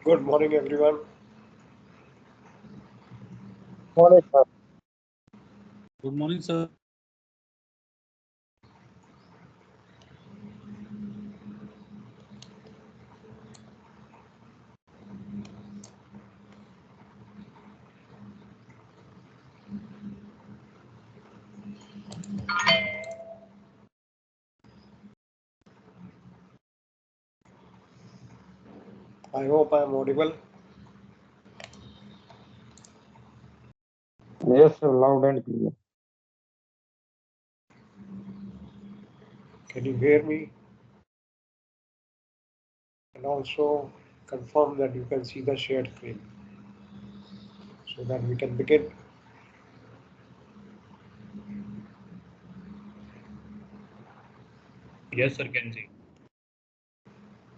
Good morning, everyone. Morning, sir. Good morning, sir. I hope I am audible. Yes, sir, loud and clear. Can you hear me? And also confirm that you can see the shared screen so that we can begin. Yes, sir, can see.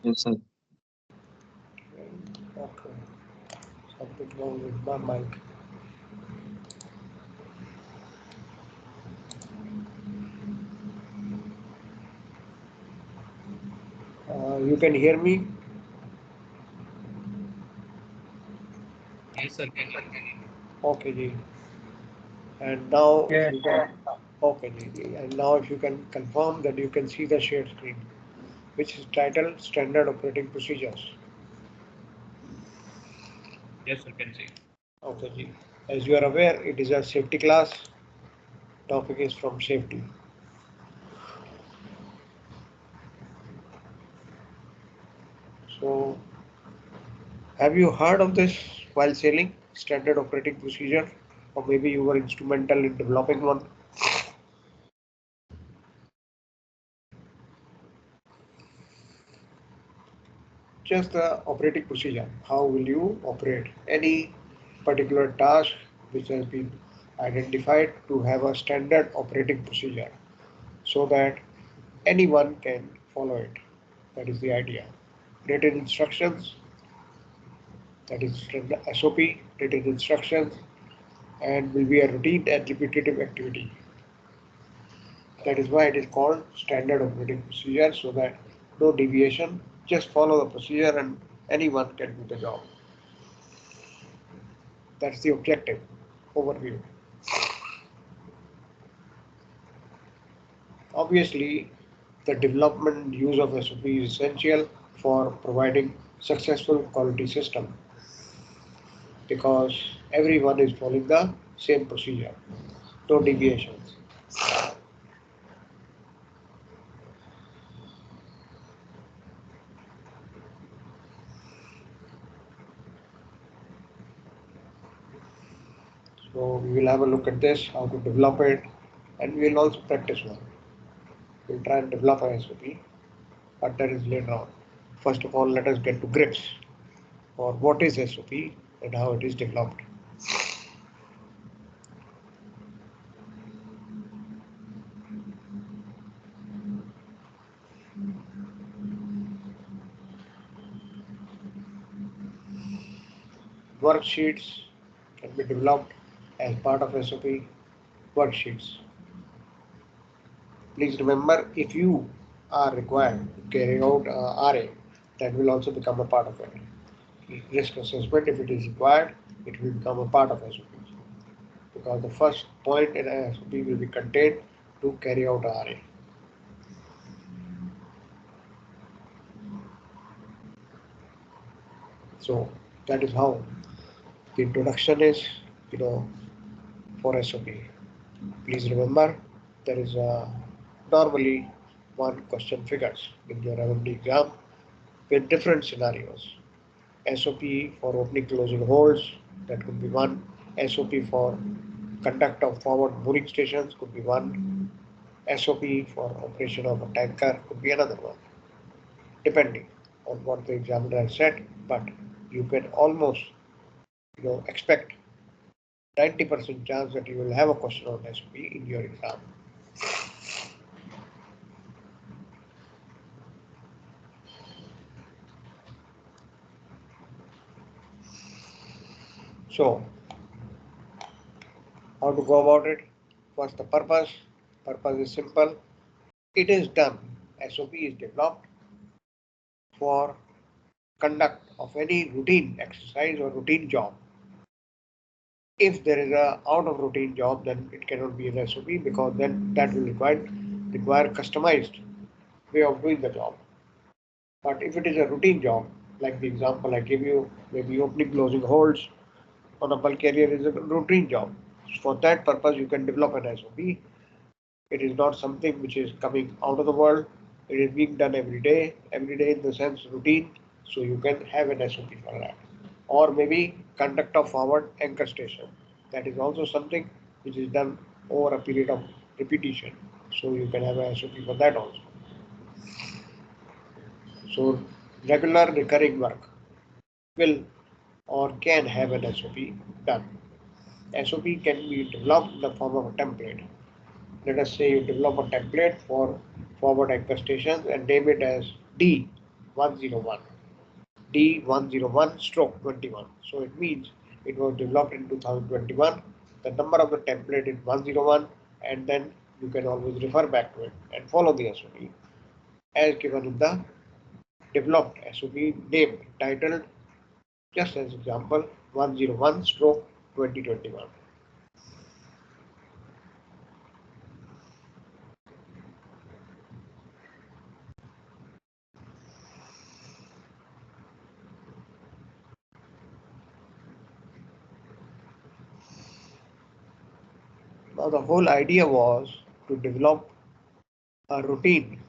Yes, sir. Okay. Something wrong with my mic. You can hear me? Yes, sir, can see. Okay, ji. And now if Yes, you can, okay, ji. And now if you can confirm that you can see the shared screen, which is titled Standard Operating Procedures. Yes, sir, can see. Okay, ji. As you are aware, it is a safety class. Topic is from safety. So, have you heard of this while sailing? Standard operating procedure? Or maybe you were instrumental in developing one? Just the operating procedure. How will you operate any particular task which has been identified to have a standard operating procedure so that anyone can follow it. That is the idea. Written instructions, that is SOP, written instructions, and will be a routine and repetitive activity. That is why it is called standard operating procedure, so that no deviation, just follow the procedure and anyone can do the job. That's the objective overview. Obviously, the development and use of SOP is essential for providing successful quality system because everyone is following the same procedure, no deviations. So we will have a look at this, how to develop it, and we will also practice one. We'll try and develop a SOP, but that is later on. First of all, let us get to grips for what is SOP and how it is developed. Worksheets can be developed as part of SOP worksheets. Please remember, if you are required to carry out RA, that will also become a part of it. Risk assessment, if it is required, it will become a part of SOP because the first point in SOP will be contained to carry out RA. So that is how the introduction is, for SOP. Please remember, there is normally one question figures in your IMDG exam with different scenarios. SOP for opening closing holes, that could be one. SOP for conduct of forward mooring stations could be one. SOP for operation of a tanker could be another one, depending on what the examiner has said, but you can almost expect 90% chance that you will have a question on SOP in your exam. So, how to go about it? What's the purpose? Purpose is simple. It is done. SOP is developed for conduct of any routine exercise or routine job. If there is a out of routine job, then it cannot be an SOP, because then that will require customized way of doing the job. But if it is a routine job, like the example I give you, maybe opening closing holds on a bulk carrier is a routine job. For that purpose, you can develop an SOP. It is not something which is coming out of the world. It is being done every day in the sense routine. So you can have an SOP for that. Or maybe conduct of forward anchor station. That is also something which is done over a period of repetition. So you can have a SOP for that also. So regular recurring work will or can have an SOP done. SOP can be developed in the form of a template. Let us say you develop a template for forward anchor stations and name it as D101. D101 stroke 21. So it means it was developed in 2021. The number of the template is 101, and then you can always refer back to it and follow the SOP as given in the developed SOP name titled, just as example, 101 stroke 2021. Now the whole idea was to develop a routine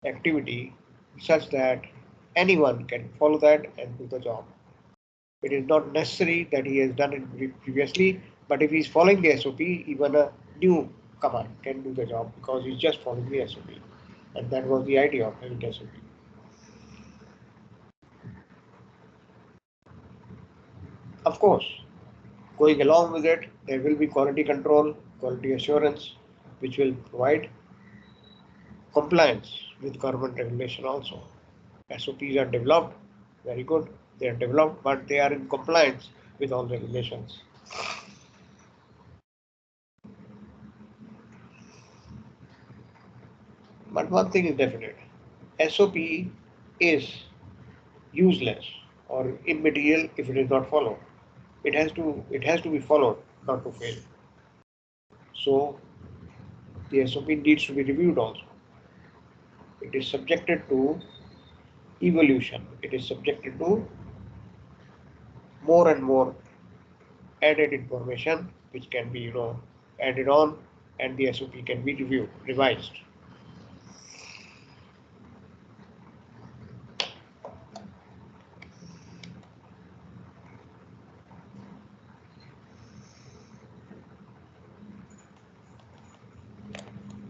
activity such that anyone can follow that and do the job. It is not necessary that he has done it previously, but if he is following the SOP, even a newcomer can do the job because he's just following the SOP. And that was the idea of having SOP. Of course, going along with it, there will be quality control, quality assurance, which will provide compliance with government regulation also. SOPs are developed, very good, they are developed, but they are in compliance with all regulations. But one thing is definite, SOP is useless or immaterial if it is not followed. It has to be followed, not to fail. So the SOP needs to be reviewed also. It is subjected to evolution. It is subjected to more and more added information which can be added on, and the SOP can be reviewed, revised.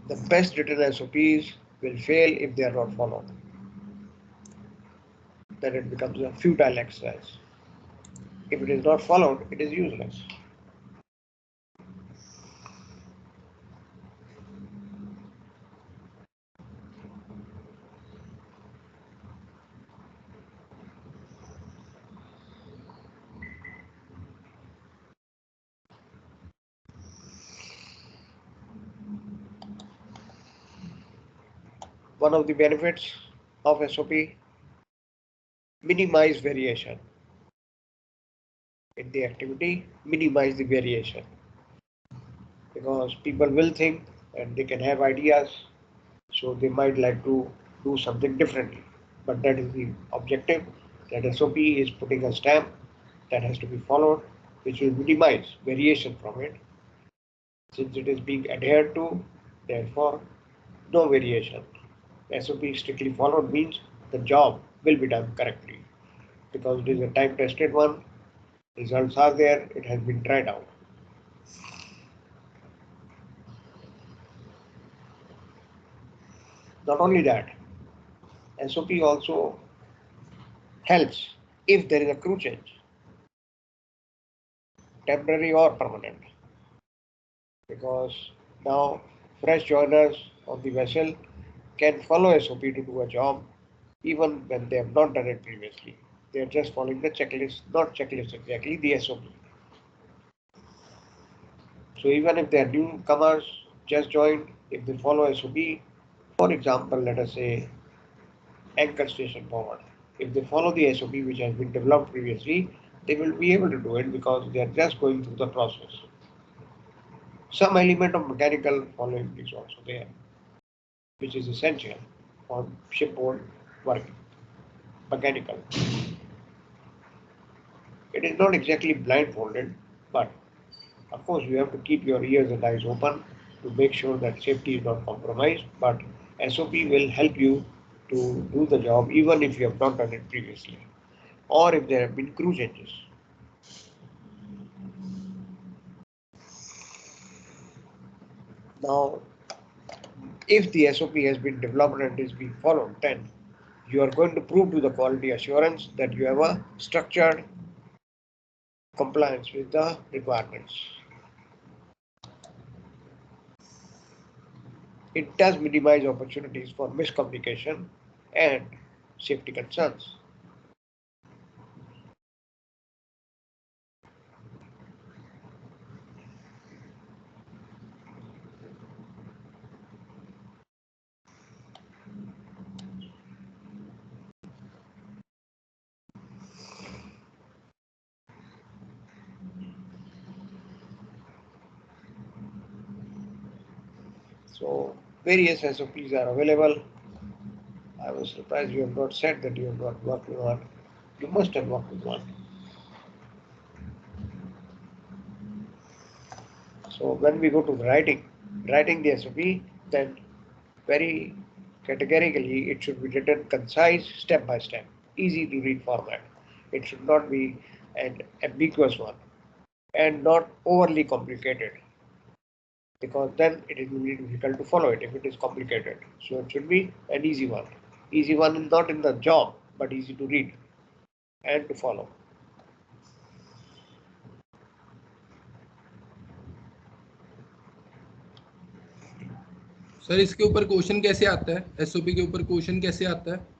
The best written SOPs will fail if they are not followed. Then it becomes a futile exercise. If it is not followed, it is useless. One of the benefits of SOP, minimize variation in the activity, minimize the variation, because people will think and they can have ideas, so they might like to do something differently. But that is the objective, that SOP is putting a stamp that has to be followed, which will minimize variation from it. Since it is being adhered to, therefore no variation. SOP strictly followed means the job will be done correctly because it is a time tested one. Results are there, it has been tried out. Not only that, SOP also helps if there is a crew change, temporary or permanent, because now fresh joiners on the vessel can follow SOP to do a job even when they have not done it previously. They are just following the checklist, not checklist exactly, the SOP. So even if they are newcomers, just joined, if they follow SOP, for example, let us say anchor station forward. If they follow the SOP which has been developed previously, they will be able to do it because they are just going through the process. Some element of mechanical following is also there, which is essential for shipboard working. Mechanical. It is not exactly blindfolded, but of course you have to keep your ears and eyes open to make sure that safety is not compromised, but SOP will help you to do the job even if you have not done it previously or if there have been crew changes. Now, if the SOP has been developed and is being followed, then you are going to prove to the quality assurance that you have a structured compliance with the requirements. It does minimize opportunities for miscommunication and safety concerns. So various SOPs are available. I was surprised you have not said that you have not worked with one. You must have worked with one. So when we go to the writing the SOP, then very categorically it should be written concise, step by step, easy to read format. It should not be an ambiguous one and not overly complicated, because then it will be difficult to follow it if it is complicated. So it should be an easy one. Easy one is not in the job, but easy to read and to follow. Sir इसके ऊपर question कैसे आता है? SOP के ऊपर question कैसे आता है?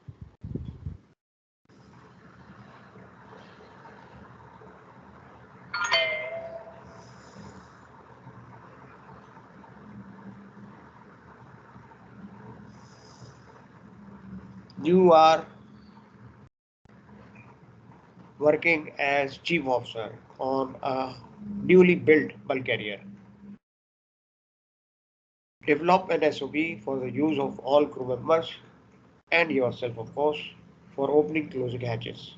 You are working as chief officer on a newly built bulk carrier. Develop an SOP for the use of all crew members and yourself, of course, for opening closing hatches.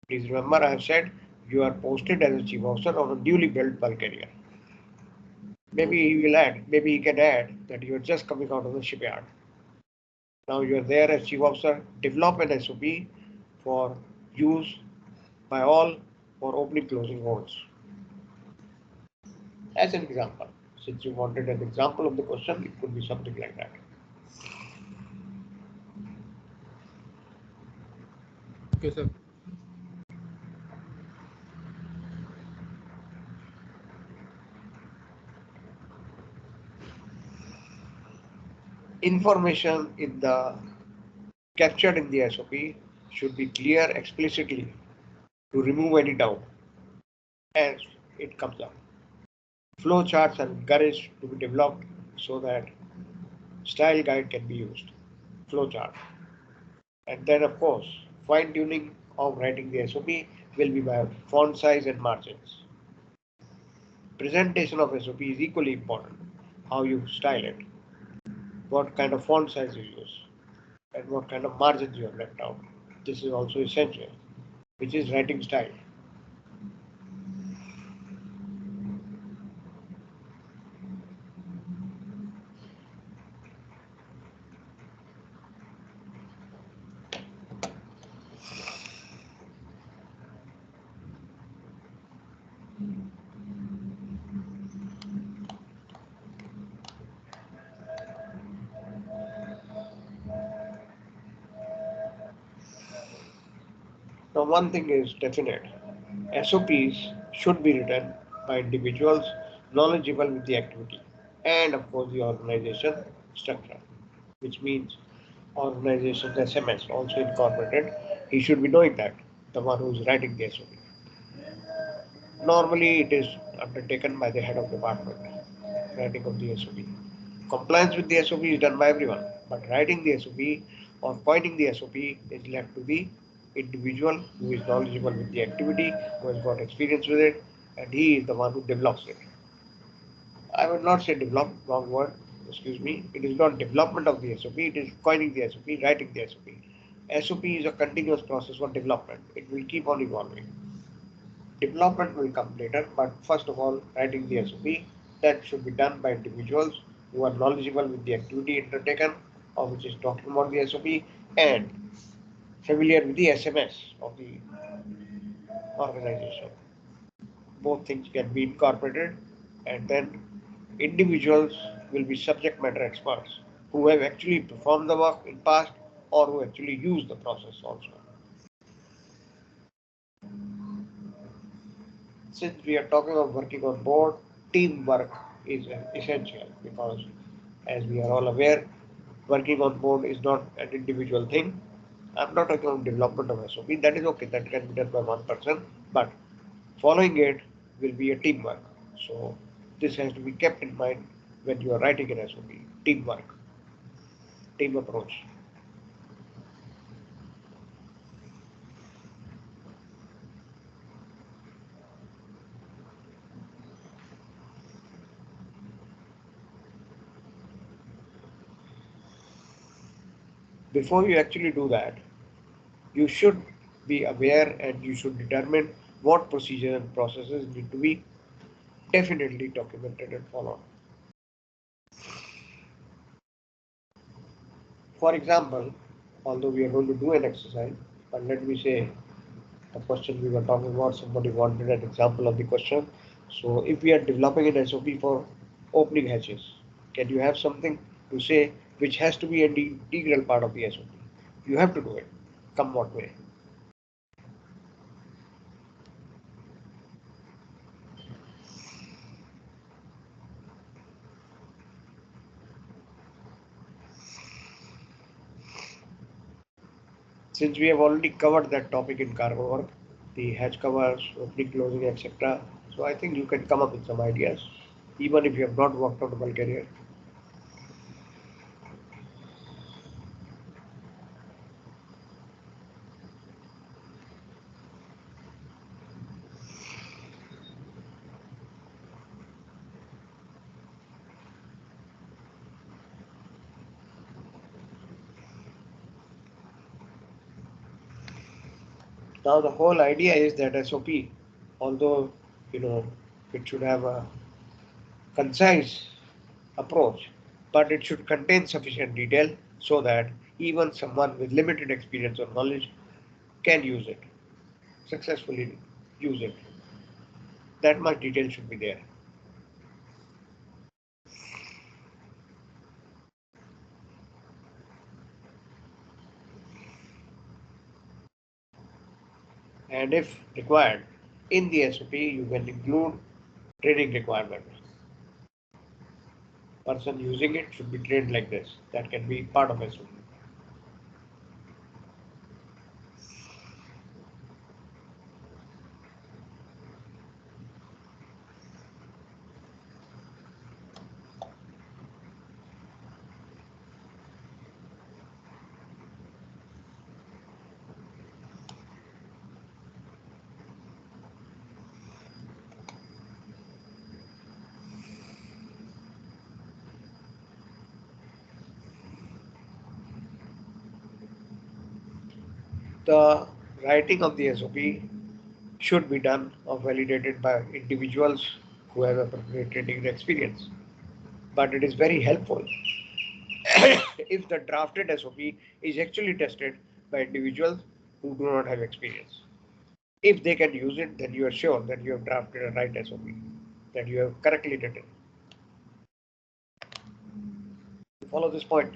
Please remember, I have said you are posted as a chief officer on a newly built bulk carrier. Maybe he can add that you are just coming out of the shipyard. Now you are there as chief officer. Develop an SOP for use by all for opening closing holds. As an example, since you wanted an example of the question, it could be something like that. Okay, sir. Information in the captured in the SOP should be clear explicitly to remove any doubt as it comes up. Flow charts are encouraged to be developed so that style guide can be used. Flow chart. And then of course, fine tuning of writing the SOP will be by font size and margins. Presentation of SOP is equally important. How you style it, what kind of font size you use, and what kind of margins you have left out. This is also essential, which is writing style. Now, one thing is definite. SOPs should be written by individuals knowledgeable with the activity and of course the organization structure, which means organization's SMS also incorporated. He should be knowing that, the one who is writing the SOP. Normally it is undertaken by the head of department, writing of the SOP. Compliance with the SOP is done by everyone, but writing the SOP or coining the SOP is left to the individual who is knowledgeable with the activity, who has got experience with it, and he is the one who develops it. I will not say develop, wrong word, excuse me. It is not development of the SOP, it is coining the SOP, writing the SOP. SOP is a continuous process for development. It will keep on evolving. Development will come later, but first of all, writing the SOP, that should be done by individuals who are knowledgeable with the activity undertaken or which is talking about the SOP and familiar with the SMS of the organization. Both things can be incorporated, and then individuals will be subject matter experts who have actually performed the work in past or who actually use the process also. Since we are talking of working on board, teamwork is essential because, as we are all aware, working on board is not an individual thing. I'm not talking about development of SOP. That is okay. That can be done by one person, but following it will be a teamwork. So this has to be kept in mind when you are writing an SOP. Teamwork, team approach. Before you actually do that, you should be aware and you should determine what procedures and processes need to be definitely documented and followed. For example, although we are going to do an exercise, but let me say the question we were talking about, somebody wanted an example of the question. So if we are developing an SOP for opening hatches, can you have something to say which has to be an integral part of the SOP? You have to do it, come what may. Since we have already covered that topic in cargo work, the hatch covers, opening, closing, etc. So I think you can come up with some ideas, even if you have not worked on a bulk carrier. Now the whole idea is that SOP, although it should have a concise approach, but it should contain sufficient detail so that even someone with limited experience or knowledge can use it, successfully use it. That much detail should be there. And if required, in the SOP, you can include training requirements. Person using it should be trained like this. That can be part of SOP. The writing of the SOP should be done or validated by individuals who have appropriate training and experience. But it is very helpful if the drafted SOP is actually tested by individuals who do not have experience. If they can use it, then you are sure that you have drafted a right SOP, that you have correctly written. Follow this point.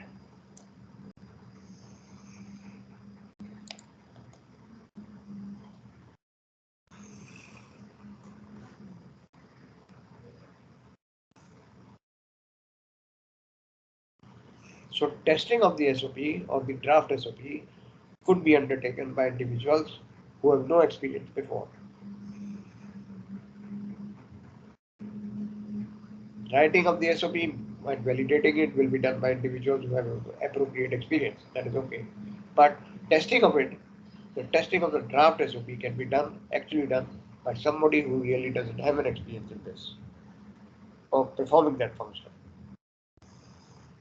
So testing of the SOP or the draft SOP could be undertaken by individuals who have no experience before. Writing of the SOP and validating it will be done by individuals who have appropriate experience. That is okay. But testing of it, the testing of the draft SOP can be actually done by somebody who really doesn't have an experience in this or performing that function.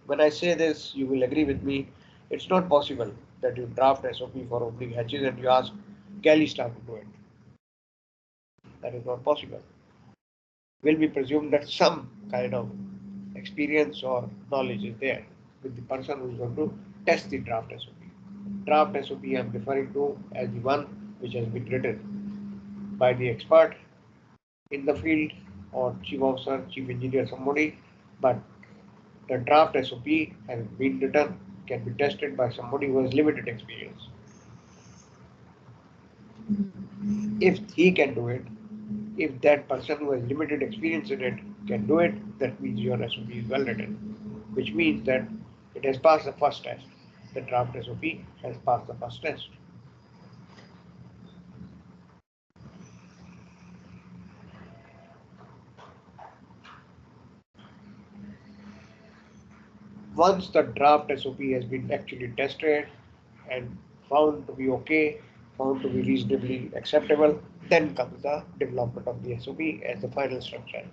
When I say this, you will agree with me. It's not possible that you draft SOP for opening hatches and you ask galley staff to do it. That is not possible. Will be presumed that some kind of experience or knowledge is there with the person who is going to test the draft SOP. Draft SOP I am referring to as the one which has been written by the expert in the field or chief officer, chief engineer, somebody, but the draft SOP has been written, can be tested by somebody who has limited experience. If he can do it, if that person who has limited experience in it can do it, that means your SOP is well written, which means that it has passed the first test. The draft SOP has passed the first test. Once the draft SOP has been actually tested and found to be okay, found to be reasonably acceptable, then comes the development of the SOP as the final structure.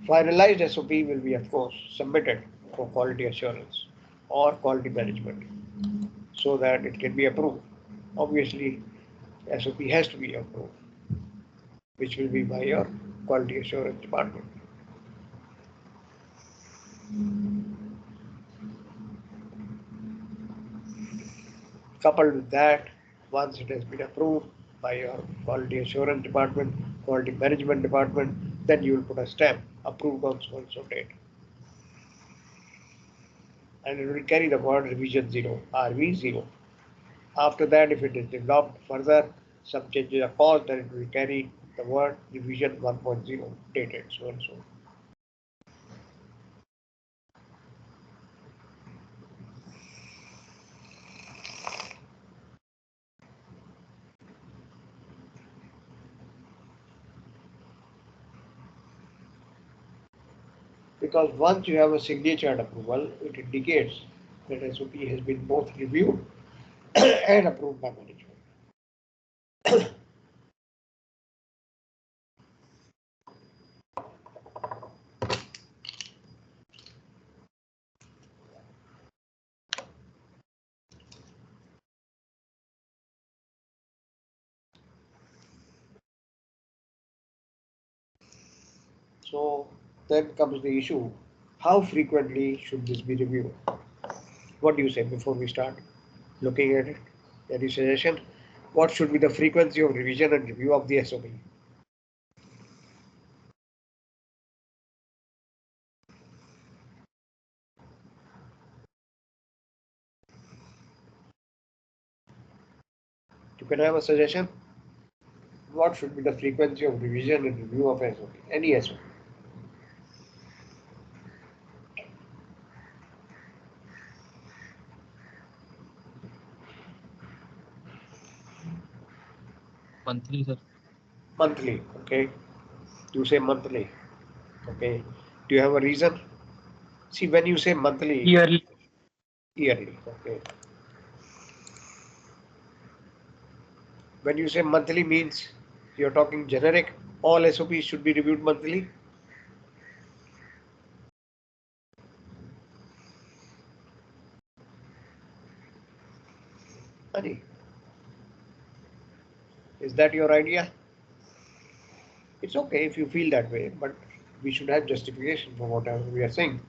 Finalized SOP will be, of course, submitted for quality assurance or quality management so that it can be approved. Obviously, SOP has to be approved, which will be by your quality assurance department. Coupled with that, once it has been approved by your quality assurance department, quality management department, then you will put a stamp approved on so and so date. And it will carry the word revision 0, RV0. After that, if it is developed further, some changes are caused, then it will carry the word revision 1.0 dated so and so. Because once you have a signature and approval, it indicates that SOP has been both reviewed and approved by management. So then comes the issue, how frequently should this be reviewed? What do you say before we start looking at it? Any suggestion? What should be the frequency of revision and review of the SOP? You can have a suggestion. What should be the frequency of revision and review of SOP? Any SOP. Monthly, sir. Monthly, okay. You say monthly, okay. Do you have a reason? See, when you say monthly, Yearly. yearly, okay. When you say monthly means you're talking generic, all SOPs should be reviewed monthly. Honey, is that your idea? It's okay if you feel that way, but we should have justification for whatever we are saying.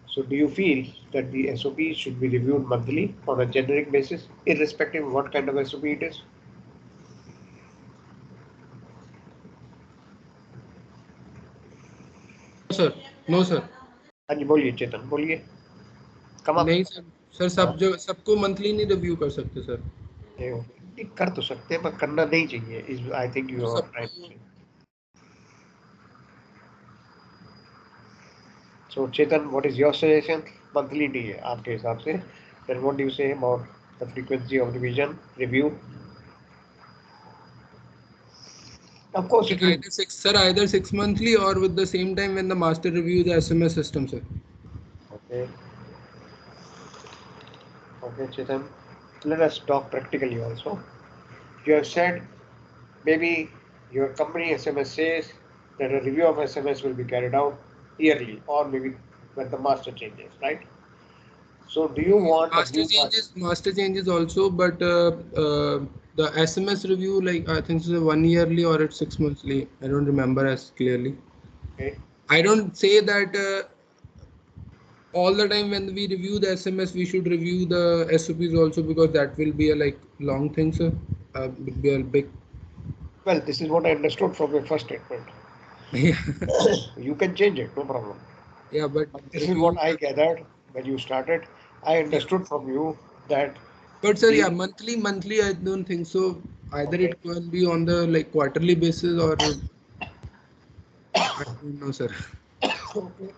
So do you feel that the SOP should be reviewed monthly on a generic basis, irrespective of what kind of SOP it is? Sir no sir हाँ जी बोलिए चेतन बोलिए कम नहीं sir sir सबको monthly नहीं review कर सकते सर कर तो सकते हैं पर करना नहीं चाहिए I think you are right so Chetan what is your suggestion monthly नहीं है आपके हिसाब से then what do you say about the frequency of revision review Of course, it will. Either 6 monthly or with the same time when the master review the SMS system, sir. Okay. Okay, Chetan. Let us talk practically also. You have said maybe your company SMS says that a review of SMS will be carried out yearly or maybe when the master changes, right? So do you want a new Master changes also, but the SMS review, like I think it's a 1 yearly or it's 6 monthly. I don't remember as clearly. Okay. I don't say that all the time when we review the SMS, we should review the SOPs also, because that will be a like long thing, sir. Will be a big. Well, this is what I understood from your first statement. Yeah. You can change it, no problem. Yeah, but This is what I gathered when you started. I understood from you that. But sir, yeah, monthly, I don't think so. Either Okay. it can be on the like quarterly basis, or I don't know, sir. Okay.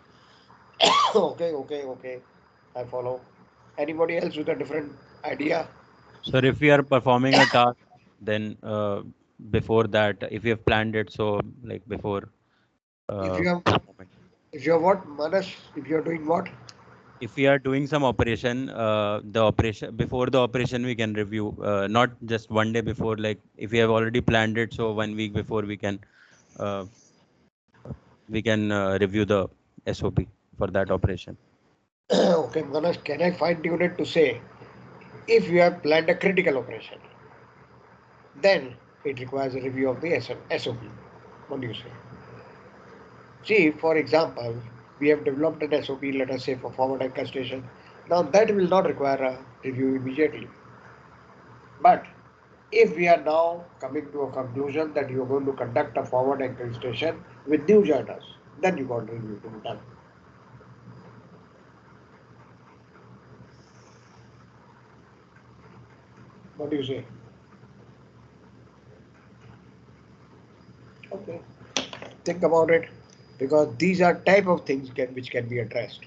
Okay. I follow. Anybody else with a different idea? So if we are performing a task, then before that, if we have planned it, so like before If you have, performing. if you have what, Manas? If you are doing what? If we are doing some operation, the operation before the operation we can review, not just one day before. Like if we have already planned it, so 1 week before uh, we can review the SOP for that operation. Okay, Manas, can I fine tune it to say if you have planned a critical operation, then it requires a review of the SOP. What do you say? See, for example, we have developed an SOP, let us say, for forward anchor station. Now, that will not require a review immediately. But if we are now coming to a conclusion that you are going to conduct a forward anchor station with new joiners, then you got review to be done. What do you say? Okay. Think about it, because these are type of things which can be addressed.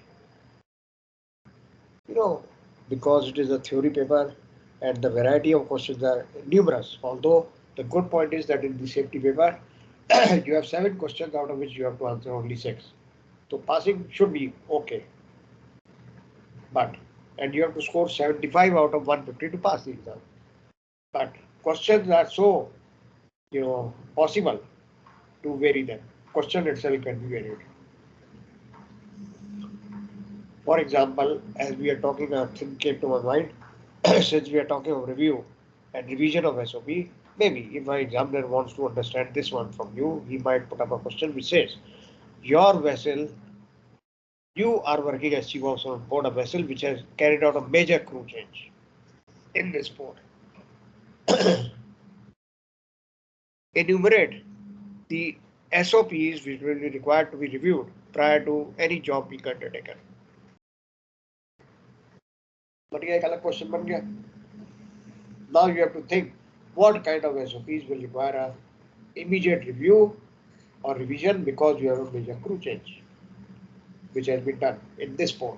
Because it is a theory paper and the variety of questions are numerous. Although the good point is that in the safety paper, you have 7 questions out of which you have to answer only 6. So passing should be okay. And you have to score 75 out of 150 to pass the exam. But questions are so, possible to vary them. Question itself can be varied. For example, as we are talking, a thing came to my mind. Since we are talking of review and revision of SOP, maybe if my examiner wants to understand this one from you, he might put up a question which says, your vessel, you are working as chief officer on board a vessel which has carried out a major crew change in this port. Enumerate the SOPs which will be required to be reviewed prior to any job being undertaken. Question ban gaya. Now you have to think what kind of SOPs will require a immediate review or revision because you have a major crew change which has been done in this port.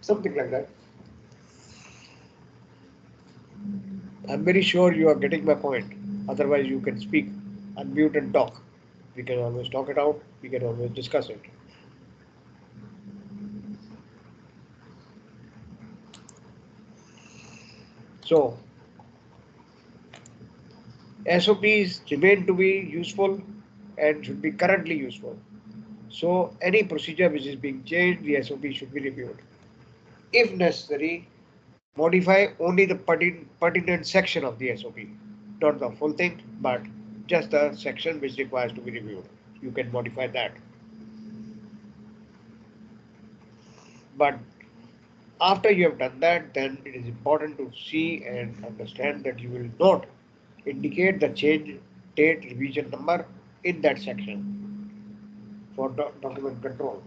Something like that. I'm very sure you are getting my point. Otherwise, you can speak, unmute and talk. We can always talk it out. We can always discuss it. So, SOPs remain to be useful and should be currently useful. So, any procedure which is being changed, the SOP should be reviewed. If necessary, modify only the pertinent section of the SOP, not the full thing, but just the section which requires to be reviewed. You can modify that. But after you have done that, then it is important to see and understand that you will not indicate the change date revision number in that section for document control.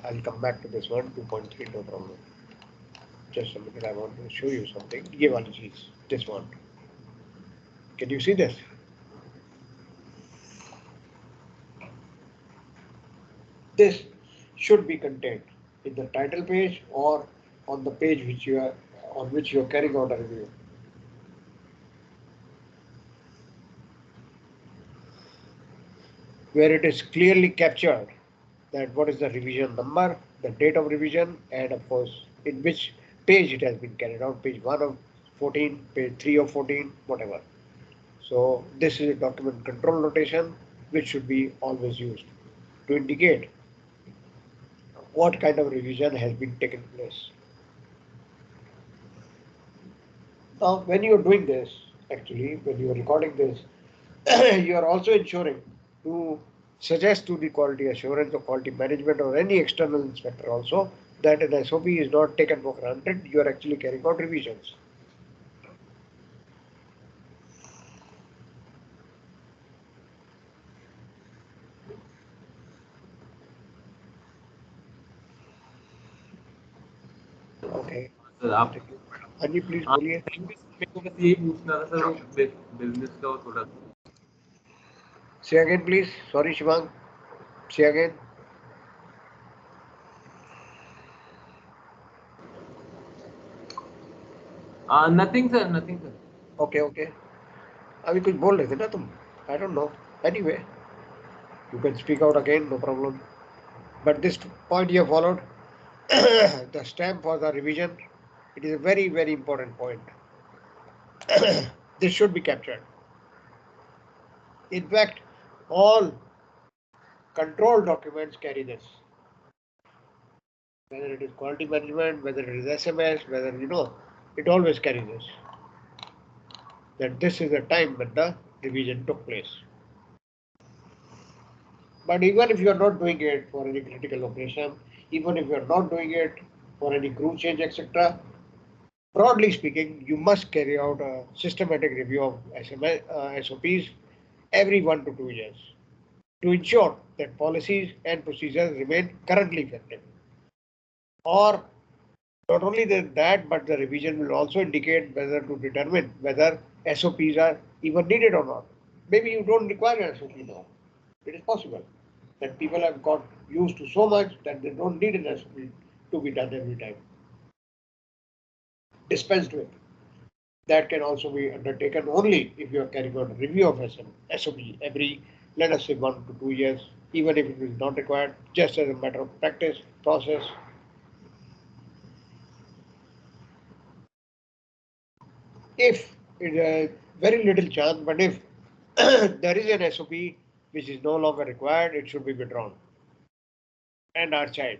I'll come back to this one, 2.3, no problem. Just a minute, I want to show you something. This one. Can you see this? this should be contained in the title page or on the page on which you are carrying out a review. Where it is clearly captured that what is the revision number, the date of revision, and of course in which page it has been carried out, page 1 of 14, page 3 of 14, whatever. So this is a document control notation which should be always used to indicate what kind of revision has been taken place. Now when you are doing this, actually when you are recording this, you are also ensuring to suggest to the quality assurance or quality management or any external inspector also that an SOP is not taken for granted, you are actually carrying out revisions. Okay. Sir आप हाँ जी please बोलिए. मेरे को बस यही पूछना था sir, वो बिजनेस का वो थोड़ा Say again please. Sorry Shivang. Say again. Nothing sir. Okay, okay. अभी कुछ बोल रहे थे ना तुम? I don't know. Anyway, you can speak out again, no problem. But this point you have followed, the stamp for the revision, it is a very, very important point. This should be captured. In fact, all control documents carry this. Whether it is quality management, whether it is SMS, whether it always carries this. That this is the time when the revision took place. But even if you are not doing it for any critical operation, even if you are not doing it for any crew change, etc., broadly speaking, you must carry out a systematic review of SOPs every 1 to 2 years to ensure that policies and procedures remain currently effective. Or not only that, but the revision will also indicate whether to determine whether SOPs are even needed or not. Maybe you don't require an SOP now. It is possible that people have got used to so much that they don't need an SOP to be done every time. Dispensed with. That can also be undertaken only if you are carrying out a review of SOP every, let us say, 1 to 2 years, even if it is not required, just as a matter of practice, process. If it is very little chance, but if there is an SOP which is no longer required, it should be withdrawn and archived.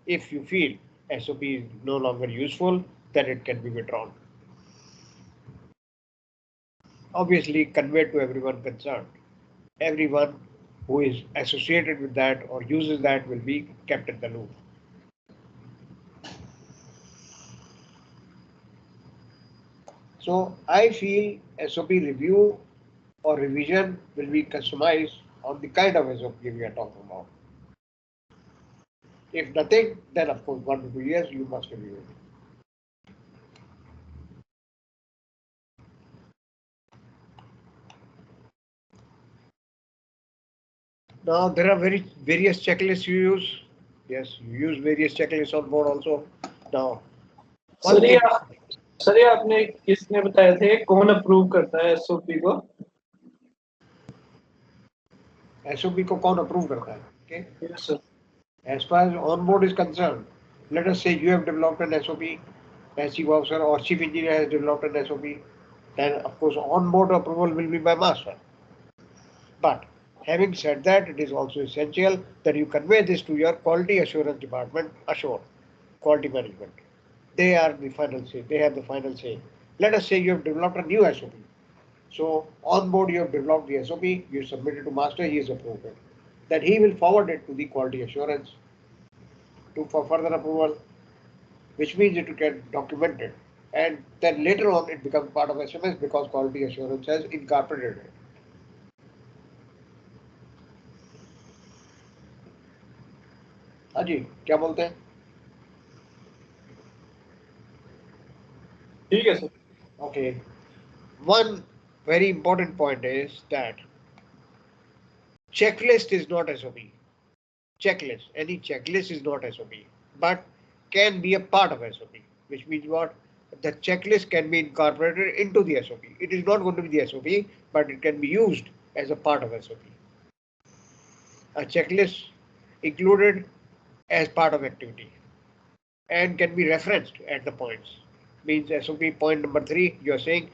If you feel SOP is no longer useful, then it can be withdrawn. Obviously, conveyed to everyone concerned. Everyone who is associated with that or uses that will be kept in the loop. So I feel SOP review or revision will be customized on the kind of SOP we are talking about. If nothing, then of course 1 to 2 years you must review it. Now there are various checklists you use. Yes, you use various checklists on board also. Now, sir ये आपने किसने बताया थे कौन approve करता है SOP को? SOP को कौन approve करता है? Okay. Yes, sir. As far as on board is concerned, let us say you have developed an SOP, as chief officer or chief engineer has developed an SOP, then of course on board approval will be by master. But having said that, it is also essential that you convey this to your quality assurance department, assure quality management. They are the final say. They have the final say. Let us say you have developed a new SOP. So on board you have developed the SOP, you submit it to master, he is approved it. Then he will forward it to the quality assurance for further approval, which means it will get documented. And then later on it becomes part of SMS because quality assurance has incorporated it. हाँ जी, क्या बोलते हैं? ठीक है sir. Okay. One very important point is that checklist is not SOP. checklist. Any checklist is not SOP, but can be a part of SOP, which means what? The checklist can be incorporated into the SOP. It is not going to be the SOP, but it can be used as a part of SOP. A checklist included as part of activity and can be referenced at the points. Means SOP point number 3, you are saying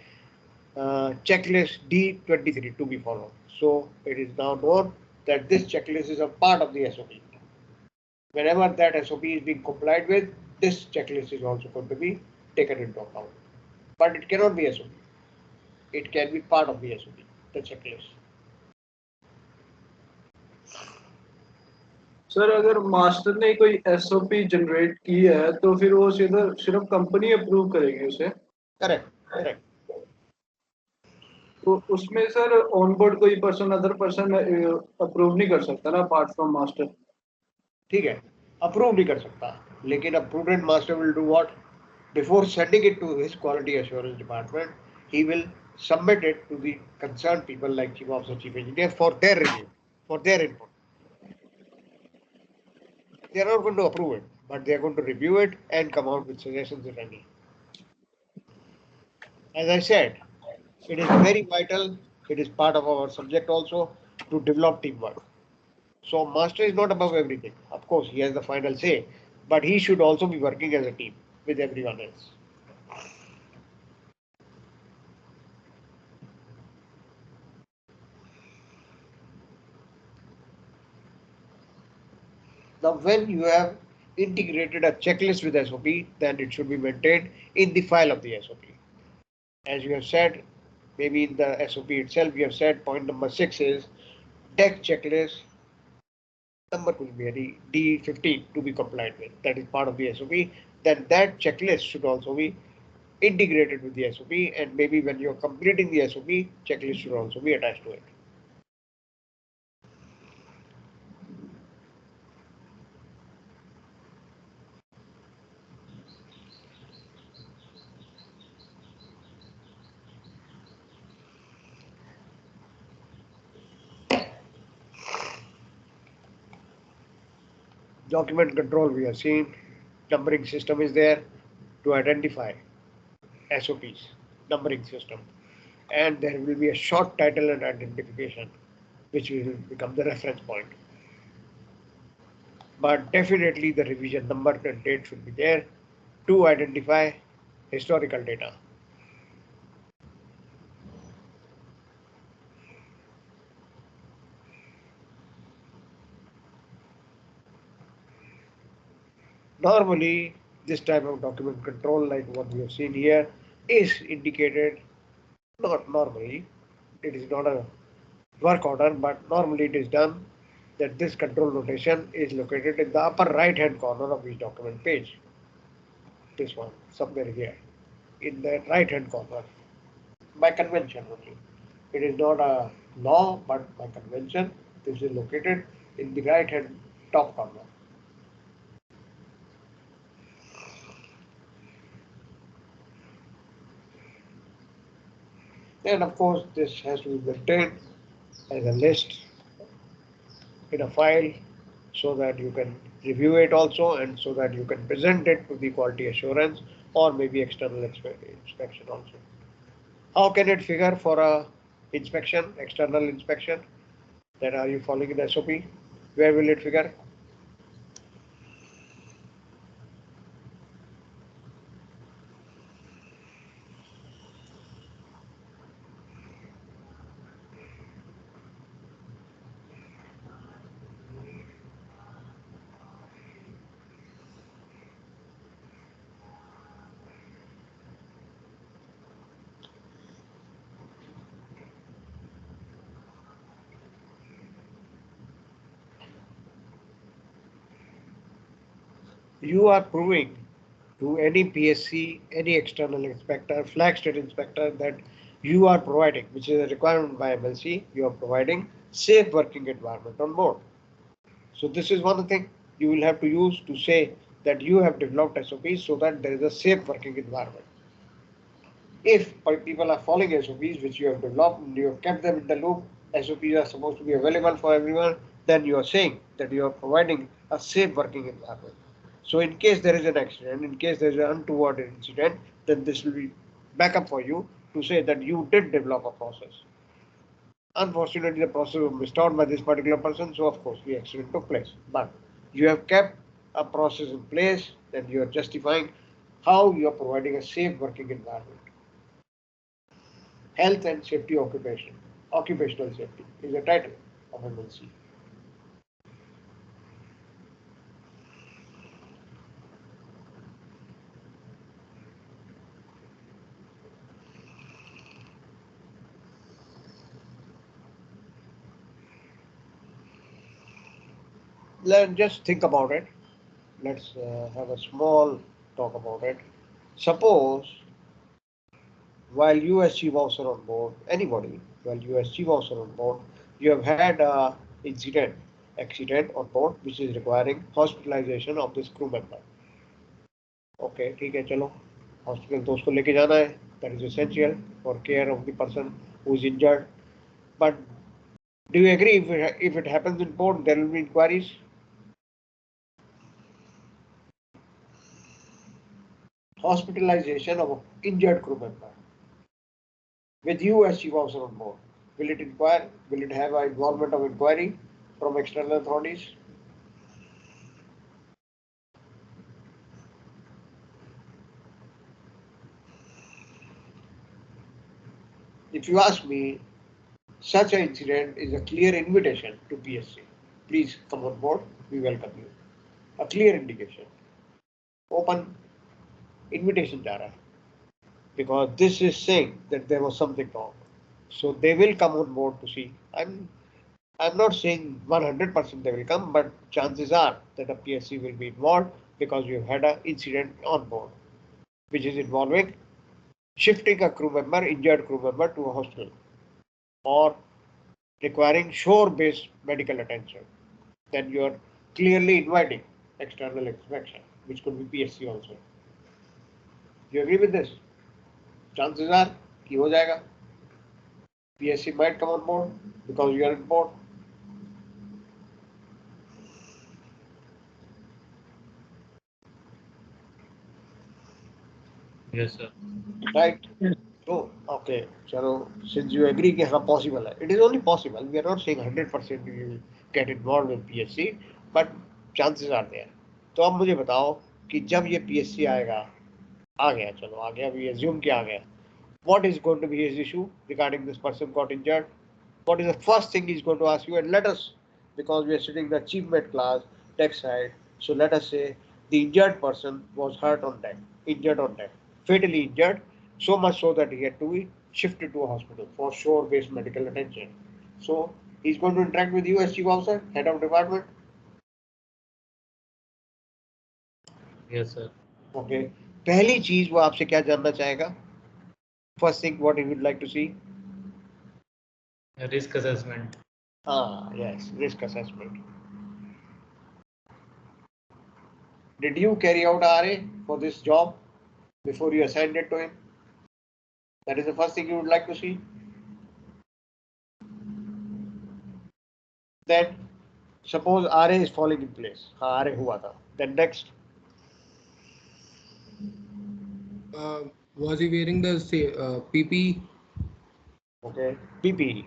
checklist D23 to be followed. So it is now known that this checklist is a part of the SOP. Whenever that SOP is being complied with, this checklist is also going to be taken into account. But it cannot be SOP. It can be part of the SOP, the checklist. Sir अगर master ने कोई SOP generate की है तो फिर वो सिर्फ company approve करेगी उसे. Correct, correct. तो उसमें सर ऑनबोर्ड कोई पर्सन अदर पर्सन अप्रूव नहीं कर सकता ना अपार्ट फ्रॉम मास्टर. ठीक है, अप्रूव नहीं कर सकता, लेकिन a prudent master will do what? Before sending it to his quality assurance department, he will submit it to the concerned people like chief officer, chief engineer for their review, for their input. They are not going to approve it, but they are going to review it and come out with suggestions if any. As I said, it is very vital. It is part of our subject also to develop teamwork. So master is not above everything. Of course, he has the final say, but he should also be working as a team with everyone else. Now, when you have integrated a checklist with SOP, then it should be maintained in the file of the SOP. As you have said, maybe in the SOP itself, we have said point number 6 is deck checklist number could be D15 to be complied with. That is part of the SOP. Then that checklist should also be integrated with the SOP, and maybe when you're completing the SOP, checklist should also be attached to it. Document control we have seen. Numbering system is there to identify SOPs, numbering system. And there will be a short title and identification, which will become the reference point. But definitely the revision number and date should be there to identify historical data. Normally, this type of document control, like what we have seen here, is indicated, not normally, it is not a work order, but normally it is done that this control notation is located in the upper right hand corner of each document page. This one, somewhere here, in the right hand corner, by convention only. It is not a law, but by convention, this is located in the right hand top corner. And of course, this has to be maintained as a list in a file so that you can review it also, and so that you can present it to the quality assurance or maybe external inspection also. How can it figure for a inspection, external inspection? That are you following the SOP? Where will it figure? You are proving to any PSC, any external inspector, flag state inspector that you are providing, which is a requirement by MLC, you are providing safe working environment on board. So this is one thing you will have to use to say that you have developed SOPs so that there is a safe working environment. If people are following SOPs which you have developed and you have kept them in the loop, SOPs are supposed to be available for everyone, then you are saying that you are providing a safe working environment. So in case there is an accident, in case there is an untoward incident, then this will be backup for you to say that you did develop a process. Unfortunately, the process was missed out by this particular person, so of course the accident took place. But you have kept a process in place, then you are justifying how you are providing a safe working environment. Health and safety occupation. Occupational safety is a title of MLC. Let's just think about it. Let's have a small talk about it. Suppose while you as chief officer on board, anybody, while you as chief officer on board, you have had a accident on board which is requiring hospitalization of this crew member. Okay, ठीक है चलो hospital तो उसको लेके जाना है, that is essential for care of the person who is injured. But do you agree if it happens in port there will be inquiries? Hospitalization of an injured crew member with you as chief officer on board. Will it inquire? Will it have an involvement of inquiry from external authorities? If you ask me, such an incident is a clear invitation to PSC. Please come on board. We welcome you. A clear indication. Open invitation जा रहा है. Because this is saying that there was something wrong. So they will come on board to see. I'm not saying 100% they will come, but chances are that a PSC will be involved because you've had an incident on board, which is involving shifting a crew member, injured crew member to a hospital or requiring shore-based medical attention. Then you are clearly inviting external inspection, which could be PSC also. You agree with this? Chances are कि हो जाएगा. PSC might come on board because you are on board. Yes, sir. Right? So, okay, chalo, since you agree कि हाँ possible है, it is only possible. We are not saying 100% you will get involved with PSC, but chances are there. तो अब मुझे बताओ कि जब ये PSC आएगा, आ गया, चलो आ गया, we assume कि आ गया. What is going to be his issue regarding this person got injured? What is the first thing he's going to ask you? And let us, because we are sitting in the chief med class, tech side, so let us say the injured person was hurt on deck, injured on deck, fatally injured, so much so that he had to be shifted to a hospital for shore-based medical attention. So he's going to interact with you as chief officer, head of department. Yes, sir. Okay. पहली चीज वो आपसे क्या जानना चाहेगा? First thing, what he would like to see? Risk assessment. Yes, risk assessment. Did you carry out RA for this job before you assigned it to him? That is the first thing you would like to see. Then, suppose RA is falling in place. RA हुआ था. Then next. Was he wearing the PPE? Okay. PPE,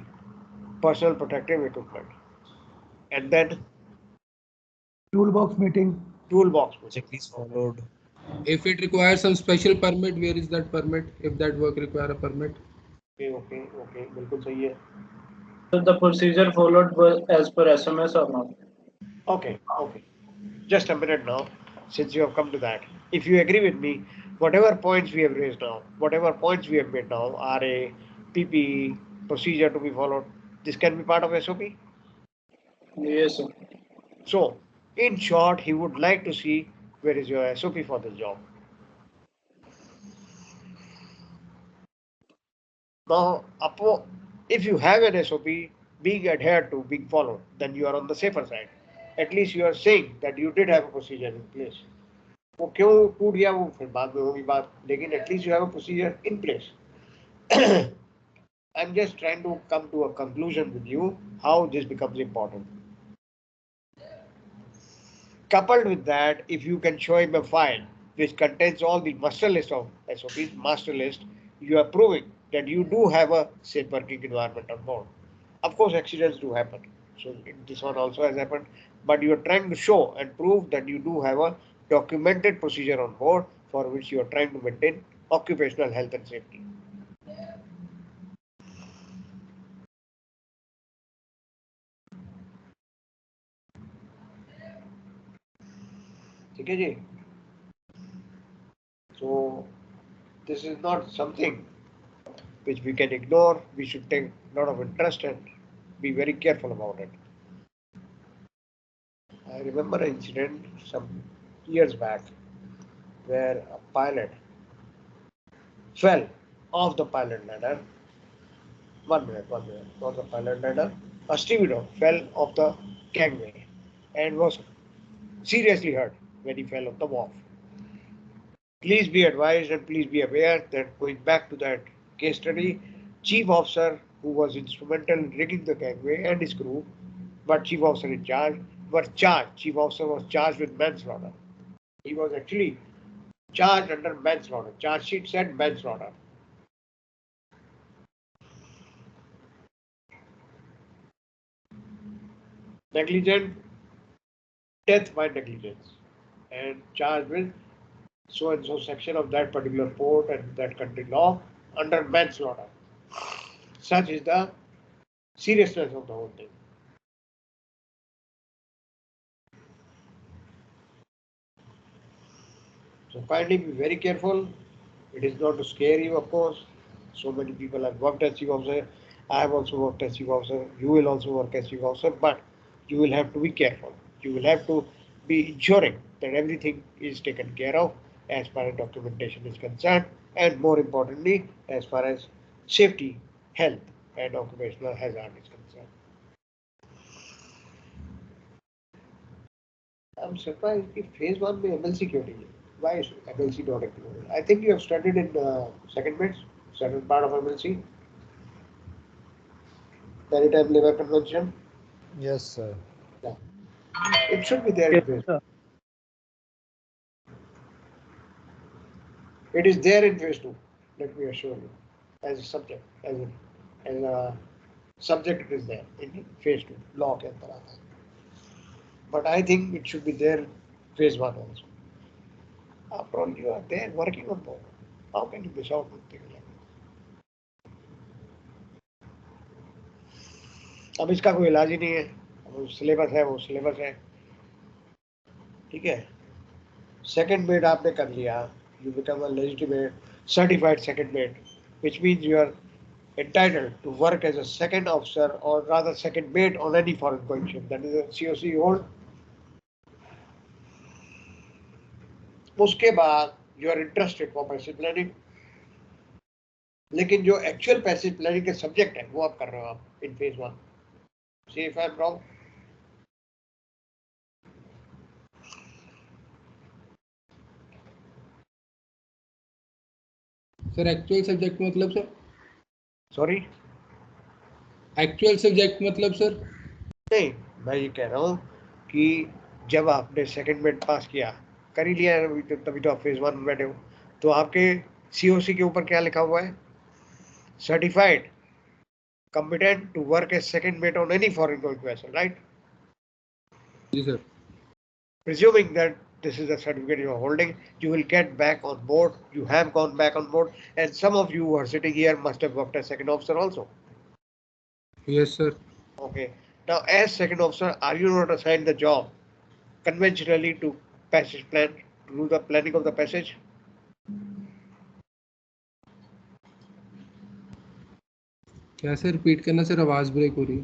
personal protective equipment. And then Toolbox meeting. toolbox. Checklist followed. If it requires some special permit, where is that permit? If that work require a permit? Okay. बिल्कुल सही है. So the procedure followed was as per SMS or not? Okay. Just a minute now, since you have come to that. If you agree with me, whatever points we have raised now, whatever points we have made now, RA, PPE, procedure to be followed, this can be part of SOP. Yes, sir. So, in short, he would like to see where is your SOP for this job. Now, if you have an SOP being adhered to, being followed, then you are on the safer side. At least you are saying that you did have a procedure in place. वो क्यों टूट गया वो फिर बाद में होगी बात, लेकिन at least you have a procedure in place. I'm just trying to come to a conclusion with you how this becomes important. Coupled with that, if you can show him a file which contains all the master list of SOPs, master list, you are proving that you do have a safe working environment on board. Of course, accidents do happen. So this one also has happened, but you are trying to show and prove that you do have a documented procedure on board for which you are trying to maintain occupational health and safety. ठीक है जी? So this is not something which we can ignore. We should take a lot of interest and be very careful about it. I remember an incident some years back where a pilot fell off the pilot ladder. 1 minute, not the pilot ladder. A stevedore fell off the gangway and was seriously hurt when he fell off the wharf. Please be advised and please be aware that going back to that case study, chief officer who was instrumental in rigging the gangway and his crew, but chief officer in charge, were charged. Chief officer was charged with manslaughter. He was actually charged under manslaughter. Charge sheet said manslaughter. Negligent, death by negligence, and charged with so and so section of that particular port and that country law under manslaughter. Such is the seriousness of the whole thing. So kindly be very careful. It is not to scare you, of course. So many people have worked as chief officer. I have also worked as chief officer. You will also work as chief officer, but you will have to be careful. You will have to be ensuring that everything is taken care of as far as documentation is concerned, and more importantly, as far as safety, health, and occupational hazard is concerned. I'm surprised if phase one may MLC क्यों नहीं है? Why is MLC not included? I think you have studied in second bits, certain part of MLC. Maritime Labour Convention. Yes, sir. Yeah. It should be there in phase. It is there in phase 2. Let me assure you, as a subject, as a subject, it is there in phase 2. Law के अंदर आता है. But I think it should be there in phase 1 also. After all, you are there working on board. How can you miss out on things like that? अब इसका कोई इलाज ही नहीं है. वो सिलेबस है, वो सिलेबस है. ठीक है. Second mate आपने कर लिया. You become a legitimate certified second mate, which means you are entitled to work as a second officer or rather second mate on any foreign going ship. That is a COC you hold. उसके बाद you are interested for passage planning. लेकिन जो actual passage planning के subject है वो आप कर रहे हो आप in phase 1. See if I am wrong. Sir actual subject मतलब सर? सॉरी, एक्चुअल सब्जेक्ट मतलब सर? नहीं, मैं ये कह रहा हूँ कि जब आपने सेकंड मिड पास किया, कर ही लिया, तभी तो आप फेज 1 में बैठे हो, तो आपके COC के ऊपर क्या लिखा हुआ है? Certified competent to work as second mate on any foreign going vessel, right? Yes, sir. Presuming that this is the certificate you are holding, you will get back on board. You have gone back on board, and some of you who are sitting here must have worked as second officer also. Yes, sir. Okay. Now, as second officer, are you not assigned the job conventionally to passage plan, to do the planning of the passage? क्या sir repeat करना sir, आवाज break हो रही है.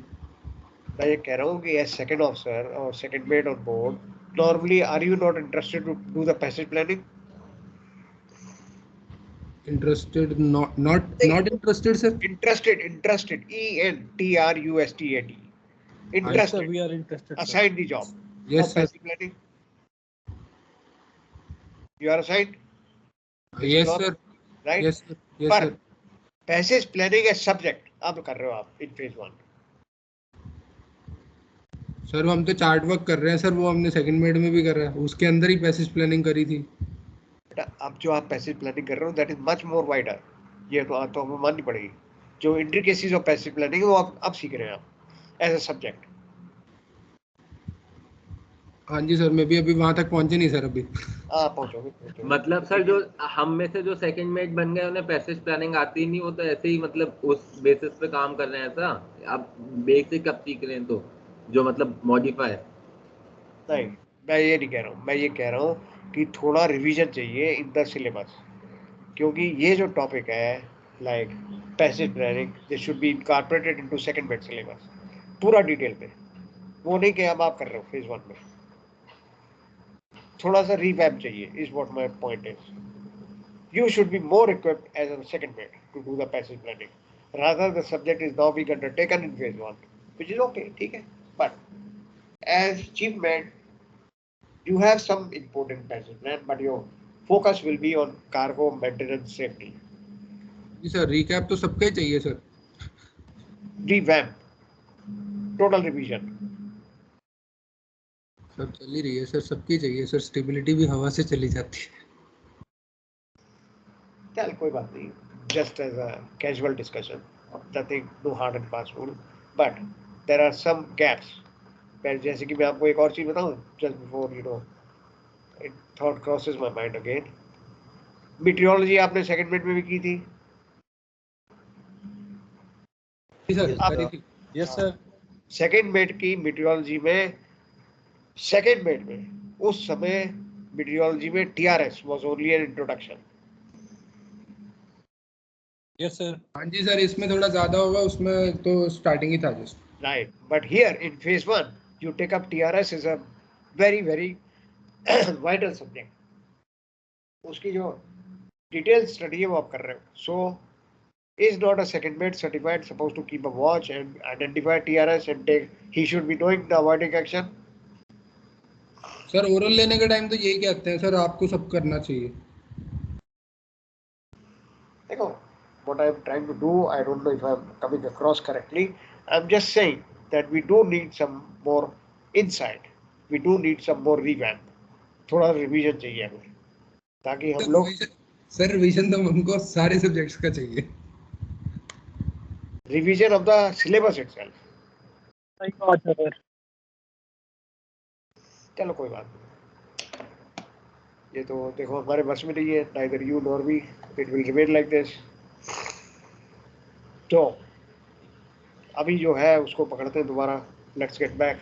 मैं ये कह रहा हूँ कि as second officer or second mate on board, normally are you not interested to do the passage planning? Interested? Not interested, sir. Interested. ENTRUSTAD. Interested. We are interested. Assigned the job. Yes, sir. Passage planning. You are assigned. Yes, sir. Right. Yes, sir. Yes, पर sir. passage planning as subject अब कर रहे हो आप in phase 1. Sir हम तो chart work कर रहे हैं सर, वो हमने सेकंड मेड में भी कर रहा है, उसके अंदर ही पैसेज प्लानिंग करी थी। बेटा अब जो आप पैसिव प्लानिंग कर रहे हो that is much more wider, ये तो हमें माननी पड़ेगी। जो इंट्रिकेसीज ऑफ पैसिव प्लानिंग है वो आप अब सीख रहे हैं आप एज अ सब्जेक्ट। हाँ जी सर, मैं भी अभी वहां तक पहुंचे नहीं सर अभी। पहुंचोगे। मतलब सर जो हम में से जो सेकंड मेट बन गए उन्हें पैसेज प्लानिंग आती ही नहीं, वो तो ऐसे ही मतलब उस बेसिस पे काम कर रहे हैं ऐसा। आप बेसिक कब सीख रहे हैं तो जो मतलब मॉडिफाई। नहीं, मैं ये नहीं कह रहा हूँ, मैं ये कह रहा हूँ कि थोड़ा रिवीजन चाहिए इन द सिलेबस, क्योंकि ये जो टॉपिक है like passive planning this should be incorporated into second bed syllabus पूरा डिटेल में। वो नहीं कि अब आप कर रहे हो फेज 1 में, थोड़ा सा रिवैम्प चाहिए is what my point is. You should be more equipped as a second mate to do the passive planning. Rather, the subject is now being undertaken in phase 1, which is okay, ठीक है? But as chief mate, you have some input in passive plan, but your focus will be on cargo maintenance safety. जी sir, recap तो सबका ही चाहिए sir. Revamp, total revision. सब चल ही रही है सर, सबकी चाहिए सर, स्टेबिलिटी भी हवा से चली जाती है। चल कोई बात नहीं, just as a casual discussion, nothing, no hard and fast rule, but there are some gaps. जैसे कि मैं आपको एक और चीज बताऊं, just before it thought crosses my mind again. मीटियोलॉजी आपने सेकंड मिनट में भी की थी। जी सर, आप करी थी। Yes sir. सेकंड मिनट की मीटियोलॉजी में, सेकंड मिनट में उस समय मीटियोलॉजी में TRS was only an introduction. Yes sir. हाँ जी सर, इसमें थोड़ा ज्यादा होगा, उसमें तो स्टार्टिंग ही था just. Right, but here in phase 1 you take up TRS is a very very vital subject. उसकी जो डिटेल स्टडी है वो आप कर रहे हो। सो is not a second mate certified supposed to keep a watch and identify TRS and take, he should be knowing the avoiding action? Sir oral लेने के टाइम तो यही कहते हैं सर, आपको सब करना चाहिए। देखो, what I'm trying to do, I don't know if I'm coming across correctly. I'm just saying that we do need some more insight. We do need some more revamp. थोड़ा रिवीजन चाहिए हमें, ताकि हम लोग सर रिवीजन तो हमको सारे subjects का चाहिए। Revision of the syllabus itself. सही बात है सर। चलो कोई बात नहीं, ये तो देखो हमारे बस में नहीं है, neither you nor me, it will remain like this. तो अभी जो है उसको पकड़ते हैं दोबारा, लेट्स गेट बैक।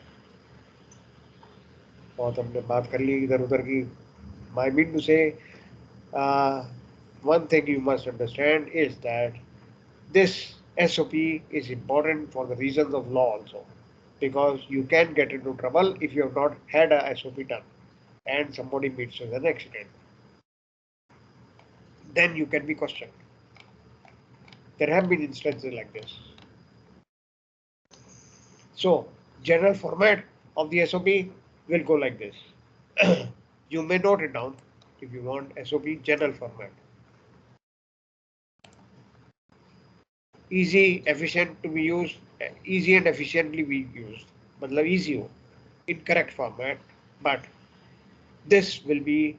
बहुत हमने बात कर ली इधर उधर की। माई मीन टू से one thing you must understand is that this SOP is important for the reasons of law also, because you can get into trouble if you have not had a SOP done and somebody meets with an accident. Then you can be questioned. There have been instances like this. So, general format of the SOP will go like this. You may note it down if you want. SOP general format. Easy, efficient to be used, easy and efficiently be used. मतलब easy हो, in correct format, but this will be,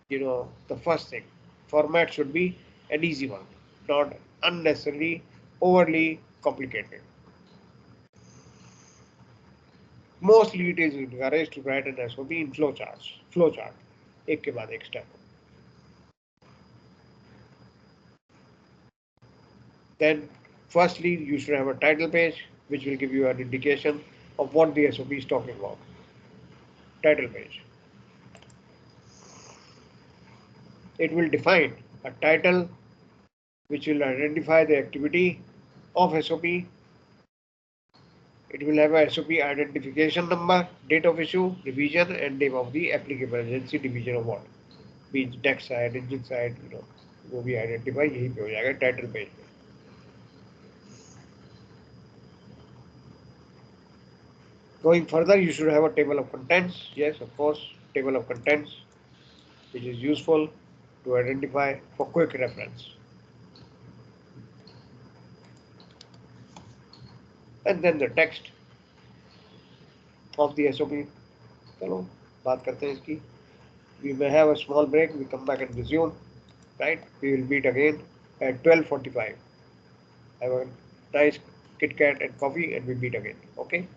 the first thing. Format should be an easy one, not unnecessarily overly complicated. Mostly it is encouraged to write an SOP in flowchart, एक के बाद एक step. Then, firstly, you should have a title page, which will give you an indication of what the SOP is talking about. Title page. It will define a title, which will identify the activity of SOP. It will have a SOP identification number, date of issue, revision, and name of the applicable agency, division of what. Means deck side, engine side, वो भी identify यहीं पे हो जाएगा title page पे. Going further, you should have a table of contents. Yes, of course, table of contents, which is useful to identify for quick reference. And then the text. of the SOP. चलो बात करते हैं इसकी. We may have a small break. We come back and resume. Right? We will meet again at 12:45. Have a nice Kit Kat and coffee, and we meet again. Okay?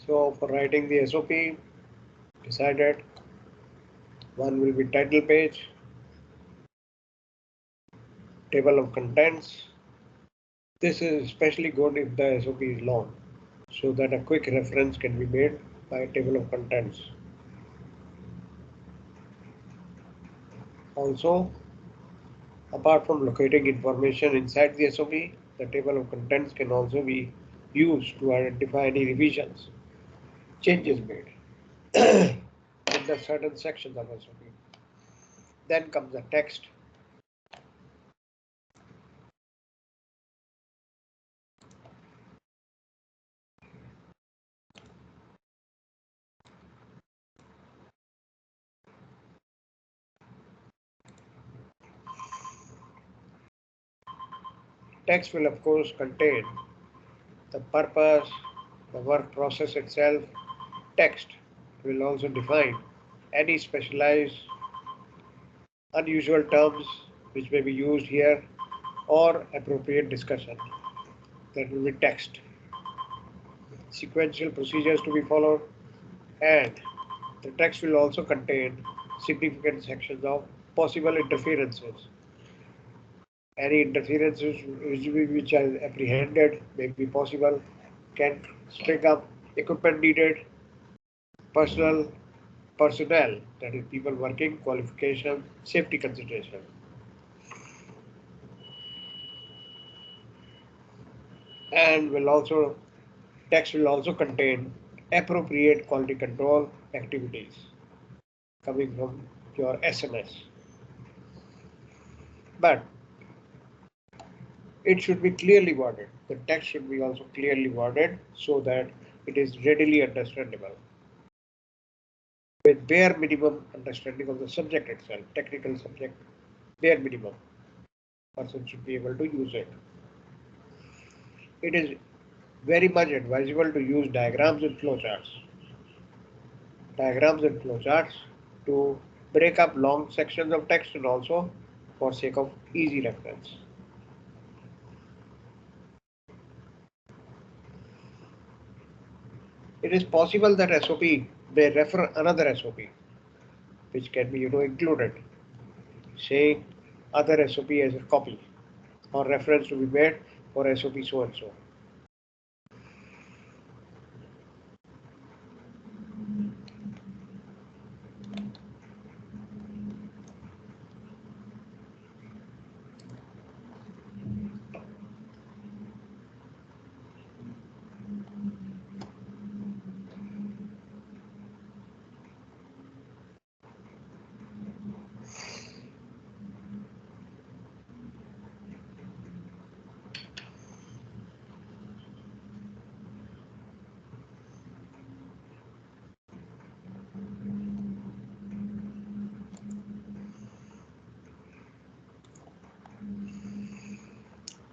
So for writing the SOP, decided one will be title page, table of contents. This is especially good if the SOP is long, so that a quick reference can be made by table of contents. Also, apart from locating information inside the SOP, the table of contents can also be used to identify any revisions, changes made in the certain sections of SOP. Then comes the text. Text will of course contain the purpose, the work process itself. Text will also define any specialized, unusual terms which may be used here or appropriate discussion. That will be text. Sequential procedures to be followed, and the text will also contain significant sections of possible interferences. Any interferences which are apprehended may be possible, can spring up equipment needed, personnel, that is people working, qualification, safety consideration. And text will also contain appropriate quality control activities coming from your SMS. But it should be clearly worded. The text should be also clearly worded so that it is readily understandable, with bare minimum understanding of the subject itself, technical subject, bare minimum. Person should be able to use it. It is very much advisable to use diagrams and flowcharts. Diagrams and flowcharts to break up long sections of text and also for sake of easy reference. It is possible that SOP may refer another SOP, which can be included, say other SOP as a copy or reference to be made for SOP so and so.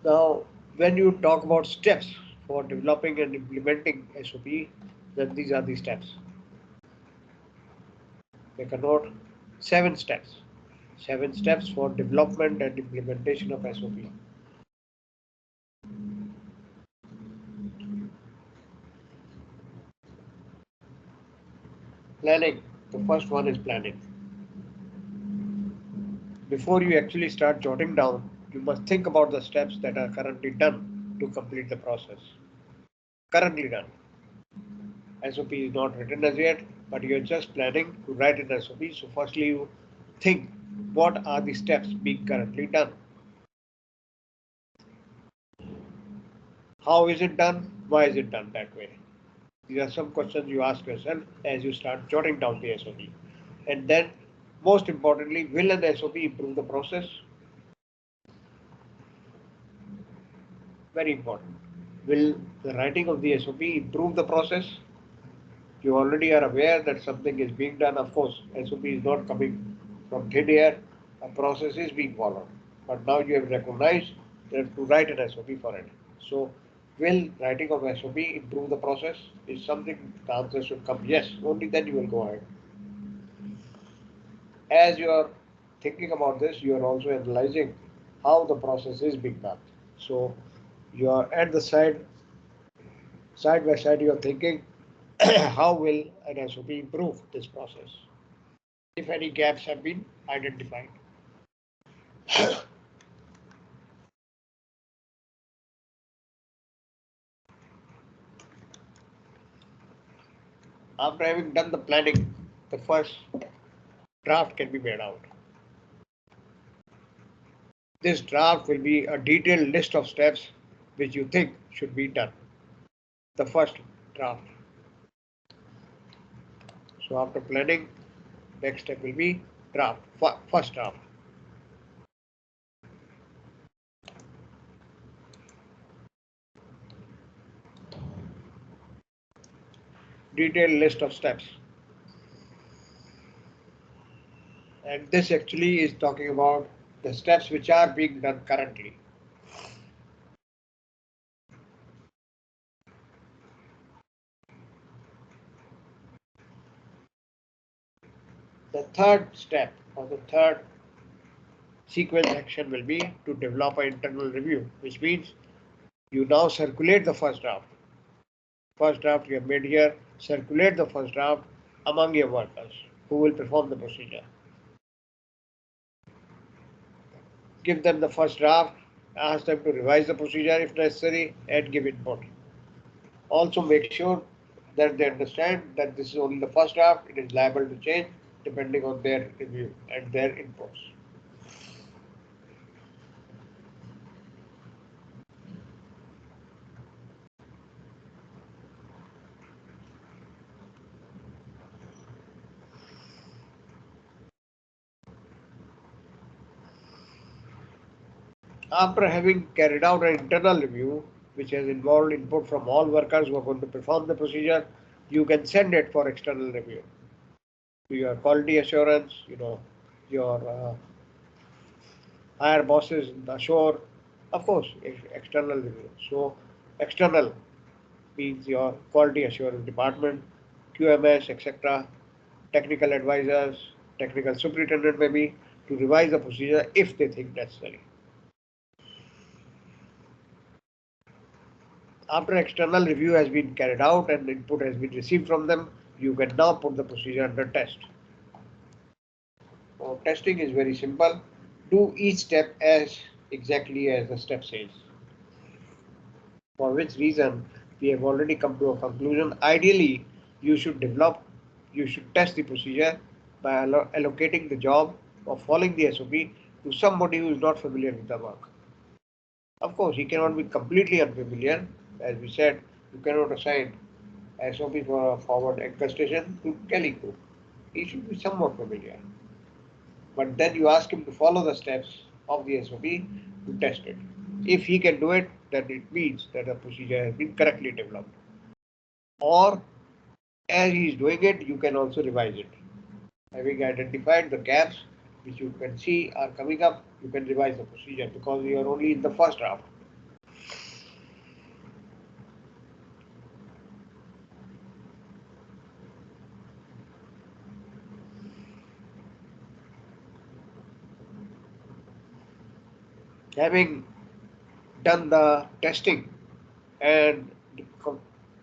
Now, when you talk about steps for developing and implementing SOP, then these are the steps. Make a note, 7 steps. 7 steps for development and implementation of SOP. Planning. The first one is planning. Before you actually start jotting down, you must think about the steps that are currently done to complete the process. Currently done. SOP is not written as yet, but you're just planning to write an SOP. So firstly, you think what are the steps being currently done? How is it done? Why is it done that way? These are some questions you ask yourself as you start jotting down the SOP. And then, most importantly, will an SOP improve the process? Very important. Will the writing of the SOP improve the process? You already are aware that something is being done. Of course, SOP is not coming from thin air. A process is being followed. But now you have recognized that to write an SOP for it. So, will writing of SOP improve the process? Is something the answer should come yes. Only then you will go ahead. As you are thinking about this, you are also analyzing how the process is being done. So, you are at the side by side, you are thinking how will an SOP improve this process if any gaps have been identified. After having done the planning, the first draft can be made out. This draft will be a detailed list of steps which you think should be done. The first draft. So after planning, next step will be draft, first draft. Detailed list of steps. And this actually is talking about the steps which are being done currently. The third step or the third sequence action will be to develop an internal review, which means you now circulate the first draft. First draft you have made here, circulate the first draft among your workers who will perform the procedure. Give them the first draft, ask them to revise the procedure if necessary, and give input. Also make sure that they understand that this is only the first draft, it is liable to change depending on their review and their inputs. After having carried out an internal review, which has involved input from all workers who are going to perform the procedure, you can send it for external review to your quality assurance, your higher bosses in the shore, of course, external review. So external means your quality assurance department, QMS, etc., technical advisors, technical superintendent maybe, to revise the procedure if they think necessary. After external review has been carried out and input has been received from them, you can now put the procedure under test. Now, testing is very simple. Do each step as exactly as the step says. For which reason we have already come to a conclusion. Ideally, you should test the procedure by allocating the job of following the SOP to somebody who is not familiar with the work. Of course, he cannot be completely unfamiliar. As we said, you cannot assign SOP for a forward anchor station to Kelly group. He should be somewhat familiar. But then you ask him to follow the steps of the SOP to test it. If he can do it, then it means that the procedure has been correctly developed. Or as he is doing it, you can also revise it. Having identified the gaps which you can see are coming up, you can revise the procedure because you are only in the first draft. Having done the testing and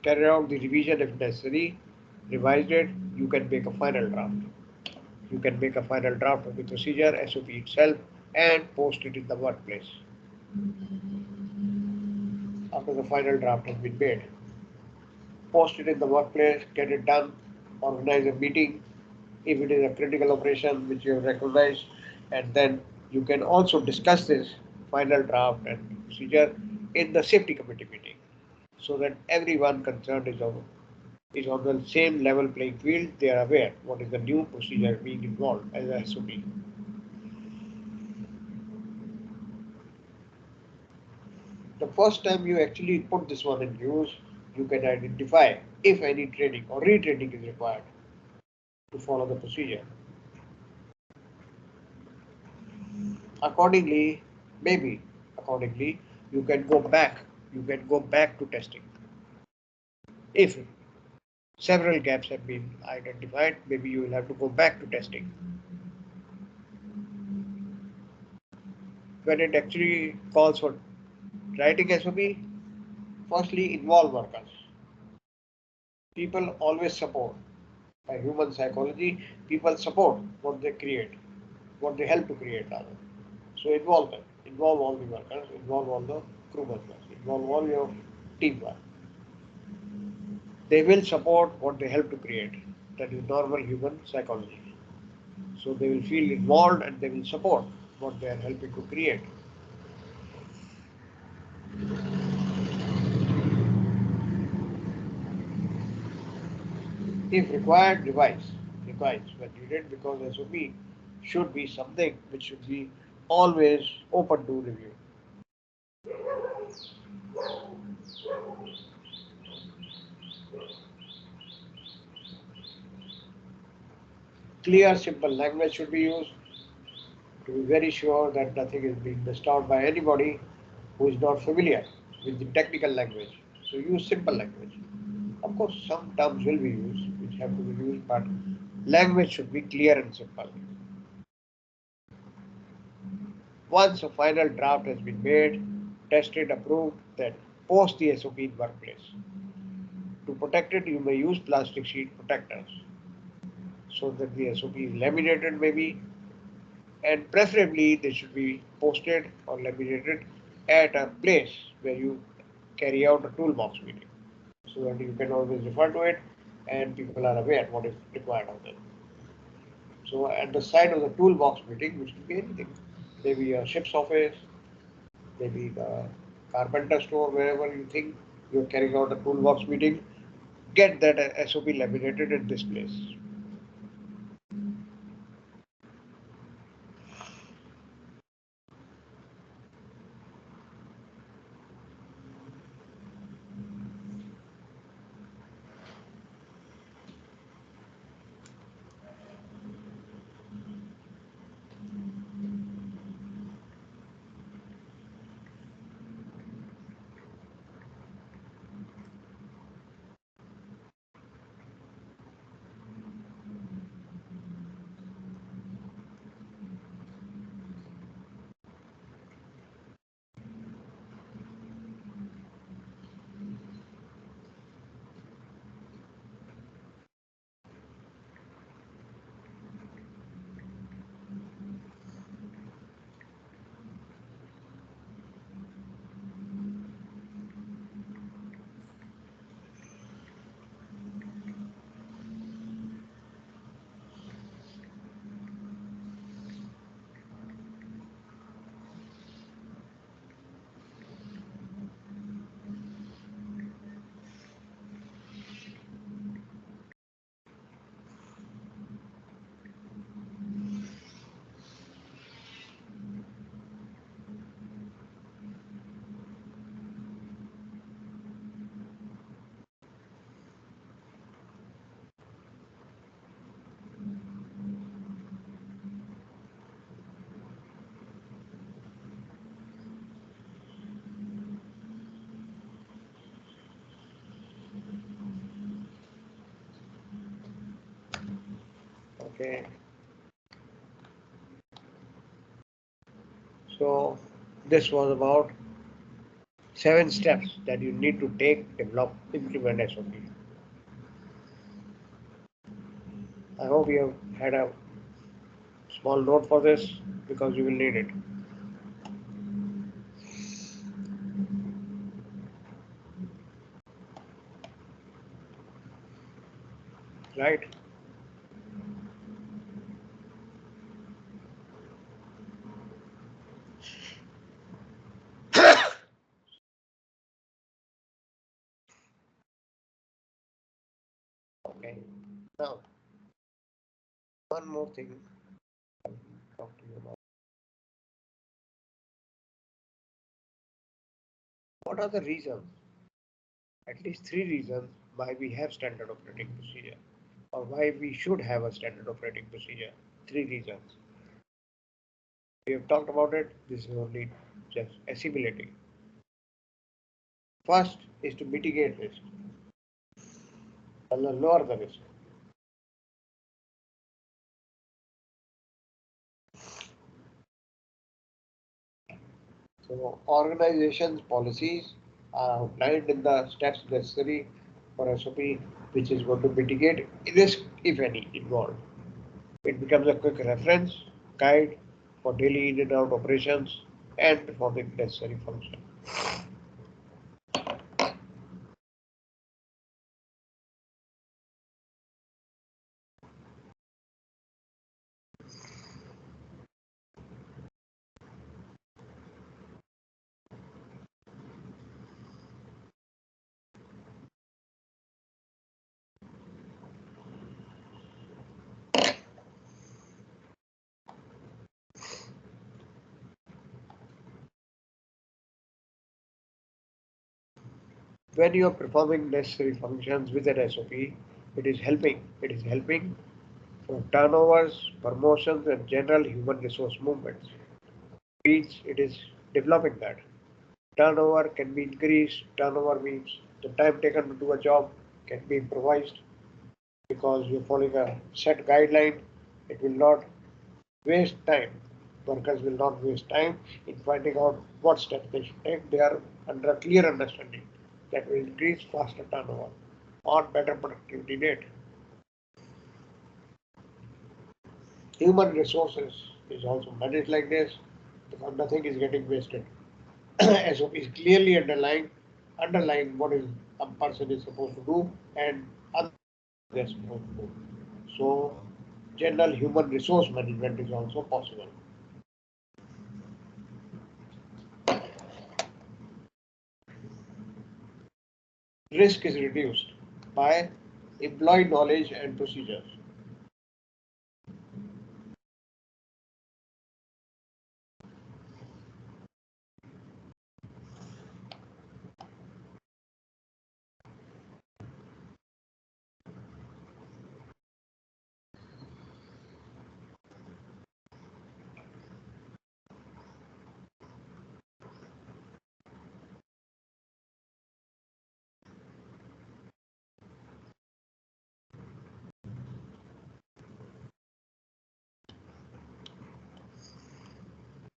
carried out the revision if necessary, revised it, you can make a final draft. You can make a final draft of the procedure, SOP itself, and post it in the workplace. After the final draft has been made, post it in the workplace, get it done, organize a meeting if it is a critical operation which you have recognized, and then you can also discuss this final draft and procedure in the safety committee meeting so that everyone concerned is on the same level playing field. They are aware what is the new procedure being involved as a SOP. The first time you actually put this one in use, you can identify if any training or retraining is required to follow the procedure. Accordingly, you can go back to testing. If several gaps have been identified, maybe you will have to go back to testing. When it actually calls for writing SOP, firstly involve workers. People always support. By human psychology, people support what they create, what they help to create rather. So involve them, involve all the workers, involve all the crew members, involve all your teamwork. They will support what they help to create. That is normal human psychology. So they will feel involved and they will support what they are helping to create. If required, revise when needed, because SOP should be something which should be always open to review. Clear, simple language should be used to be very sure that nothing is being missed out by anybody who is not familiar with the technical language. So use simple language. Of course, some terms will be used which have to be used, but language should be clear and simple. Once a final draft has been made, tested, approved, then post the SOP in workplace. To protect it, you may use plastic sheet protectors so that the SOP is laminated maybe, and preferably they should be posted or laminated at a place where you carry out a toolbox meeting so that you can always refer to it and people are aware what is required of them. So at the side of the toolbox meeting, which could be anything, maybe a ship's office, maybe the carpenter store, wherever you think you're carrying out a toolbox meeting, get that SOP laminated at this place. Okay. So this was about 7 steps that you need to take, develop, implement SOP. I hope you have had a small note for this because you will need it. Right? Okay. Now, one more thing I'll talk to you about. What are the reasons? At least 3 reasons why we have standard operating procedure or why we should have a standard operating procedure. 3 reasons. We have talked about it. This is only just assimilating. First is to mitigate risk. Lower the risk. So organization's policies are outlined in the steps necessary for SOP which is going to mitigate risk, if any, involved. It becomes a quick reference guide for daily in and out operations and performing necessary functions. When you are performing necessary functions with an SOP, it is helping for turnovers, promotions, and general human resource movements. It is developing that. Turnover can be increased. Turnover means the time taken to do a job can be improvised because you're following a set guideline. It will not waste time. Workers will not waste time in finding out what steps they should take. They are under a clear understanding that will increase faster turnover or better productivity rate. Human resources is also managed like this because nothing is getting wasted. SOP is clearly underlying what is a person is supposed to do and other they're supposed to do. So general human resource management is also possible. Risk is reduced by employee knowledge and procedures.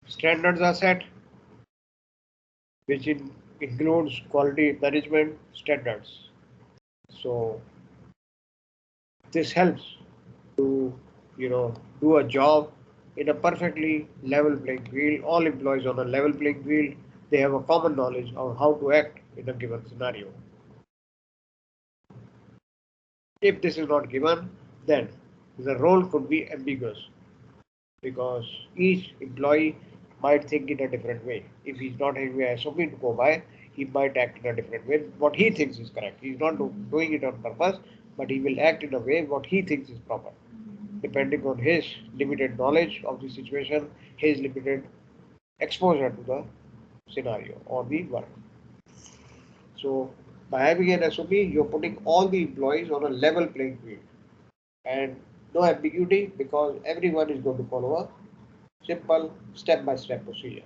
Standards are set, which includes quality management standards. So this helps to do a job in a perfectly level playing field. All employees on a level playing field, they have a common knowledge of how to act in a given scenario. If this is not given, then the role could be ambiguous because each employee might think in a different way. If he's not having a SOP to go by, he might act in a different way. What he thinks is correct. He's not doing it on purpose, but he will act in a way what he thinks is proper, depending on his limited knowledge of the situation, his limited exposure to the scenario or the work. So by having an SOP, you're putting all the employees on a level playing field and no ambiguity because everyone is going to follow a simple step-by-step procedure.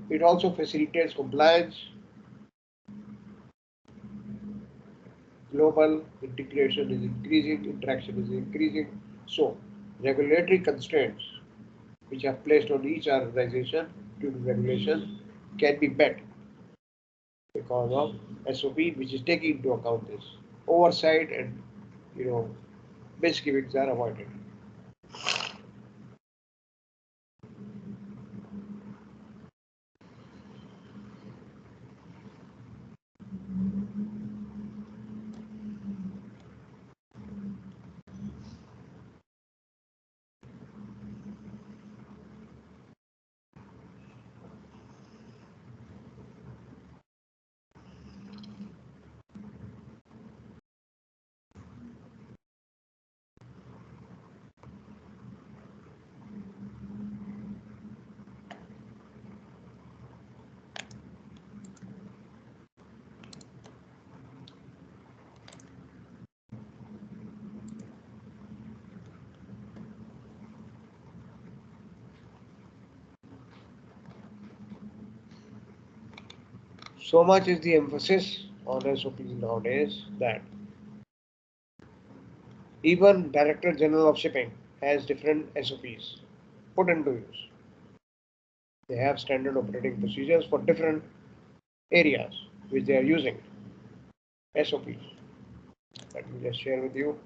It also facilitates compliance, global integration is increasing, interaction is increasing. So regulatory constraints which are placed on each organization due to regulation can be met because of SOP, which is taking into account this. Oversight and misgivings are avoided. So much is the emphasis on SOPs nowadays that even Director General of Shipping has different SOPs put into use. They have standard operating procedures for different areas which they are using. SOPs. Let me just share with you.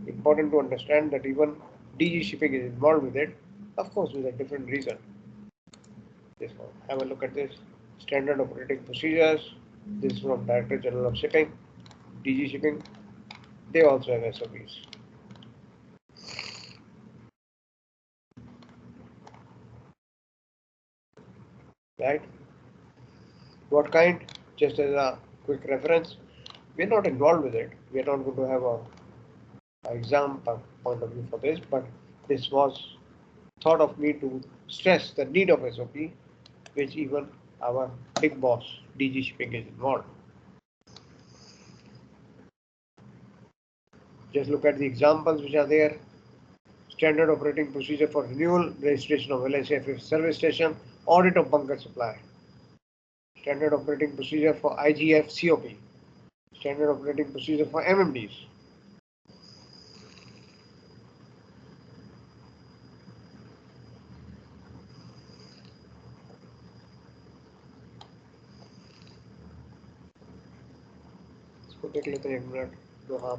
Important to understand that even DG shipping is involved with it, of course, with a different reason. This one. Have a look at this. Standard operating procedures. This is from Director General of Shipping. DG shipping. They also have SOPs. Right? What kind? Just as a quick reference, we are not involved with it. We are not going to have a exam point of view for this, but this was thought of me to stress the need of SOP, which even our big boss DG shipping is involved. Just look at the examples which are there. Standard operating procedure for renewal, registration of LSF service station, audit of bunker supply. Standard operating procedure for IGF COP. Standard operating procedure for MMDs. इसको देख लेते हैं एक minute तो हाँ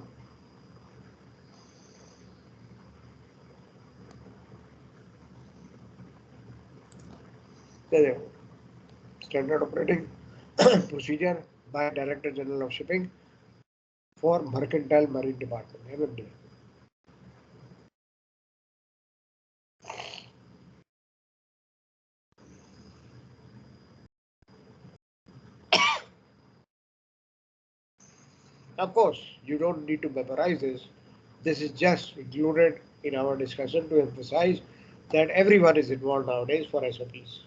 Standard operating procedure by Director General of Shipping for Mercantile Marine Department (MMD). Of course, you don't need to memorize this. This is just included in our discussion to emphasize that everyone is involved nowadays for SOPs.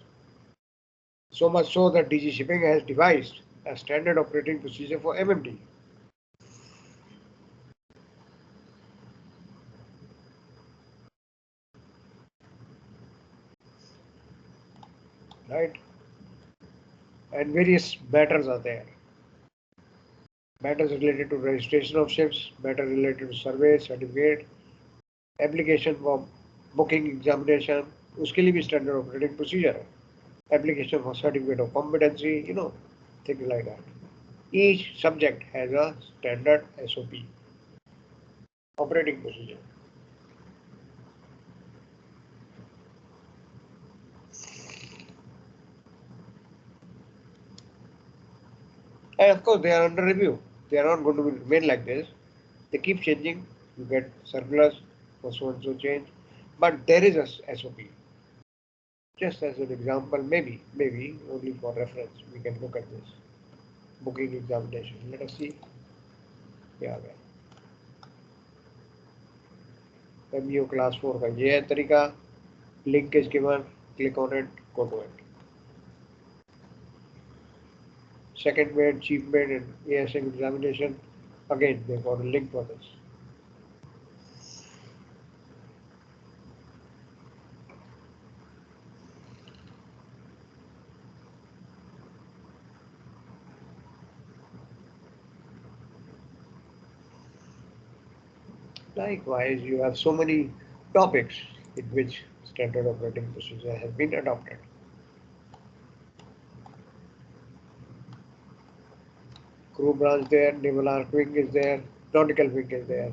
So much so that DG Shipping has devised a standard operating procedure for MMD. Right? And various matters are there. Matters related to registration of ships, matter related to survey, certificate, application for booking examination, उसके लिए भी standard operating procedure है. Application for certificate of competency, things like that. Each subject has a standard SOP, operating procedure. And of course, they are under review. They are not going to remain like this. They keep changing. You get circulars for so and so change, but there is a SOP. Just as an example, maybe only for reference, we can look at this booking examination. Let us see. Yeah, MBO class 4 का ये है तरीका. Link is given. Click on it. Go to it. Second mate, chief mate, and ASM examination. Again, they got a link for this. Likewise, you have so many topics in which standard operating procedure has been adopted. Crew branch there, naval arc wing is there, nautical wing is there.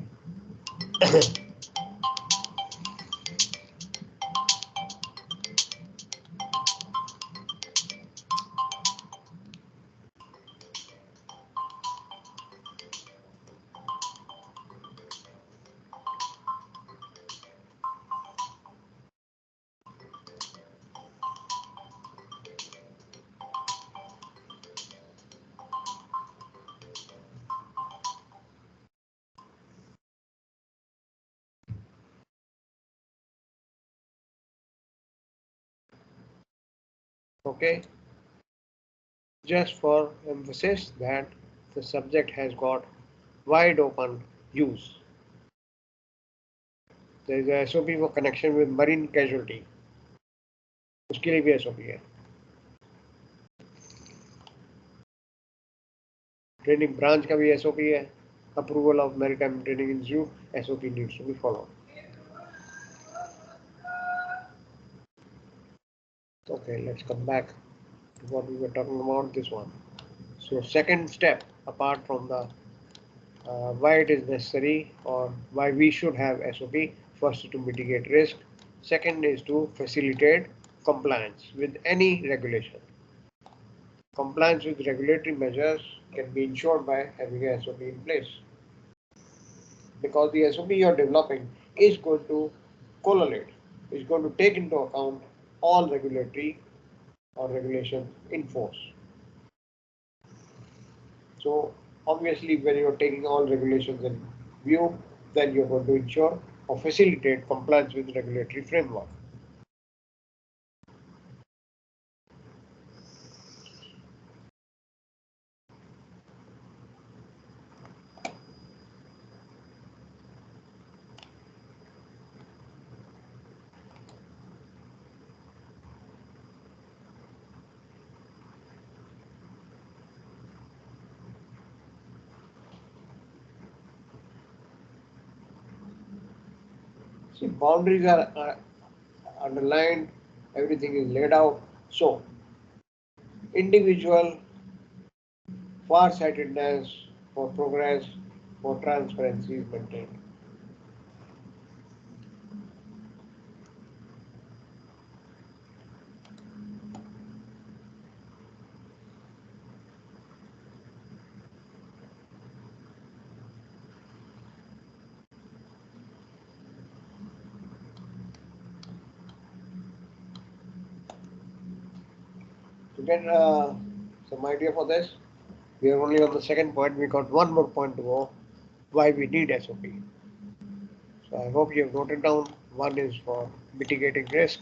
Okay, just for emphasis that the subject has got wide open use. There is a SOP for connection with marine casualty. उसके लिए भी SOP है. Training branch का भी SOP है. Approval of maritime training institute, SOP needs to be followed. Okay, let's come back to what we were talking about. This one. So second step, apart from the why it is necessary or why we should have SOP, first is to mitigate risk. Second is to facilitate compliance with any regulation. Compliance with regulatory measures can be ensured by having a SOP in place, because the SOP you're developing is going to correlate, is going to take into account all regulatory or regulation in force. So obviously, when you're taking all regulations in view, then you're going to ensure or facilitate compliance with regulatory framework. See, boundaries are underlined, everything is laid out. So, individual far-sightedness for progress, for transparency is maintained. To get some idea for this, we are only on the second point. We got one more point to go. Why we need SOP. So I hope you have noted down. One is for mitigating risk.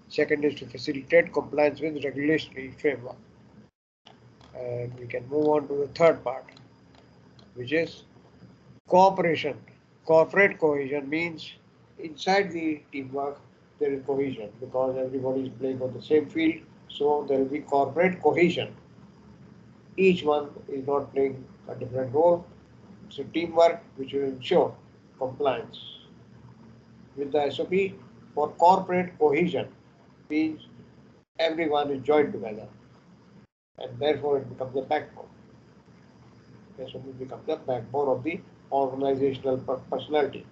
Second is to facilitate compliance with regulatory framework. And we can move on to the third part, which is cooperation. Corporate cohesion means inside the teamwork there is cohesion because everybody is playing on the same field. So there will be corporate cohesion. Each one is not playing a different role. It's a teamwork which will ensure compliance with the SOP for corporate cohesion means everyone is joined together and therefore it becomes the backbone. SOP becomes the backbone of the organizational personality.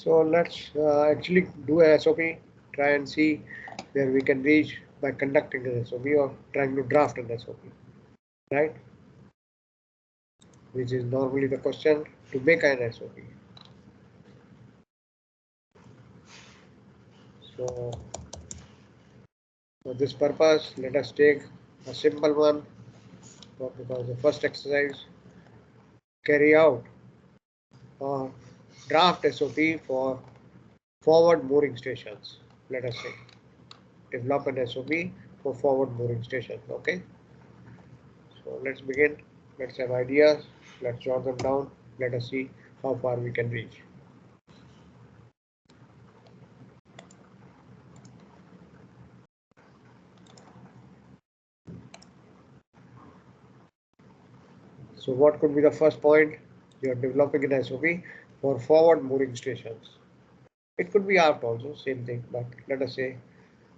So let's actually do a SOP, try and see where we can reach by conducting an SOP or trying to draft an SOP, right? Which is normally the question to make an SOP. So for this purpose, let us take a simple one because the first exercise carry out a draft SOP for forward mooring stations. Let us say develop an SOP for forward mooring stations. Okay. So let's begin. Let's have ideas. Let's jot them down. Let us see how far we can reach. So what could be the first point? You are developing an SOP for forward mooring stations. It could be aft also, same thing, but let us say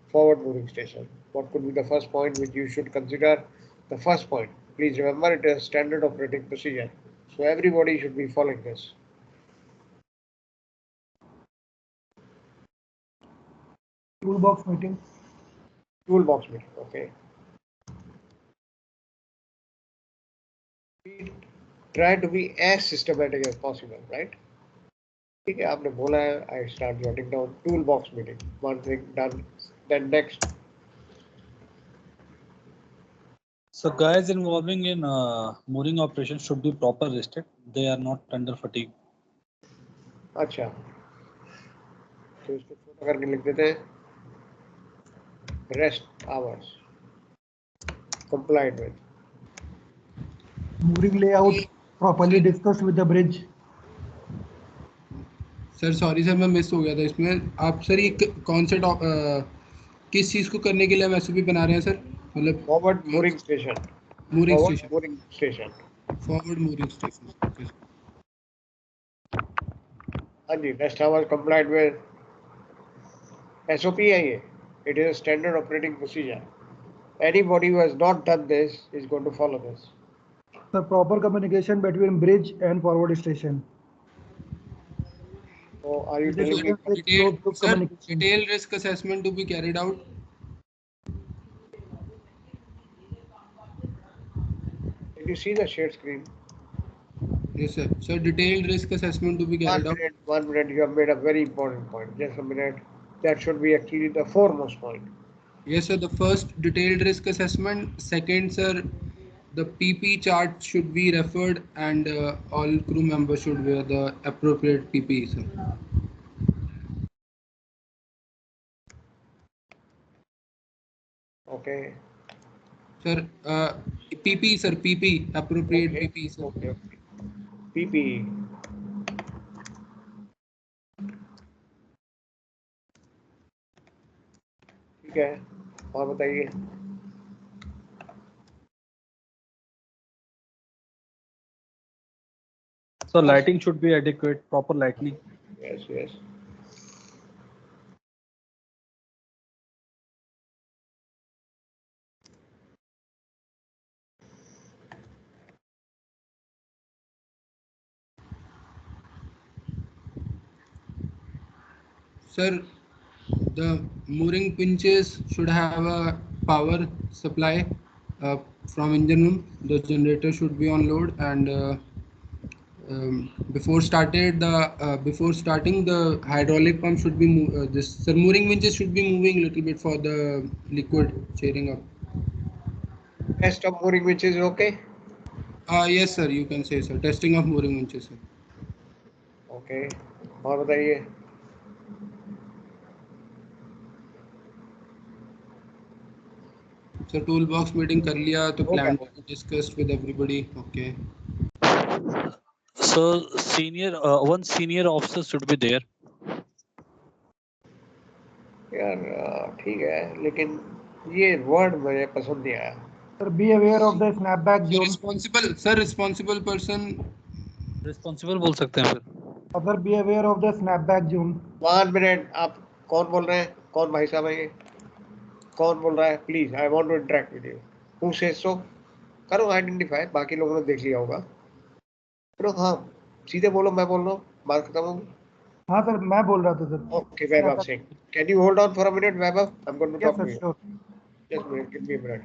forward mooring station. What could be the first point which you should consider? The first point, please remember, it is standard operating procedure. So everybody should be following this. Toolbox meeting. Toolbox meeting, okay. We try to be as systematic as possible, right? ठीक है आपने बोला है I start jotting down toolbox meeting. One thing done. Then next. So guys involving in mooring operation should be proper rested. They are not under fatigue. अच्छा तो इसको छोटा करके लिख देते हैं rest hours complied with. Mooring layout properly discussed with the bridge. Sir sorry sir मैं miss हो गया था इसमें आप सर ये कौन से किस चीज़ को करने के लिए हम एसओपी बना रहे हैं सर मतलब Forward mooring station. mooring Forward station mooring station. forward mooring station okay. हाँ जी rest hours complied with. SOP है ये. It is a standard operating procedure. Anybody who has not done this is going to follow this. The proper communication between bridge and forward station. So are you It is telling me? Detailed risk assessment to be carried out. Did you see the share screen? Yes sir. So detailed risk assessment to be carried out. 1 minute. You have made a very important point. Just a minute. That should be actually the foremost point. Yes sir. The first detailed risk assessment. Second sir, the PP chart should be referred and all crew members should wear the appropriate PPE sir. Okay. Sir, PP sir, PP appropriate Okay. PP sir. Okay. PPE. ठीक है और बताइए So lighting should be adequate, proper lighting. yes Sir, the mooring pinches should have a power supply from engine room. The generator should be on load and before starting the hydraulic pump should be this sir mooring winches should be moving a little bit for the liquid cheering up. test of mooring which is okay. Yes sir, you can say sir, testing of mooring winches sir. Okay और बताइए So toolbox meeting कर लिया तो plan discussed with everybody. Okay. So one senior officer should be there. यार ठीक है लेकिन ये वर्ड मुझे पसंद नहीं आया. Sir, be aware of the snapback zone. Responsible person. Responsible बोल सकते हैं फिर. Sir, be aware of the snapback zone. 1 minute आप कौन बोल रहे हैं कौन भाई साहब है ये कौन बोल रहा है please I want to interact with you who says so करो आइडेंटिफाई बाकी लोगों ने देख लिया होगा. हाँ सीधे बोलो मैं बोल रहा हूँ बात खत्म होगी. हाँ सर, मैं बोल रहा था sir. Okay, Vaibhav Singh. Can you hold on for a minute, Vaibhav? I'm going to Yes talk to sir, you. sure. Just a minute, give me a minute.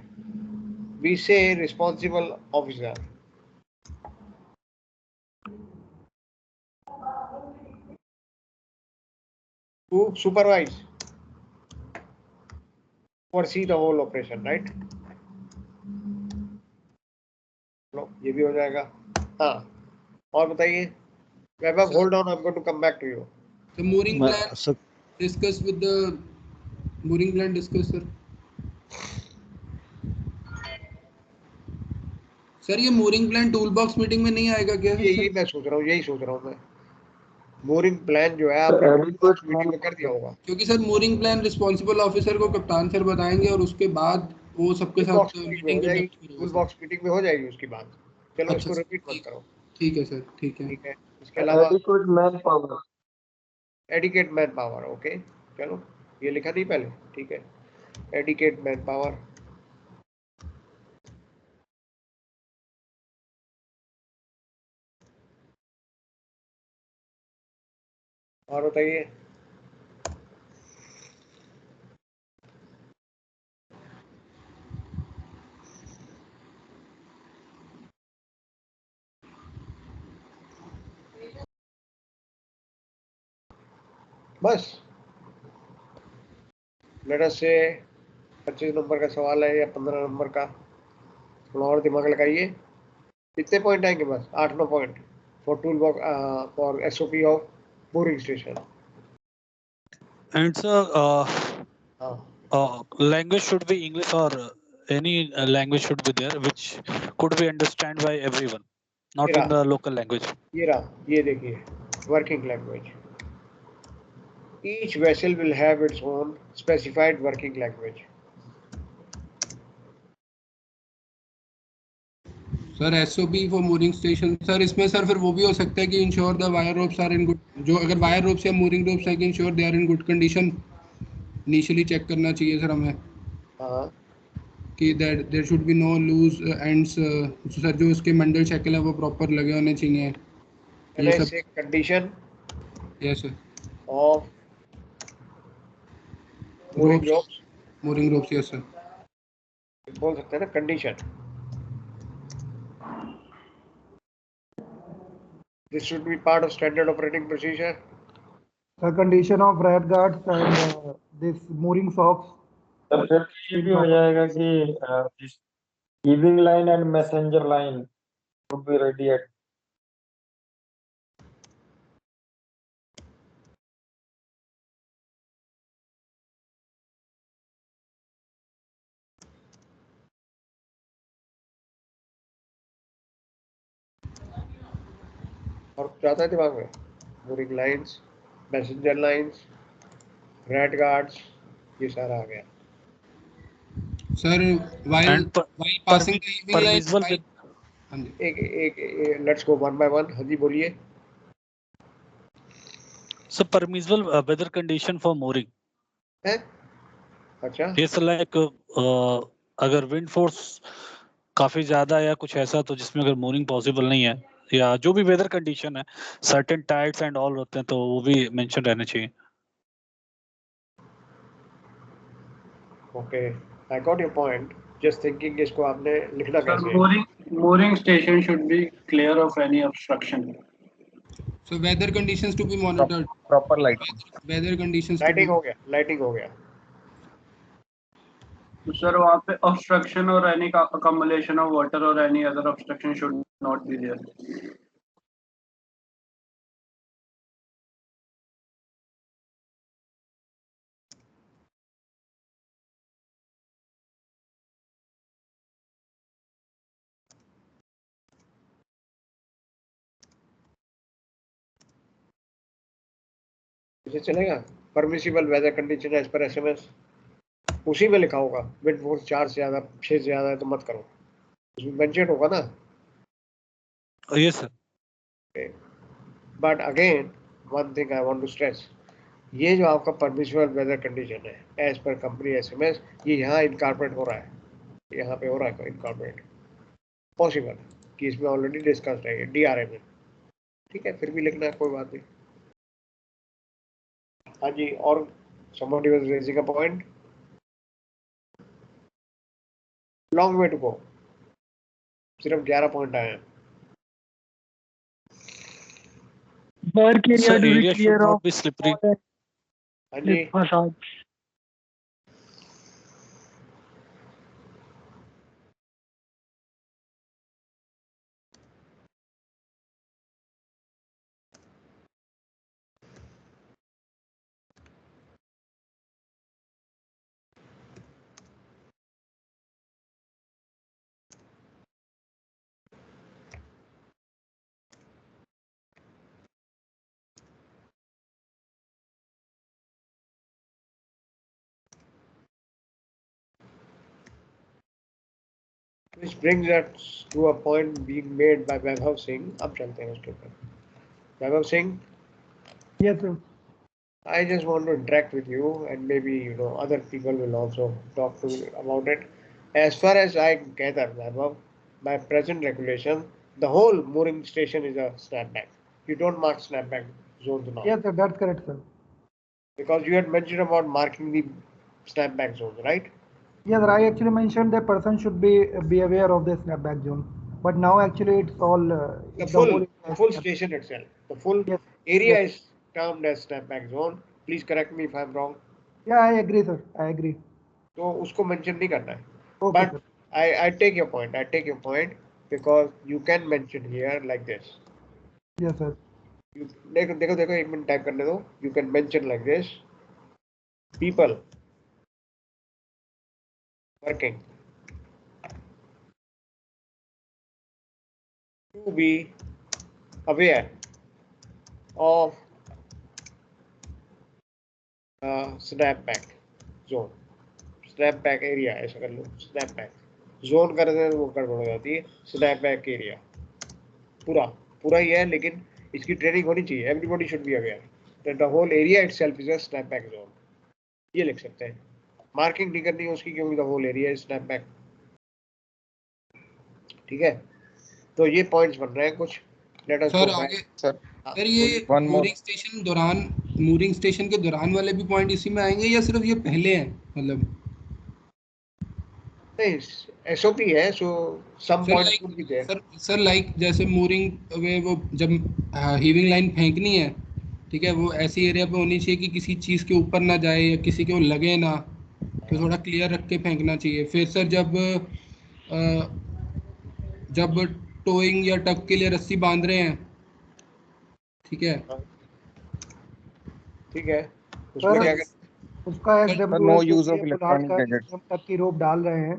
We say responsible officer. Who supervise, oversee the whole operation, right? लो, ये भी हो जाएगा. हाँ, और बताइए. Vaibhav, hold on. I'm going to come back to you. The mooring plan So, discuss with the mooring plan discuss sir. Sir ये mooring plan tool box meeting में नहीं आएगा क्या? यही मैं सोच रहा हूँ, यही सोच रहा हूँ मैं. Mooring plan जो है तो आपने adequate मीटिंग में कर दिया होगा. क्योंकि sir mooring plan responsible officer को कप्तान सर बताएंगे और उसके बाद वो सबके टूल साथ बॉक्स मीटिंग में हो मीटिंग जाएगी. कंडक्ट करेगा टूल सर. बॉक्स मीटिंग में हो जाएगी उसकी बात. चलो, अच्छा इसको सर, रिपीट मत करो. ठीक है सर, ठीक है. ठीक है. इसके अलावा adequate manpower. Adequate man power. Okay, चलो, ये लिखा नहीं पहले. ठीक है, एडिकेट मैन पावर. और बताइए. बस लेट अस से 25 नंबर का सवाल है या 15 नंबर का. थोड़ा और दिमाग लगाइए. कितने पॉइंट आएंगे? बस 8-9 point for tool box for SOP of boring station. and sir, हाँ, language should be English or any language should be there which could be understand by everyone, not ये in रहा, the local language. ये रहा, ये देखिए. Working language. Each vessel will have its own specified working language. Sir SOP for mooring station sir, इसमें sir फिर वो भी हो सकता है कि ensure the wire ropes are in good, जो अगर वायर रोप्स या mooring ropes है कि ensure they are in good condition, initially check करना चाहिए सर हमें हाँ, कि there should be no loose ends. Sir जो उसके मंडल शैकल है वो प्रॉपर लगे होने चाहिए. and ये I सब. say condition yes sir. of mooring ropes. mooring ropes yes sir. बोल सकते हैं ना, condition. This should be part of standard operating procedure. The condition of rat guards and this mooring socks. तो फिर ये भी हो जाएगा कि this giving line and messenger line would be ready at. और कुछ आता है दिमाग में? mooring lines, messenger lines, rat guards, ये सारा आ गया. Sir while And passing the heavy line, permissible with हाँ जी. एक let's go one by one. हाँ जी, बोलिए. so permissible weather condition for mooring. है? अच्छा, It's like अगर wind force काफी ज्यादा है या कुछ ऐसा, तो जिसमें अगर mooring पॉसिबल नहीं है या जो भी वेदर कंडीशन है, सर्टेन टाइड्स एंड ऑल होते हैं, तो वो भी मेंशन रहने चाहिए. Okay, I got your point. Just thinking इसको आपने लिखना Sir, कैसे? mooring station should be clear of any obstruction. So weather conditions to be monitored. Proper lighting. Weather conditions to be. Lighting हो गया, लाइटिंग हो गया. So, sir, वहाँ पे obstruction or any accumulation of water or any other obstruction should not be there. इसे चलेगा. Permissible weather condition as per SMS. उसी में लिखा होगा विंड फोर्स 4 से ज्यादा, 6 से ज्यादा है तो मत करो. उसमें मेंशन होगा ना. Yes sir. But again one thing I want to stress, ये जो आपका परमिसिबल वेदर कंडीशन है एज पर कंपनी एसएमएस, ये यहाँ इनकॉर्पोरेट हो रहा है. यहाँ पे हो रहा है इनकॉर्पोरेट. पॉसिबल कि इसमें ऑलरेडी डिस्कस्ड है डीआरएम में. ठीक है, फिर भी लिखना है, कोई बात नहीं. हाँ जी, और somebody was raising a point. Long way to go. सिर्फ 11 पॉइंट आए हैं. Work area Sir, to be area clear should not of be slippery. all हाँ जी, slip facades. which brings us to a point being made by Vaibhav Singh. अब चलते हैं उसके ऊपर. Vaibhav Singh, Yes, sir. I just want to interact with you, and maybe other people will also talk to you about it. As far as I gather, Vaibhav, by present regulation, the whole mooring station is a snapback. You don't mark snapback zones now. Yes, sir. That's correct, sir. Because you had mentioned about marking the snapback zones, right? Yes, sir. I actually mentioned the person should be aware of the snapback zone. But now actually it's all The the whole full station itself, the full Yes. area Yes. is termed as snapback zone. Please correct me if I'm wrong. Yeah, I agree, sir. I agree. तो उसको mention नहीं करना है. Okay, But sir. I take your point. I take your point because you can mention here like this. Yes, sir. You देखो देखो देखो एक minute type करने दो. You can mention like this. People working to be aware of snapback zone. Snapback area ऐसा कर लो. Snapback zone कर दें वो गड़बड़ हो जाती है. स्नैपबैक एरिया पूरा पूरा ही है, लेकिन इसकी ट्रेनिंग होनी चाहिए. Everybody should be aware that the whole area itself is a snapback zone. ये लिख सकते हैं. मार्किंग नहीं करनी है उसकी, क्योंकि the whole area is snapback. ठीक है, तो ये पॉइंट्स बन रहे हैं कुछ. लेट अस सर गो आगे बैक. सर ये मूरिंग स्टेशन के दौरान वाले भी पॉइंट इसी में आएंगे या सिर्फ ये पहले हैं? मतलब नहीं, एसओपी है, so some sir points like could be there. Sir like जैसे मूरिंग में वो जब हीविंग लाइन फेंकनी है, ठीक है, वो ऐसी एरिया पे होनी चाहिए कि किसी चीज़ के ऊपर ना जाए या किसी के वो लगे ना, तो थोड़ा क्लियर रख के फेंकना चाहिए. फिर सर जब टोइंग या टग के लिए रस्सी बांध रहे हैं, ठीक है, ठीक है, सर उसमें क्या करना उसका सर SWS जो कि बुलाट का जिसमें हम तक की रोप डाल रहे हैं.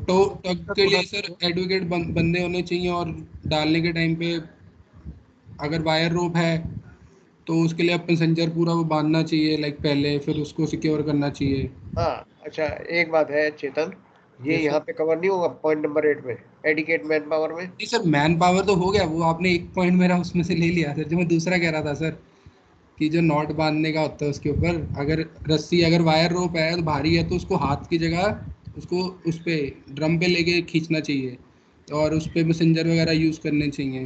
तो टग के लिए सर एडवोकेट बंदे होने चाहिए और डालने के टाइम पे अगर वायर रोप है तो उसके लिए पैसेंजर पूरा वो बांधना चाहिए लाइक पहले, फिर उसको सिक्योर करना चाहिए. हाँ अच्छा, एक बात है चेतन, ये Yes, यहाँ sir. पे कवर नहीं होगा पॉइंट नंबर 8 में, एडिकेट मैन पावर में. नहीं सर, मैन पावर तो हो गया, वो आपने एक पॉइंट मेरा उसमें से ले लिया सर. जो मैं दूसरा कह रहा था सर कि जो नॉट बांधने का होता है उसके ऊपर अगर रस्सी अगर वायर रोप है तो भारी है तो उसको हाथ की जगह उसको उस पे ड्रम पे लेके खींचना चाहिए और उस पे मैसेंजर वगैरह यूज़ करने चाहिए,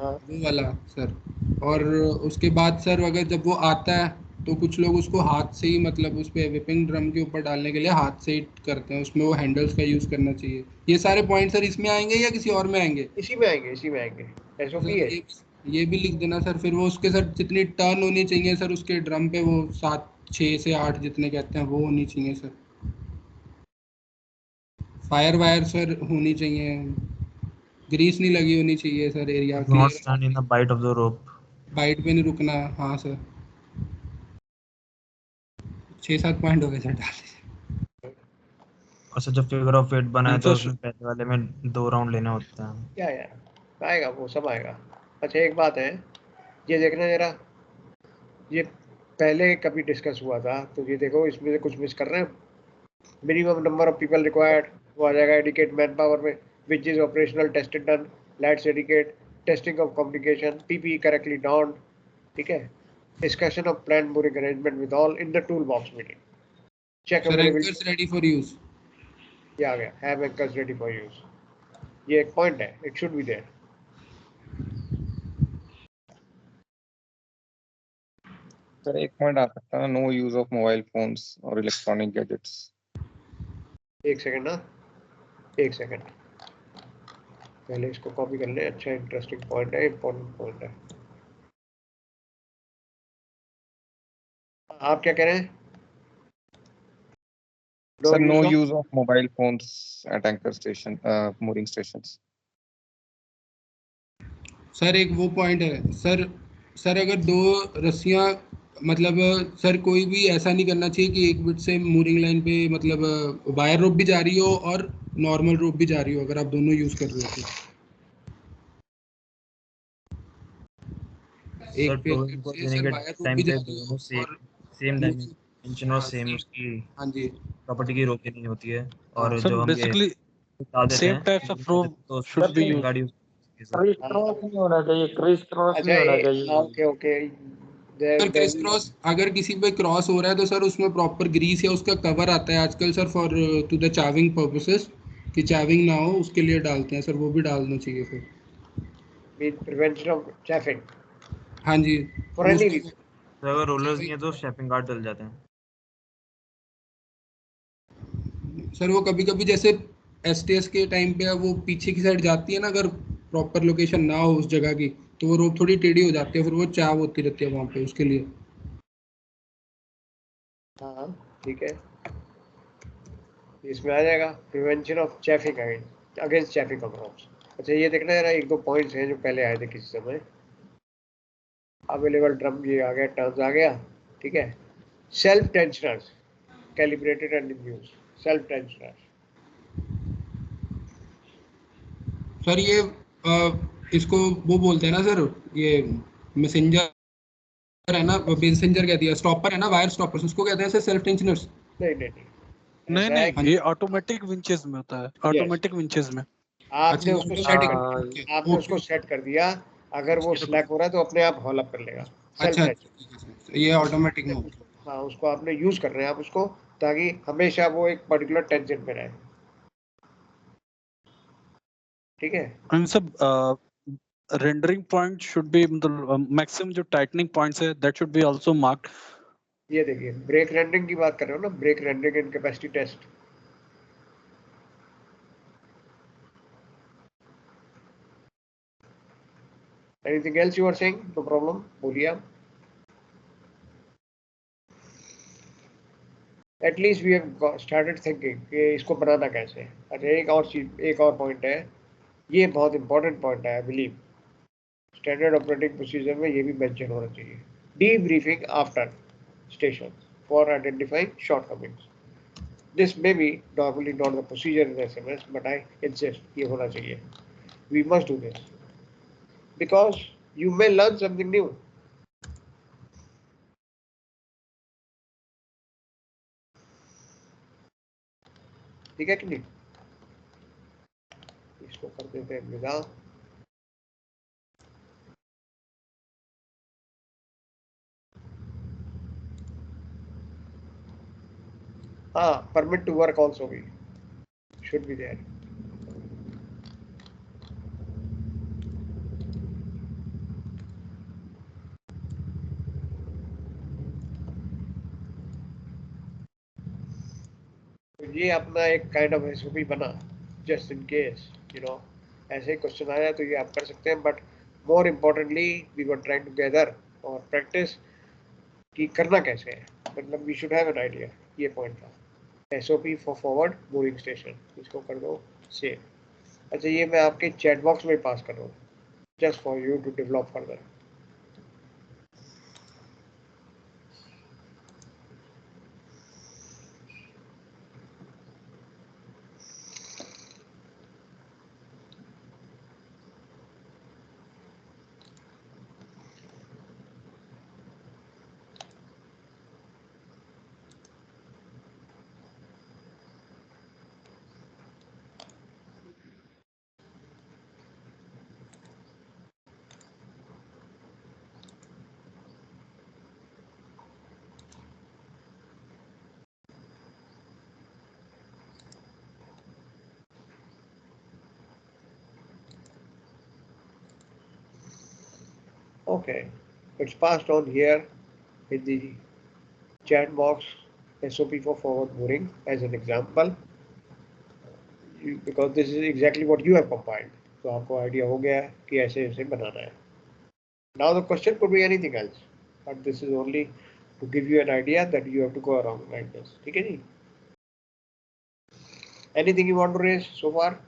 हाँ वो वाला सर. और उसके बाद सर अगर जब वो आता है तो कुछ लोग उसको हाथ से ही मतलब उस पे विपिंग ड्रम के ऊपर डालने के लिए हाथ से ही करते हैं, उसमें वो हैंडल्स का यूज़ करना चाहिए. ये सारे पॉइंट सर इसमें आएंगे या किसी और में आएंगे? इसी में आएंगे, इसी में आएंगे. एसओपी सर है. ये भी लिख देना सर. फिर वो उसके सर जितनी टर्न होनी चाहिए सर उसके ड्रम पे, वो 6 से 8 जितने कहते हैं वो होनी चाहिए सर. फायर वायर सर होनी चाहिए, ग्रीस नहीं लगी होनी चाहिए sir. Area Do not stand in the bite of the rope. Bite पे नहीं रुकना. हाँ सर, 6-7 पॉइंट हो गए सर, डाल दीजिए. अच्छा, जब फिगर ऑफ 8 बना है तो Infos- उसमें पहले वाले में 2 राउंड लेने होते हैं. क्या आएगा, वो सब आएगा. अच्छा एक बात है, ये देखना जरा, ये पहले कभी डिस्कस हुआ था, तो ये देखो इसमें से कुछ मिस कर रहे हैं. Minimum number of people required वो आ जाएगा एडिकेट मैन पावर में, which is operational tested done, lights adequate, testing of communication, PP correctly donned. ठीक है, discussion of plan mooring arrangement with all in the toolbox meeting, check sir availability. Anchors ready for use. ये आ गया, have anchors ready for use. ये एक point है, it should be there. Sir एक point आ सकता है, no use of mobile phones और इलेक्ट्रॉनिक गैजेट्स। एक सेकंड ना, एक सेकंड, पहले इसको कॉपी कर ले। अच्छा, इंटरेस्टिंग पॉइंट है, इंपॉर्टेंट पॉइंट है। आप क्या कह रहे हैं? Sir no use of- use of mobile phones at anchor station, mooring stations। Sir एक वो पॉइंट है सर। सर अगर दो रस्सियां मतलब सर कोई भी ऐसा नहीं करना चाहिए कि एक बिट से मूरिंग लाइन पे मतलब वायर रोप भी जा रही हो और नॉर्मल रोप भी जा रही हो, अगर आप दोनों यूज कर रहे हो तो। सर एक पे टोइंग को से देने सर के वायर रोप टाइम भी पे जा रही दोनों हो सेम और सेम दूसरी, डायमेंशन और हाँ सेम सेम, उसकी हाँ जी, प्रॉपर्टी की रोक नहीं होती है। हाँ और सर जब हम ये बेसिकली बता देते सेम हैं टाइप्स ऑफ रोप तो उसमें should be shopping use. Card use sir. हाँ, क्रिस क्रॉस नहीं होना चाहिए, क्रिस क्रॉस अच्छा, नहीं होना हाँ, चाहिए। Okay okay. Sir criss cross अगर किसी पे क्रॉस हो रहा है तो सर उसमें प्रॉपर ग्रीस या उसका कवर आता है आजकल sir, for to the chafing purposes, कि चाविंग ना हो उसके लिए डालते हैं सर, वो भी डालना चाहिए फिर। प्रिवेंशन ऑफ चैफिंग हाँ जी, फॉर वो एनी उसका रीजन। सर अगर रोलर्स नहीं है तो शॉपिंग कार्ड डल जाते हैं। सर वो कभी कभी जैसे एसटीएस के टाइम पे वो पीछे की साइड जाती है ना, अगर प्रॉपर लोकेशन ना हो उस जगह की तो वो रोप थोड़ी टेढ़ी हो जाती है, फिर वो चाव होती रहती है वहाँ पे उसके लिए। हाँ ठीक है, इसमें आ जाएगा prevention of chafing against chafing of crops. अच्छा, ये देखना है ना, एक दो पॉइंट्स हैं जो पहले आए थे किसी समय। अवेलेबल ड्रम ये आ गया, टर्म्स आ गया, ठीक है। Self tensioners calibrated and in use. Self tensioners, sir ये इसको वो बोलते हैं ना सर, ये मैसेंजर है ना, मैसेंजर कह दिया, स्टॉपर है ना, वायर स्टॉपर्स उसको कहते हैं सर, सेल्फ टेंशनर्स। नहीं नहीं नहीं, नहीं ऐसा है नहीं, कि ये ऑटोमेटिक विंचेस में होता है, यस, ऑटोमेटिक विंचेस में। आपने अच्छा, उसको सेट कर हाँ, दिया, आपने उसको ओके, सेट कर दिया। अगर वो स्लैक हो रहा है तो अपने आप हॉल अप कर लेगा। सेल्फ अच्छा टेंशन, ठीक है सर, ये ऑटोमेटिक में होगा। हाँ, उसको आपने यूज कर रहे हैं आप उसको, ताकि हमेशा वो एक पर्टिकुलर टेंशन में रहे, ठीक है। एंड सब रेंडरिंग पॉइंट शुड बी, मतलब मैक्सिमम जो टाइटनिंग पॉइंट्स है that should be also marked. ये देखिए, ब्रेक रेंडरिंग की बात कर रहे हो ना, brake rendering and capacity test. Anything else you are saying? No problem, बोलिए आप। At least we have started thinking कि इसको बनाना कैसे है। अच्छा, एक और चीज, एक और पॉइंट है, ये बहुत इंपॉर्टेंट पॉइंट है, I believe standard operating procedure में ये भी मेंशन होना चाहिए। Debriefing after station for identifying shortcomings. This may be normally not the procedure in SMS, but I insist ये होना चाहिए। We must do this because you may learn something new. ठीक है कि नहीं? इसको कर देते हैं विदा। हाँ, permit to work also be should be there. तो ये अपना एक काइंड ऑफ एसओपी बना, जस्ट इन केस ऐसे क्वेश्चन आया तो ये आप कर सकते हैं। But more importantly we were trying together और प्रैक्टिस कि करना कैसे है, मतलब we should have an idea. ये पॉइंट था, SOP for forward mooring station. इसको कर दो सेव। अच्छा, ये मैं आपके चैट बॉक्स में पास कर रहा हूँ, just for you to develop further. Okay, it's passed on here. in the chat box SOP for forward mooring as an example, because this is exactly what you have compiled. तो आपको idea हो गया है कि ऐसे ऐसे बनाना है. Now the question could be anything else, but this is only to give you an idea that you have to go around like this. ठीक है जी? Anything you want to raise so far?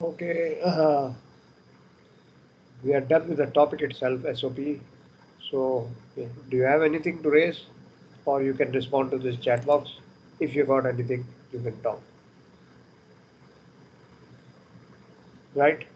Okay, we are done with the topic itself, SOP. So, do you have anything to raise, or you can respond to this chat box? If you got anything, you can talk. Right?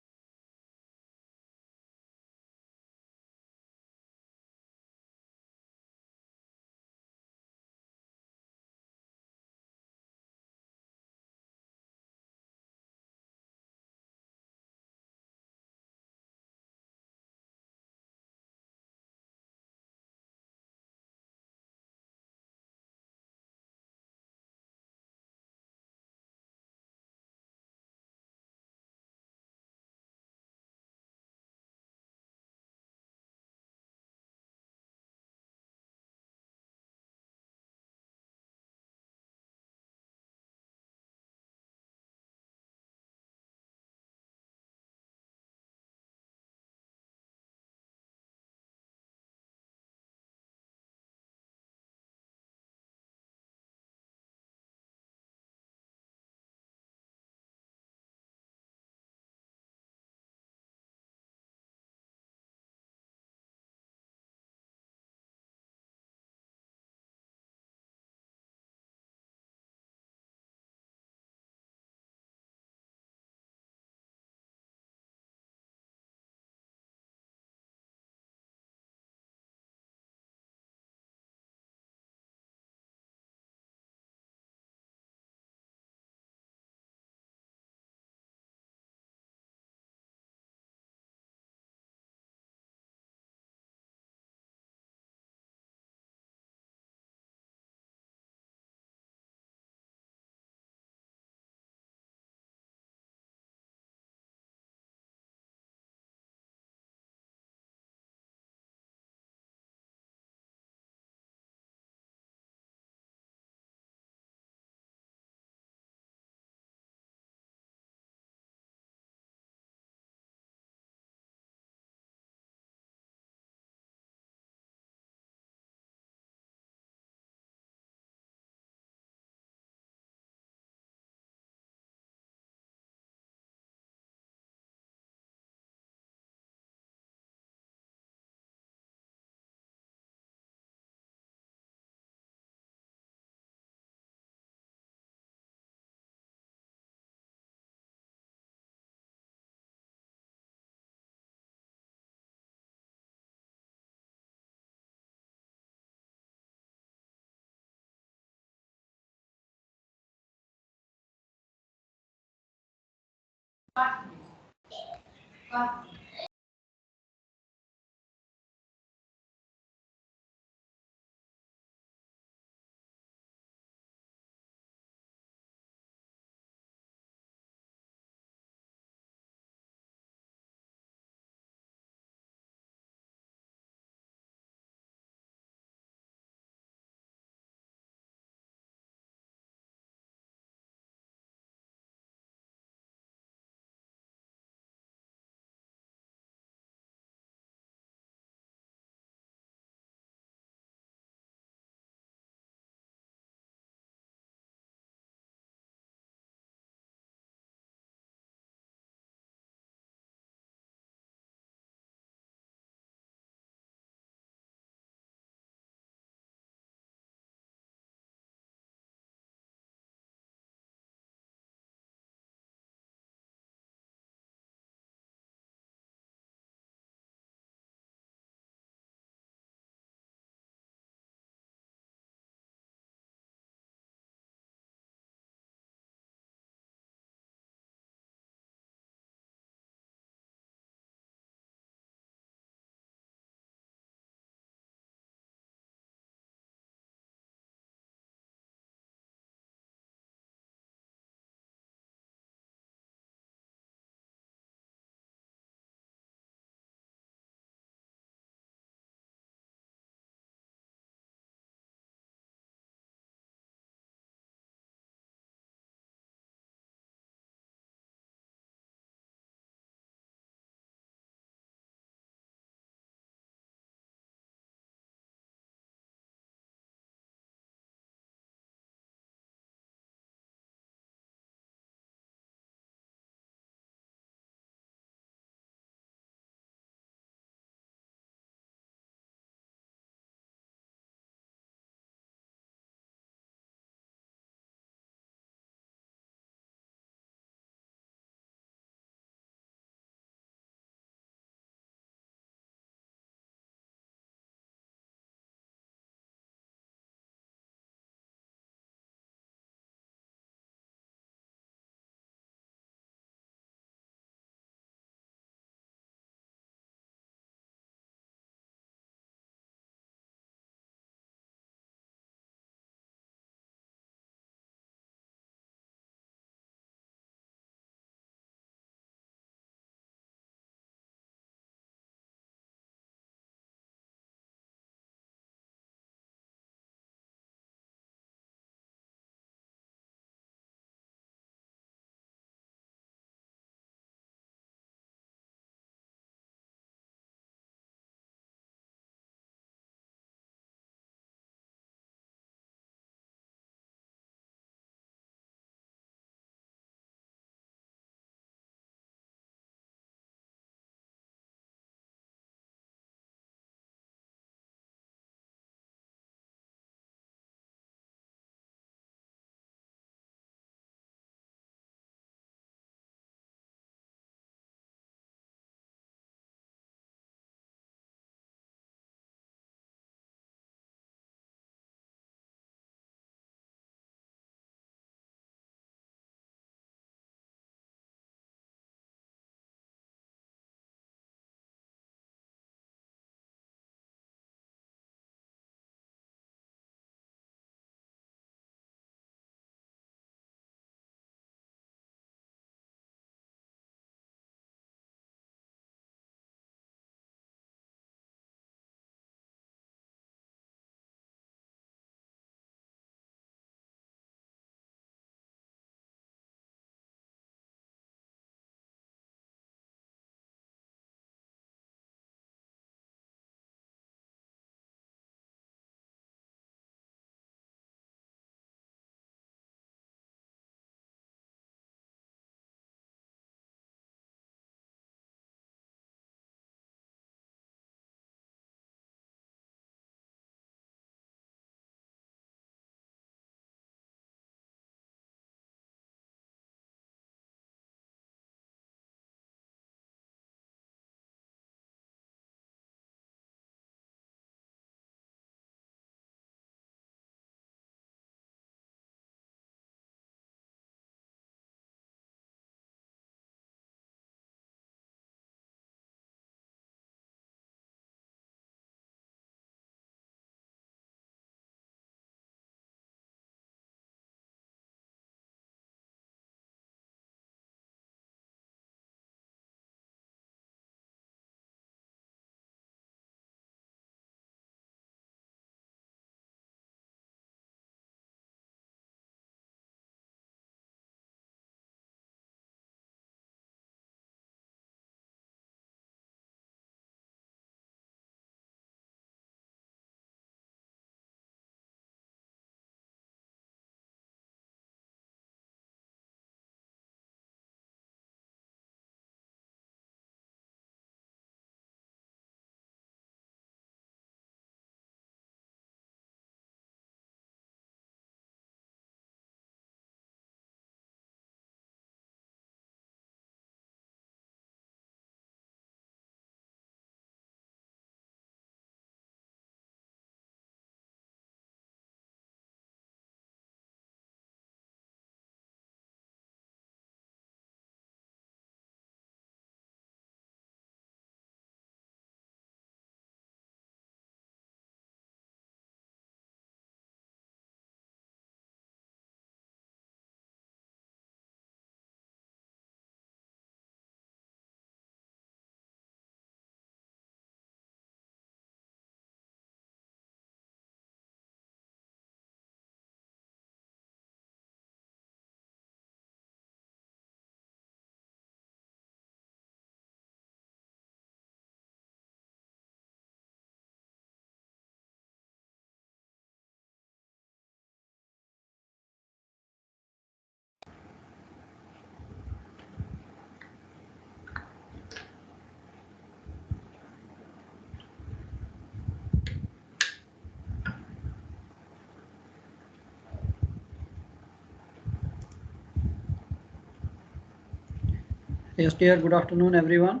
Yes, dear. Good afternoon, everyone.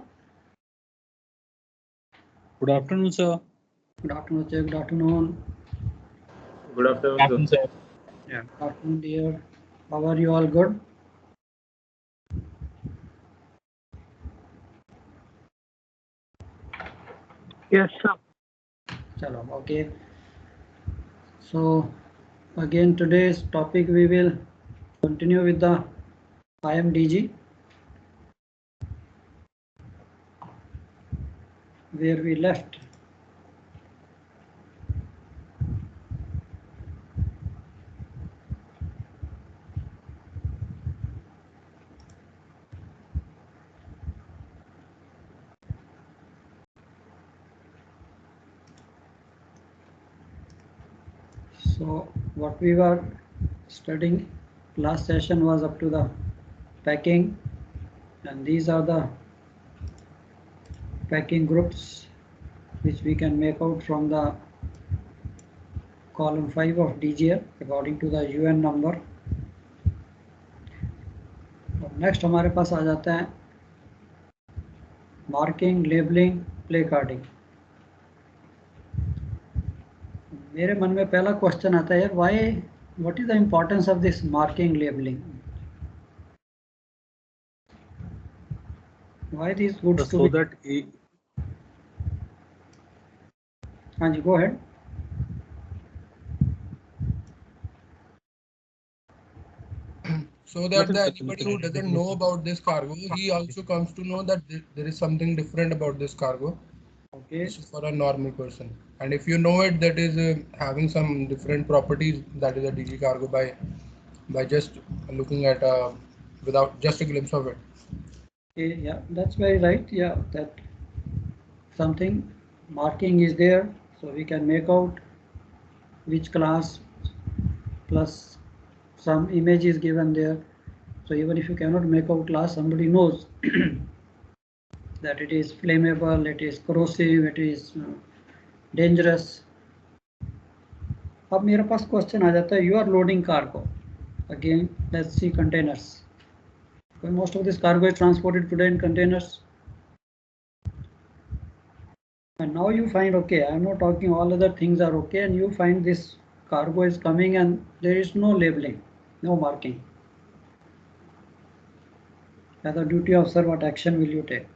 Good afternoon, sir. Good afternoon, sir. Good afternoon. Good afternoon, sir. Yeah. Good afternoon, dear. How are you all? Good. Yes, sir. Chalo, okay. So again, today's topic we will continue with the IMDG, where we left. So what we were studying last session was up to the packing, and these are the packing groups which we can make out from the column 5 of DGF according to the UN number. Next हमारे पास आ जाता है marking, labelling, play carding. मेरे मन में पहला question आता है, why, what is the importance of this marking, labelling? Why this goods to be? हाँ जी, go ahead. So that anybody who doesn't know about this cargo, he also comes to know that there is something different about this cargo. Okay. This is for a normal person, and if you know it, that is having some different properties. That is a DG cargo by just looking at without just a glimpse of it. Okay, yeah, that's very right. Yeah, that something marking is there, so we can make out which class, plus some image is given there. So even if you cannot make out class, somebody knows that it is flammable, it is corrosive, it is dangerous. अब मेरे पास question आ जाता है, you are loading cargo. Again, let's see containers. Most of this cargo is transported today in containers. And now you find, okay, I'm not talking all other things are okay, and you find this cargo is coming and there is no labeling, no marking. As a duty officer, what action will you take?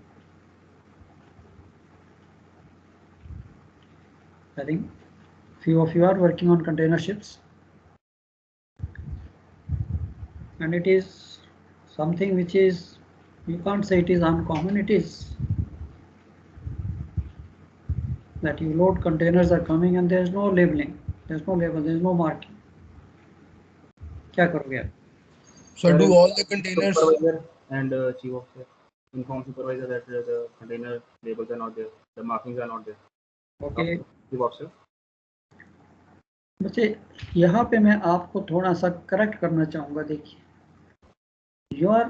I think few of you are working on container ships, and it is something which is, you can't say it is uncommon, it is that you load containers are coming and there is no labeling, there is no label, there is no marking. क्या करोगे आप? So do all the containers. Supervisor and chief officer inform supervisor that the container labels are not there, the markings are not there. Okay. Chief officer. बच्चे यहाँ पे मैं आपको थोड़ा सा करेक्ट करना चाहूँगा। देखिए, your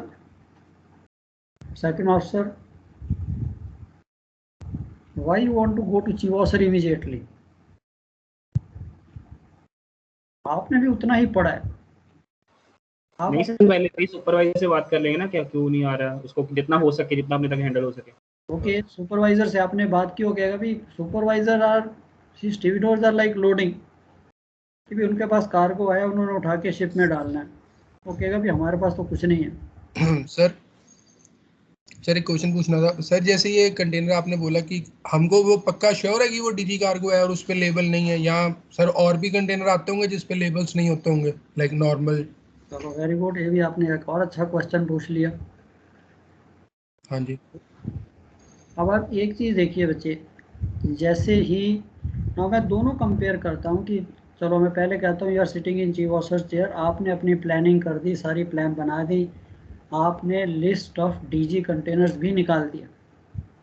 second officer, why you want to go to chief officer immediately? आपने भी उतना ही पढ़ा है। आप नहीं सर, पहले सुपरवाइजर से बात कर लेंगे ना, क्या क्यों नहीं आ रहा है, उसको जितना हो सके, जितना अपने तक हैंडल हो सके। ओके, सुपरवाइजर से आपने बात की, हो कहेगा भी supervisor or stevedores are like loading, कि भी उनके पास कार्गो है, उन्होंने उठा के शिप में डालना है। वो कहेगा भी हमारे पास तो कुछ नहीं है। सर एक क्वेश्चन पूछना था सर, जैसे ये कंटेनर आपने बोला कि हमको वो पक्का श्योर है कि वो डीजी कार्गो है और उस पे लेबल नहीं है, या सर और भी कंटेनर आते होंगे जिस पे लेबल्स नहीं होते होंगे, लाइक नॉर्मल? चलो वेरी गुड, ये भी आपने एक और अच्छा क्वेश्चन पूछ लिया। हाँ जी। अब आप एक चीज़ देखिए बच्चे, जैसे ही ना मैं दोनों कंपेयर करता हूँ कि चलो मैं पहले कहता हूँ, you are sitting in chief officer chair, आपने अपनी प्लानिंग कर दी, सारी प्लान बना दी, आपने लिस्ट ऑफ डीजी कंटेनर्स भी निकाल दिया।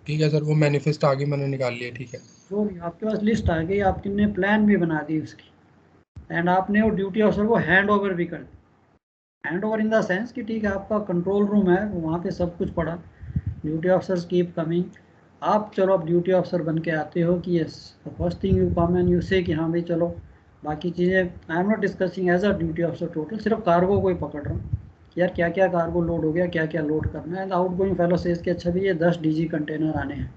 ठीक है सर, वो मैनिफेस्ट आगे मैंने निकाल लिया। ठीक है, जो आपके पास लिस्ट आ गई, आपने प्लान भी बना दी उसकी, एंड आपने वो ड्यूटी ऑफिसर को हैंड ओवर भी कर दिया। Hand over in the sense कि ठीक है, आपका कंट्रोल रूम है, वहाँ पे सब कुछ पड़ा, ड्यूटी ऑफिसर्स कीप कमिंग। आप चलो अब ड्यूटी ऑफिसर बन के आते हो कि yes, first thing you come and you say कि हाँ भाई चलो बाकी चीज़ें, I am not discussing as a duty officer total, सिर्फ कार्गो को ही पकड़ रहा हूँ कि यार क्या क्या कार्गो लोड हो गया, क्या क्या लोड करना है। आउट गोइंग फेलो सेज कि अच्छा भी ये 10 डीजी कंटेनर आने हैं,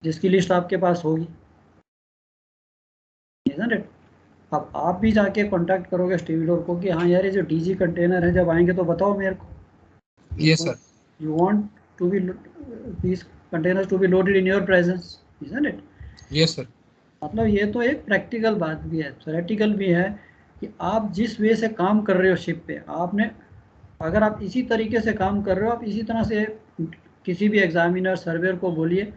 जिसकी लिस्ट आपके पास होगी, isn't it? अब आप भी जाके कांटेक्ट करोगे स्टीविडोर को कि हाँ यार ये जो डीजी कंटेनर है जब आएंगे तो बताओ मेरे को। Yes, sir. You want to be these containers to be loaded in your presence, isn't it? Yes, sir. मतलब ये तो एक प्रैक्टिकल बात भी है, थ्योरेटिकल भी है कि आप जिस वे से काम कर रहे हो शिप पे, आपने अगर आप इसी तरीके से काम कर रहे हो, आप इसी तरह से किसी भी एग्जामिनर सर्वेयर को बोलिए,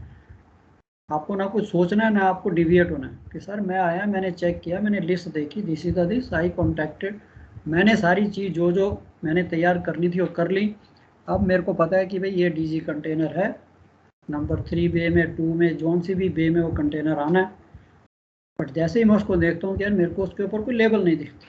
आपको ना कुछ सोचना है ना आपको डिविएट होना है कि सर मैं आया, मैंने चेक किया, मैंने लिस्ट देखी, this is the this, I contacted, मैंने सारी चीज़ जो जो मैंने तैयार करनी थी वो कर ली। अब मेरे को पता है कि भाई ये डीजी कंटेनर है, नंबर 3 बे में, 2 में, जोन सी भी बे में वो कंटेनर आना है। बट जैसे ही मैं उसको देखता हूँ कि यार मेरे को उसके ऊपर कोई लेबल नहीं दिखता,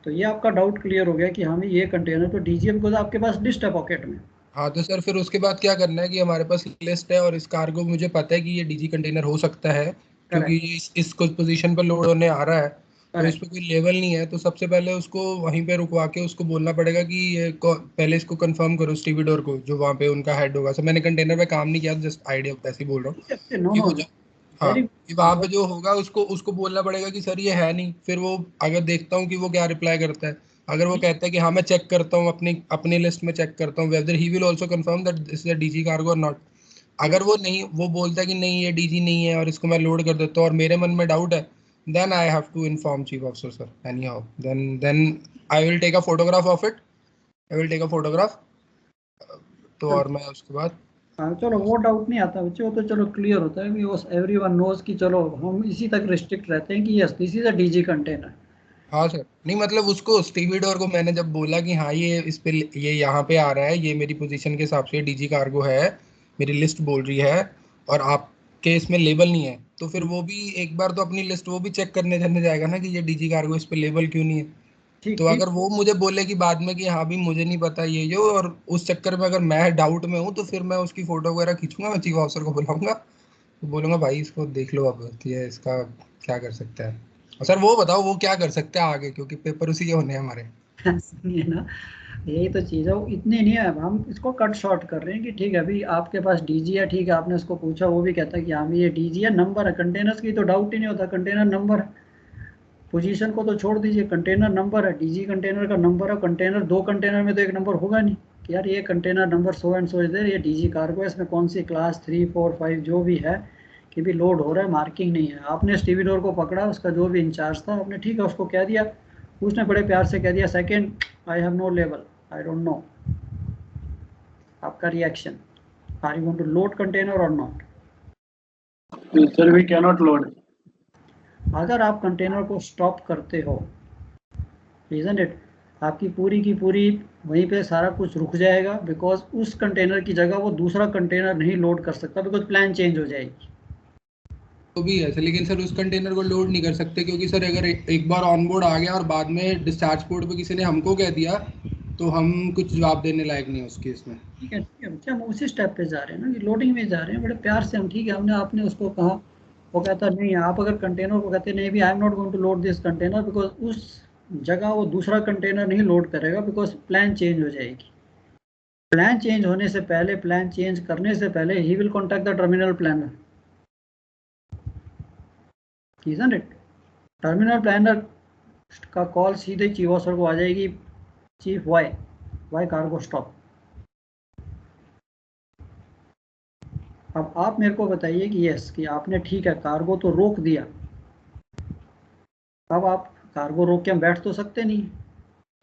तो ये आपका डाउट क्लियर हो गया कि हाँ ये कंटेनर तो डीजी है, बिकॉज आपके पास लिस्ट है पॉकेट में। हाँ तो सर फिर उसके बाद क्या करना है कि हमारे पास लिस्ट है और इस कार्गो मुझे पता है कि ये डीजी कंटेनर हो सकता है क्योंकि ये इस कुछ पोजीशन पर लोड होने आ रहा है, तो इस पे कोई लेवल नहीं है, तो सबसे पहले उसको वहीं पे रुकवा के उसको बोलना पड़ेगा कि ये पहले इसको कंफर्म करो स्टीविडोर को, जो वहाँ पे उनका हेड होगा। सर मैंने कंटेनर पे काम नहीं किया, जस्ट आइडिया ऐसे ही बोल रहा हूँ नो कि नो वो जो हाँ कि वहाँ पे जो होगा उसको उसको बोलना पड़ेगा कि सर ये है नहीं। फिर वो अगर देखता हूँ कि वो क्या रिप्लाई करता है, अगर वो कहता है कि हाँ मैं चेक करता हूँ अपनी अपनी लिस्ट में चेक करता हूँ weather he will also confirm that this is a DG cargo और नॉट। अगर वो नहीं, वो बोलता है कि नहीं ये डीजी नहीं है और इसको मैं लोड कर देता हूँ और मेरे मन में डाउट है, then I have to inform chief officer sir anyhow, then I will take a photograph of it, I will take a photograph. तो और मैं उसके बाद हाँ चलो वो डाउट नहीं आता बच्चे, वो तो चलो क्लियर होता है कि वो एवरीवन नोज कि चलो हम इसी तक रिस्ट्रिक्ट रहते हैं कि yes this is a DG container. हाँ सर, नहीं मतलब उसको स्टीविडोर को मैंने जब बोला कि हाँ ये इस पे ये यहाँ पे आ रहा है, ये मेरी पोजीशन के हिसाब से डीजी कार्गो है, मेरी लिस्ट बोल रही है और आपके इसमें लेबल नहीं है, तो फिर वो भी एक बार तो अपनी लिस्ट वो भी चेक करने जाने जाएगा ना कि ये डीजी कार्गो, इस पे लेबल क्यों नहीं है। तो अगर वो मुझे बोले कि बाद में कि हाँ भी मुझे नहीं पता ये जो, और उस चक्कर में अगर मैं डाउट में हूँ, तो फिर मैं उसकी फोटो वगैरह खींचूंगा, मैं चीफ ऑफिसर को बुलाऊंगा, तो बोलूंगा भाई इसको देख लो अब कि ये इसका क्या कर सकता है। और सर वो बताओ वो क्या कर सकते हैं आगे, क्योंकि पेपर उसी के होने हैं हमारे। सुनिए ना, यही तो चीज़ है, वो इतनी नहीं है, अब हम इसको कट शॉर्ट कर रहे हैं कि ठीक है अभी आपके पास डीजी है, ठीक है आपने उसको पूछा, वो भी कहता है कि हाँ ये डीजी है, नंबर है, कंटेनर्स की तो डाउट ही नहीं होता, कंटेनर नंबर है, पोजीशन को तो छोड़ दीजिए, कंटेनर नंबर है, डीजी कंटेनर का नंबर है, कंटेनर 2 कंटेनर में तो एक नंबर होगा नहीं कि यार ये कंटेनर नंबर सो एंड सो इधर, ये डीजी कार्गो है, इसमें कौन सी क्लास 3 4 5 जो भी है कि भी लोड हो रहा है, मार्किंग नहीं है। आपने स्टीविडोर को पकड़ा, उसका जो भी इंचार्ज था, आपने ठीक है उसको कह दिया, उसने बड़े प्यार से कह दिया सेकेंड आई हैव नो लेवल, आई डोंट नो, आपका reaction, are you going to load container और not? Sir, we cannot load. अगर आप कंटेनर को स्टॉप करते हो, isn't it, आपकी पूरी की पूरी वहीं पे सारा कुछ रुक जाएगा, बिकॉज उस कंटेनर की जगह वो दूसरा कंटेनर नहीं लोड कर सकता, बिकॉज प्लान चेंज हो जाएगी। तो भी है सर, लेकिन सर उस कंटेनर को लोड नहीं कर सकते क्योंकि सर अगर एक बार ऑन बोर्ड आ गया और बाद में डिस्चार्ज पोर्ट पे किसी ने हमको कह दिया, तो हम कुछ जवाब देने लायक नहीं है उस केस में। ठीक है बच्चा, हम उसी स्टेप पे जा रहे हैं ना कि लोडिंग में जा रहे हैं, बड़े प्यार से हम, ठीक है हमने आपने उसको कहा, वो कहता नहीं, आप अगर कंटेनर को कहते नहीं भी I am not going to load this container, because उस जगह वो दूसरा कंटेनर नहीं लोड करेगा, बिकॉज प्लान चेंज हो जाएगी। प्लान चेंज होने से पहले, प्लान चेंज करने से पहले ही will contact the terminal planner, isn't it? Terminal planner का कॉल सीधे चीफ ऑफिसर को आ जाएगी, चीफ वाई कार्गो स्टॉप। अब आप मेरे को बताइए कि यस कि आपने ठीक है कार्गो तो रोक दिया, अब आप कार्गो रोक के हम बैठ तो सकते नहीं,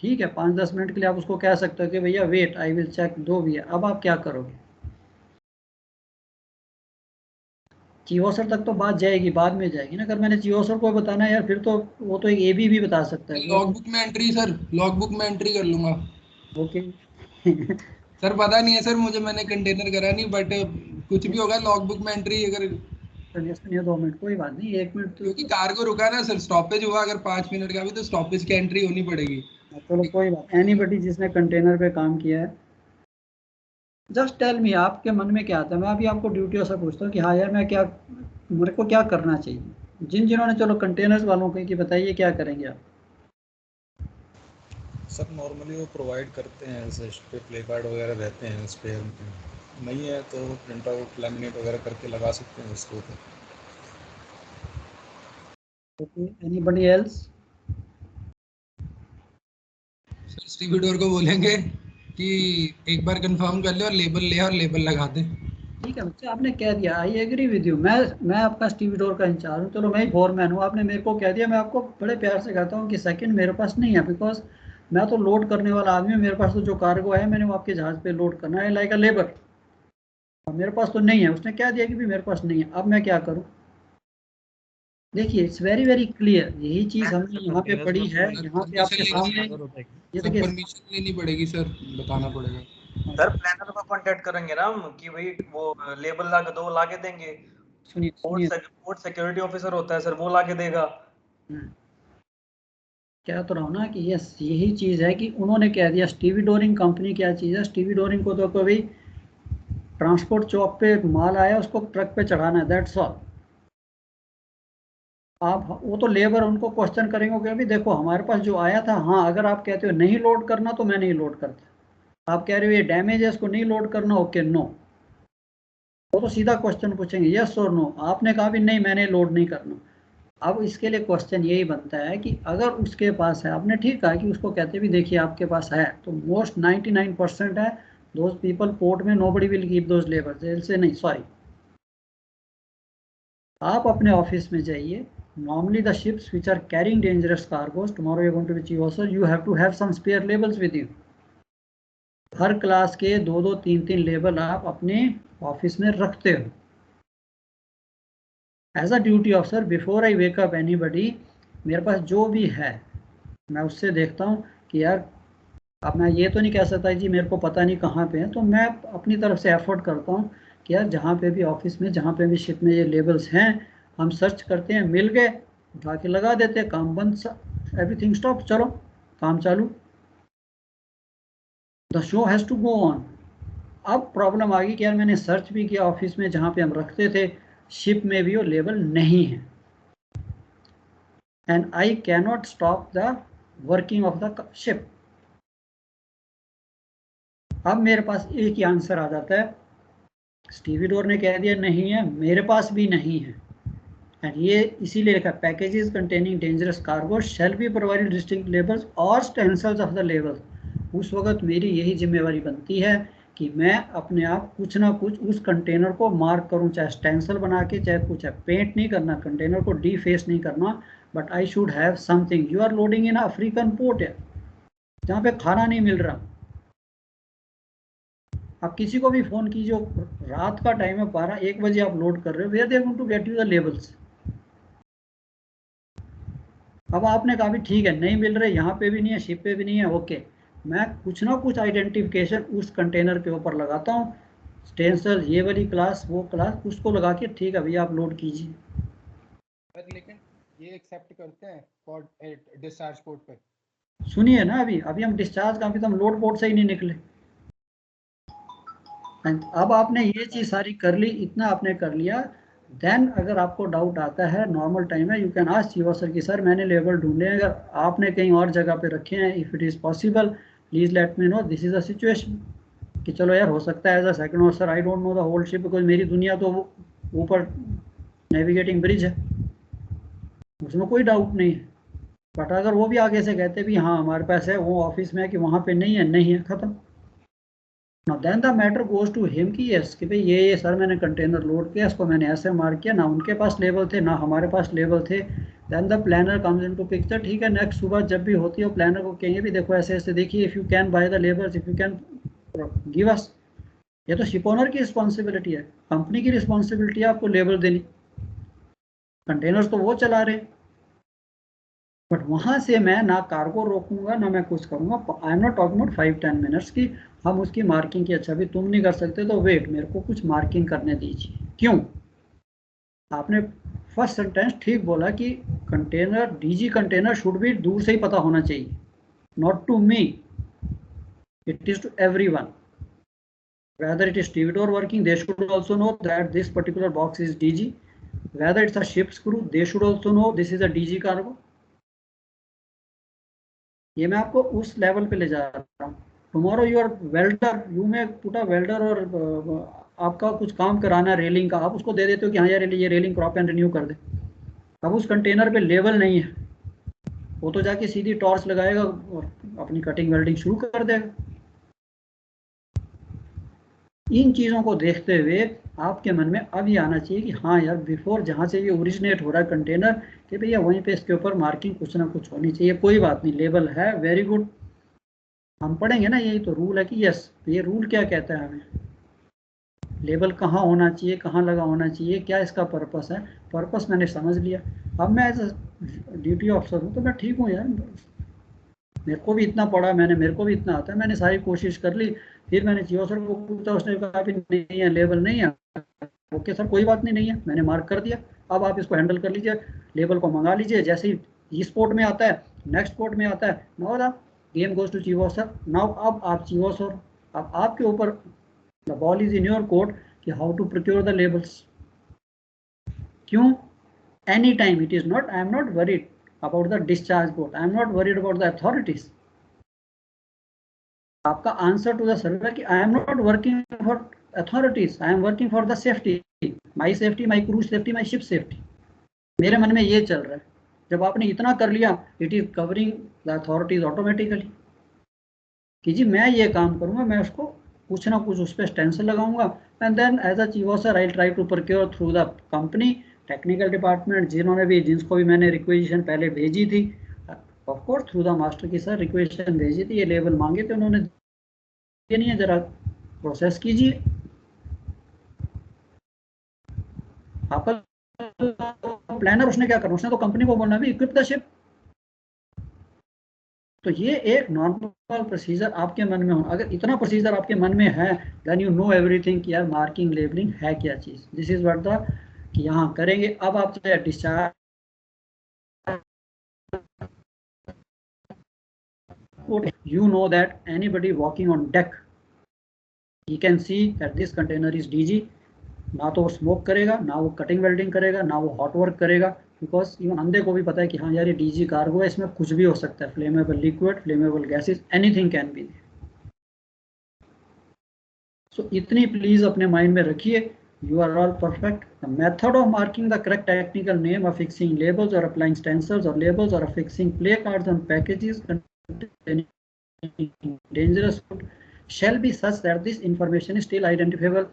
ठीक है 5-10 मिनट के लिए आप उसको कह सकते हो कि भैया वेट आई विल चेक, दो भैया। अब आप क्या करोगे? चीफ ऑफिसर तक तो बात जाएगी, बाद में जाएगी ना, अगर मैंने चीफ ऑफिसर को बताना है यार, फिर तो वो तो एक एबी भी बता सकता है। लॉग बुक में एंट्री सर, लॉग बुक में एंट्री कर लूंगा। ओके सर पता नहीं है सर मुझे, मैंने कंटेनर करा नहीं, बट कुछ भी होगा लॉग बुक में एंट्री अगर, सजेशन है 2 मिनट, कोई बात नहीं 1 मिनट तो, क्योंकि कार्गो रुका ना सर, स्टॉपेज हुआ अगर 5 मिनट का भी, तो स्टॉपेज की एंट्री होनी पड़ेगी। चलो कोई बात, एनीबडी जिसने कंटेनर पे काम किया है, जस्ट टेल मी आपके मन में क्या आता है, मैं अभी आपको ड्यूटियों से पूछता हूँ कि हाँ यार मैं क्या, मेरे को क्या करना चाहिए, जिन्होंने चलो कंटेनर्स वालों को कि बताइए क्या करेंगे आप? सर नॉर्मली वो प्रोवाइड करते हैं, ऐसे पे प्ले कार्ड वगैरह रहते हैं स्पेयर में, नहीं है तो प्रिंट आउट लैमिनेट वगैरह करके लगा सकते हैं उसके ऊपर। Okay, anybody else? डिस्ट्रीब्यूटर को बोलेंगे कि एक बार कंफर्म कर ले और लेबल लगा दे। ठीक है बच्चे, आपने कह दिया, आई एग्री विद यू। मैं आपका स्टीविडोर का इंचार्ज हूँ, चलो मैं ही फोरमैन हूँ, आपने मेरे को कह दिया, मैं आपको बड़े प्यार से कहता हूँ कि सेकंड मेरे पास नहीं है, बिकॉज मैं तो लोड करने वाला आदमी हूँ, मेरे पास तो जो कार्गो है मैंने वो आपके जहाज पे लोड करना है लाइक अ लेबर, मेरे पास तो नहीं है। उसने कह दिया कि भी मेरे पास नहीं है, अब मैं क्या करूँ? देखिए इट्स वेरी वेरी क्लियर, यही चीज हमने यहाँ पे पढ़ी है, यहाँ पे आपके सामने ये देखिए। परमिशन लेनी पड़ेगी सर, बताना पड़ेगा सर। प्लानर को कांटेक्ट करेंगे ना हम कि भाई वो लेबल ला के देंगे। सुनिए पोर्ट सिक्योरिटी ऑफिसर होता है सर, वो ला के देगा। क्या तो रहा हूँ ना कि यस यही चीज है कि उन्होंने कह दिया स्टीविडोरिंग कंपनी क्या चीज है। स्टीविडोरिंग को तो कभी ट्रांसपोर्ट चौक पे माल आया उसको ट्रक पे चढ़ाना है, दैट्स ऑल। आप वो तो लेबर उनको क्वेश्चन करेंगे कि अभी देखो हमारे पास जो आया था, हाँ अगर आप कहते हो नहीं लोड करना तो मैं नहीं लोड करता, आप कह रहे हो ये डैमेज है इसको नहीं लोड करना, ओके नो, वो तो सीधा क्वेश्चन पूछेंगे यस और नो। आपने कहा भी नहीं मैंने लोड नहीं करना। अब इसके लिए क्वेश्चन यही बनता है कि अगर उसके पास है, आपने ठीक कहा कि उसको कहते भी देखिए आपके पास है, तो मोस्ट 99% है दोज पीपल पोर्ट में, nobody will keep those labours, jail से नहीं, सॉरी। आप अपने ऑफिस में जाइए, normally the ships which are carrying dangerous cargoes, tomorrow you're going to be chief officer, you have to have some spare labels with you. Her class के 2-2, 3-3 label आप अपने office में रखते हो। As a duty officer before I wake up anybody, मेरे पास जो भी है मैं उससे देखता हूँ कि यार अब मैं ये तो नहीं कह सकता जी मेरे को पता नहीं कहाँ पे है, तो मैं अपनी तरफ से एफर्ट करता हूँ कि यार जहाँ पे भी ऑफिस में जहाँ पे भी शिप में ये लेबल्स हैं हम सर्च करते हैं, मिल गए उठा के लगा देते हैं, काम बंद, एवरीथिंग स्टॉप, चलो काम चालू, the show has to go on. अब प्रॉब्लम आ गई कि यार मैंने सर्च भी किया ऑफिस में जहाँ पे हम रखते थे, शिप में भी वो लेबल नहीं है, and I cannot stop the working of the ship. अब मेरे पास एक ही आंसर आ जाता है, स्टीविडोर ने कह दिया नहीं है, मेरे पास भी नहीं है, एंड ये इसीलिए लिखा packages containing dangerous cargo shall be provided distinct labels और स्टेंसल्स ऑफ द लेबल्स। उस वक्त मेरी यही जिम्मेवारी बनती है कि मैं अपने आप कुछ ना कुछ उस कंटेनर को मार्क करूं, चाहे स्टेंसल बना के, चाहे कुछ है, पेंट नहीं करना, कंटेनर को डीफेस नहीं करना, but I should have something. You are loading in African port है जहाँ पे खाना नहीं मिल रहा, आप किसी को भी फोन कीजिए, रात का टाइम है 12-1 बजे आप लोड कर रहे हो, where they going to get you the labels. अब आपने कहा भी ठीक है नहीं मिल रहे, यहाँ पे भी नहीं है, शिप पे भी नहीं है, ओके, मैं कुछ ना कुछ आइडेंटिफिकेशन उस कंटेनर के ऊपर लगाता हूँ, स्टेंसल ये वाली क्लास वो क्लास, उसको लगा के ठीक है भैया आप लोड कीजिए। लेकिन ये एक्सेप्ट करते हैं पोर्ट डिस्चार्ज पोर्ट पे? सुनिए ना, अभी हम डिस्चार्ज का, अभी तो हम लोड पोर्ट से ही नहीं निकले। अब आपने ये चीज सारी कर ली, इतना आपने कर लिया, देन अगर आपको डाउट आता है, नॉर्मल टाइम है, you can ask chief officer कि सर मैंने लेबल ढूंढे हैं, अगर आपने कहीं और जगह पे रखे हैं, if it is possible please let me know, this is a situation. कि चलो यार हो सकता है as a second officer I don't know the whole ship, because मेरी दुनिया तो ऊपर नेविगेटिंग ब्रिज है, उसमें कोई डाउट नहीं है, बट अगर वो भी आगे से कहते भी हाँ हमारे पास है, वो ऑफिस में है कि वहाँ पे नहीं है, खत्म। Now then the matter goes to him कि यस कि भाई ये सर मैंने कंटेनर लोड किया, इसको मैंने ऐसे मार्क किया, ना उनके पास लेबल थे ना हमारे पास लेबल थे। Then the planner comes into picture, ठीक है, नेक्स्ट सुबह जब भी होती है प्लानर को कहेंगे भी देखो ऐसे ऐसे देखिए, if you can by the labels, if you can give us. ये तो शिप ओनर की रिस्पॉन्सिबिलिटी है, कंपनी की रिस्पॉन्सिबिलिटी है आपको लेबल देनी, कंटेनर्स तो वो चला रहे हैं, बट वहां से मैं ना कार्गो रोकूंगा ना मैं कुछ करूंगा। आई am not talking about 5-10 minutes की, हम उसकी मार्किंग की, अच्छा भी तुम नहीं कर सकते तो वेट मेरे को कुछ मार्किंग करने दीजिए। क्यों? आपने फर्स्ट सेंटेंस ठीक बोला कि कंटेनर, डीजी कंटेनर शुड भी दूर से ही पता होना चाहिए, not to me, it is to everyone, whether it is stevedore working, they should also know that this particular box is DG, whether it's a ship's crew, they should also know this is a DG cargo. ये मैं आपको उस level पे ले जा रहा हूँ। Tomorrow you are welder, you may put a welder, और आपका कुछ काम कराना है रेलिंग का, आप उसको दे देते हो कि हाँ यार ये रेलिंग क्रॉप एंड रिन्यू कर दे। अब उस कंटेनर पे लेवल नहीं है, वो तो जाके सीधी टॉर्च लगाएगा और अपनी कटिंग वेल्डिंग शुरू कर देगा। इन चीज़ों को देखते हुए आपके मन में अब ये आना चाहिए कि हाँ यार, बिफोर जहाँ से ये ओरिजिनेट हो रहा है कंटेनर, कि भैया वहीं पे इसके ऊपर मार्किंग कुछ ना कुछ होनी चाहिए। कोई बात नहीं, लेबल है, वेरी गुड, हम पढ़ेंगे ना, यही तो रूल है कि यस, ये रूल क्या कहता है हमें, लेबल कहाँ होना चाहिए, कहाँ लगा होना चाहिए, क्या इसका पर्पस है। पर्पस मैंने समझ लिया, अब मैं एज ड्यूटी ऑफिसर हूँ तो मैं ठीक हूँ यार, मेरे को भी इतना पढ़ा मैंने, मेरे को भी इतना आता है, मैंने सारी कोशिश कर ली। फिर मैंने जियो सर को पूछा, उसने कहा भी नहीं है, लेबल नहीं है। ओके सर, कोई बात नहीं, नहीं है, मैंने मार्क कर दिया, अब आप इसको हैंडल कर लीजिए, लेबल को मंगा लीजिए। जैसे ही इस पोर्ट में आता है, नेक्स्ट पोर्ट में आता है, now the game goes to chief officer. Now अब आप चीफ ऑफिसर, अब आपके ऊपर the ball is in your court कि how to procure the labels. क्यों? Any time it is not, I am not worried about the discharge board, I am not worried about the authorities. आपका answer to the survey कि आई am not working for authorities, I am working for the safety, my safety, my crew safety, my ship safety. मेरे मन में ये चल रहा है। जब आपने इतना कर लिया, it is covering the authorities automatically कि जी मैं ये काम करूंगा, मैं उसको कुछ ना कुछ उस पर टेंशन लगाऊंगा, and then as a chief officer I try to procure through the company technical department, जिन्होंने भी, जिसको भी मैंने रिक्वेजिशन पहले भेजी थी, of course through the master की सर रिक्वेजिशन भेजी थी, ये लेवल मांगे थे, उन्होंने दिए नहीं है, जरा प्रोसेस कीजिए। आपका प्लानर उसने क्या करना, उसने तो कंपनी को बोलना भी इक्विप द शिप। तो ये एक नॉर्मल प्रोसीजर आपके मन में हो, अगर इतना प्रोसीजर आपके मन में है, देन यू नो एवरीथिंग कि यार मार्किंग लेबलिंग है क्या चीज। दिस इज व्हाट द कि यहाँ करेंगे। अब आप चाहे discharge, you know that anybody walking on deck, he can see that this container is DG। ना तो वो स्मोक करेगा, ना वो कटिंग वेल्डिंग करेगा, ना वो हॉट वर्क करेगा, बिकॉज इवन अंधे को भी पता है कि हाँ यार ये डीजी कार्गो है, इसमें कुछ भी हो सकता है, flammable liquid, flammable gases, anything can be. So इतनी प्लीज अपने माइंड में रखिए, you are all perfect। The method of marking the correct technical name, of fixing labels or applying stencils or labels or affixing play cards on packages containing dangerous food shall be such that this information is still identifiable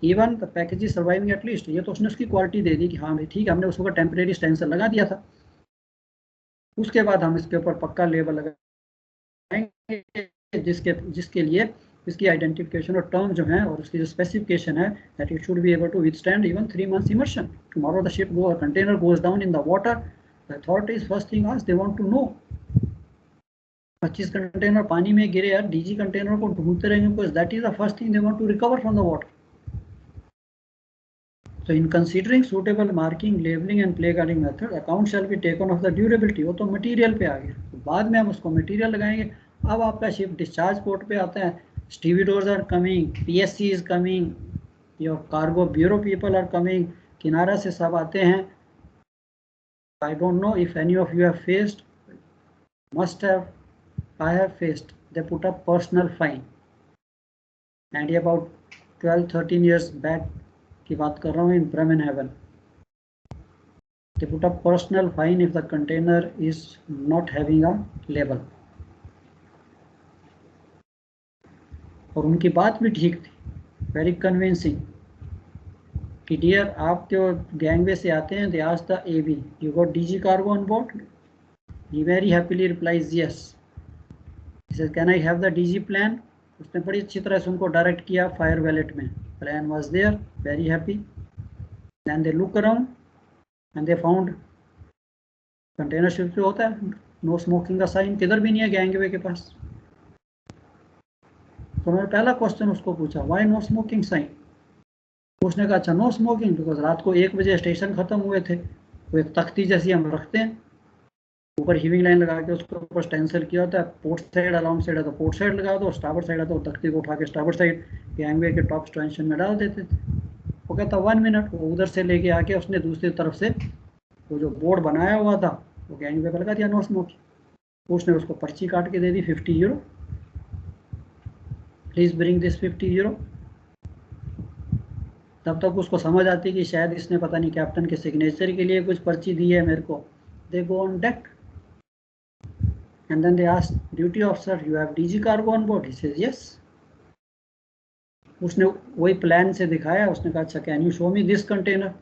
even the package is surviving at least। ये तो उसने उसकी quality दे दी कि हाँ भाई ठीक है, हमने उसको टेम्परेरी स्टेंसर लगा दिया था, उसके बाद हम इसके ऊपर पक्का लेबल लगाएंगे जिसके लिए इसकी आइडेंटिफिकेशन और टर्म जो है और उसकी जो स्पेसिफिकेशन है, that it should be able to withstand even 3 months immersion। Tomorrow the ship go container goes down in the water, the authorities first thing ask they want to know 25 container पानी में गिरे यार, DG container को ढूंढते रहेंगे, because that is the first thing they want to recover from the water. So in considering suitable marking, labeling and play carding method, account shall be taken of the durability। वो तो material पे आ गया, तो बाद में हम उसको material लगाएंगे। अब आपका शिप डिस्चार्ज पोर्ट पे आता है, stevedores are coming, PSC is coming, your cargo bureau people are coming, किनारा से सब आते हैं। I don't know if any of you have faced, must have, I have faced, they put up personal fine, and ये about 12-13 years back की बात कर रहा हूँ, in Bremerhaven. They put up personal fine if the container is not having a label। और उनकी बात भी ठीक थी, वेरी कन्विंसिंग कि डियर आप जो गैंगवे से आते हैं, they ask the AB you got DG cargo on board, he very happily replies yes, he says can I have the DG plan. उसने बड़ी अच्छी तरह से उनको डायरेक्ट किया फायर वैलेट में, plan was there, very happy. Then they look around and they found container ship पे होता है नो स्मोकिंग का साइन, किधर भी नहीं है गैंगवे के पास। तो मैंने पहला क्वेश्चन उसको पूछा, व्हाई नो स्मोकिंग साइन। उसने कहा अच्छा नो स्मोकिंग बिकॉज रात को 1 बजे स्टेशन खत्म हुए थे, वो एक तख्ती जैसी हम रखते हैं, ऊपर हीविंग लाइन लगा के उसके ऊपर स्टेंसिल किया होता है, पोर्ट साइड अलाउंड साइड है तो पोर्ट साइड लगा दो, स्टार्बोर्ड साइड है तो तख्ती को उठा के स्टार्बोर्ड साइड गैंगवे के टॉप स्टेंशन में डाल देते थे। वो कहता 1 मिनट, वो उधर से लेके आके उसने दूसरी तरफ से वो जो बोर्ड बनाया हुआ था वो गैंगवे पर लगा दिया, नो स्मोकिंग। उसने उसको पर्ची काट के दे दी 50 euro, please bring this 50 euro. तब तक उसको समझ आती कि शायद इसने पता नहीं कैप्टन के सिग्नेचर के लिए कुछ पर्ची दी है मेरे को। They go on deck and then they ask duty officer you have DG cargo on board, he says yes. उसने वही प्लान से दिखाया, उसने कहा अच्छा can you show me this container,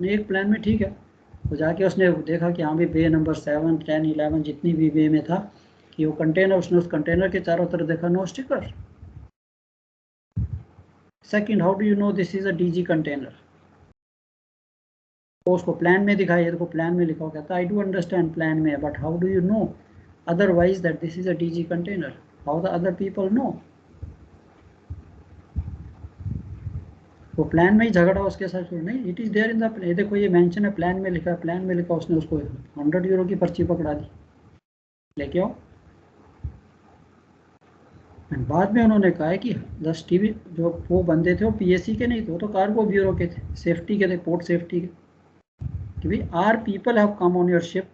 एक प्लान में ठीक है। तो जाके उसने देखा कि हाँ भी बे नंबर 7, 10, 11 जितनी भी बे में था कि वो कंटेनर, उसने उस कंटेनर के चारों तरफ देखा no sticker. Second, how do you know this is a DG container? तो उसको प्लान में दिखाया, देखो प्लान में लिखा हो, कहता आई डू अंडरस्टैंड प्लान में, but how do you know otherwise that this is a DG container? How the other people know? वो प्लान में ही झगड़ा उसके साथ, नहीं it is there in the, देखो ये मेंशन है प्लान में लिखा है, प्लान में लिखा, उसने उसको 100 यूरो की पर्ची पकड़ा दी, लेके आओ। बाद में उन्होंने कहा है कि 10 टीवी जो वो बंदे थे वो पीएससी के नहीं थे, वो तो कार्गो ब्यूरो के थे, सेफ्टी के थे, पोर्ट सेफ्टी के, कि भाई are people have come on your ship,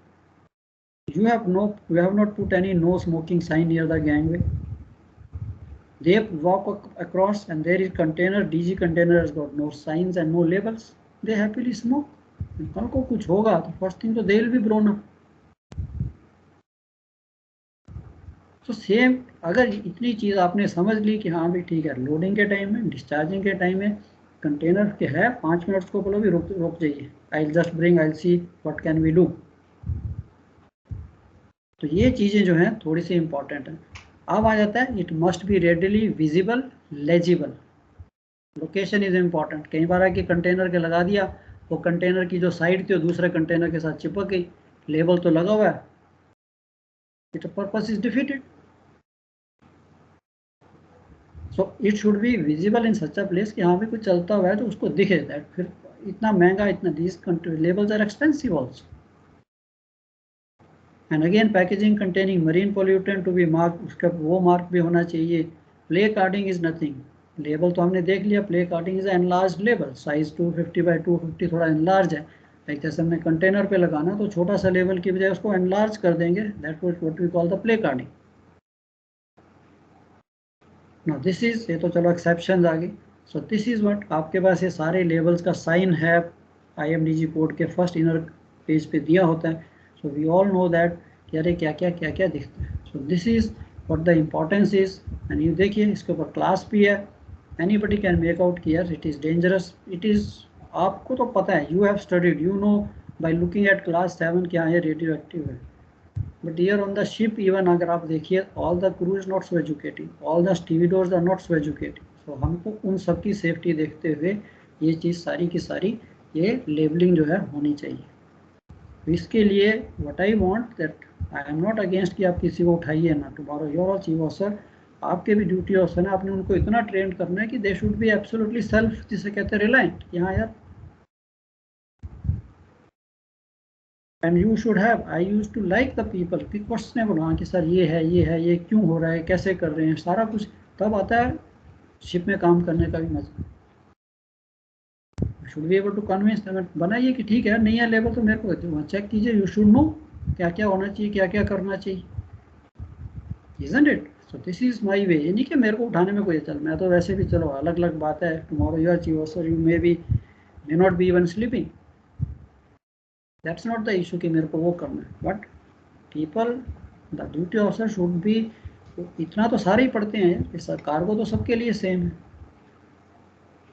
you have not put any no smoking sign near the gangway. They walk across and there is container, DG container has got no signs and no labels. They happily smoke. कल को कुछ होगा तो first thing तो they will be blown up. तो same अगर इतनी चीज आपने समझ ली कि हाँ भाई ठीक है, लोडिंग के टाइम में, डिस्चार्जिंग के टाइम में कंटेनर के है 5 मिनट को बोलो भी रुक जाइए, I just bring, I see what can we do. तो ये चीजें जो हैं थोड़ी सी इंपॉर्टेंट है। अब आ जाता है it must be readily visible legible. Location is important. कई बार आके कंटेनर के लगा दिया, वो कंटेनर की जो साइड थी वो दूसरे कंटेनर के साथ चिपक गई, लेबल तो लगा हुआ है, it purpose is defeated. So it should be visible in such a place कि हाँ भी कुछ चलता हुआ है तो उसको दिखे दैट। फिर इतना महंगा, इतना these labels are expensive also. And again packaging containing marine pollutant to be mark, उसका वो मार्क भी होना चाहिए। Placarding is nothing, label तो हमने देख लिया, placarding is enlarge label, size 250 by 250 थोड़ा एनलार्ज है, लाइक जैसे हमने कंटेनर पे लगाना तो छोटा सा लेबल की बजाय उसको एनलार्ज कर देंगे, that was what we call the placarding. No this is, ये तो चलो एक्सेप्शन आ गई। सो दिस इज व्हाट आपके पास ये सारे लेबल्स का साइन है IMDG कोड के फर्स्ट इनर पेज पे दिया होता है। So we all know that कि अरे क्या क्या दिखता है। So this is what the importance is. And ये देखिए इसके ऊपर क्लास भी है, एनीबडी कैन मेक आउट कि यार it is dangerous, it is, आपको तो पता है, you have studied, you know by looking at class 7 क्या ये रेडियो एक्टिव है। But here on the ship even अगर आप देखिए, all the crew is not so educated, all the stevedores are not so educated. So हमको उन सब की सेफ्टी देखते हुए ये चीज़ सारी की सारी ये लेबलिंग जो है होनी चाहिए। तो इसके लिए what I want that, I am not against कि आप किसी को उठाइए ना, tomorrow your all chief officer, आपके भी ड्यूटी ऑफिसर है, आपने उनको इतना ट्रेन करना है कि they should be absolutely self, जिसे कहते हैं रिलायंट। यहाँ यार and you should have, I use to like the people कि क्वेश्चनेबल, हाँ कि सर ये है, ये क्यों हो रहा है, कैसे कर रहे हैं, सारा कुछ, तब आता है शिप में काम करने का भी मजा। Should be able to convince them, बनाइए कि ठीक है नहीं है लेवल तो मेरे को चेक कीजिए, यू शुड नो क्या क्या होना चाहिए, क्या क्या करना चाहिए, isn't it? So this is my way. ये नहीं कि मेरे को उठाने में कोई चल, मैं तो वैसे भी चलो अलग अलग बात है, tomorrow you are chief officer, you may not be even sleeping, that's not the issue कि मेरे को वो करना है। But people, the duty officer should be, इतना तो सारे ही पढ़ते हैं, सरकार को तो सबके लिए सेम है।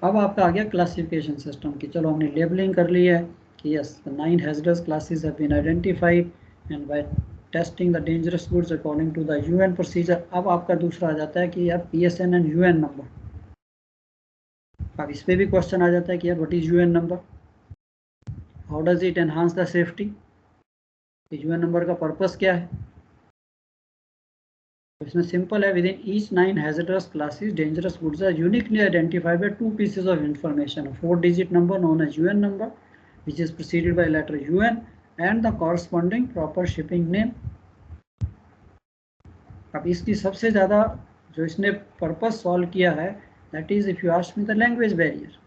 अब आपका आ गया क्लासिफिकेशन सिस्टम की, चलो हमने लेबलिंग कर ली है कि yes the 9 hazardous classes have been identified and by testing the dangerous goods according to the UN procedure. अब आपका दूसरा आ जाता है कि यार PSN एंड UN नंबर। अब इस पर भी क्वेश्चन आ जाता है कि यार what is UN number, how does it enhance the safety, UN number का पर्पस क्या है? इसमें सिंपल है, within each 9 hazardous classes dangerous goods are uniquely identified by 2 pieces of information, a 4-digit number known as UN number which is preceded by letter UN and the corresponding proper shipping name। अब इसकी सबसे ज़्यादा जो इसने purpose solve किया है, that is if you ask me the language barrier,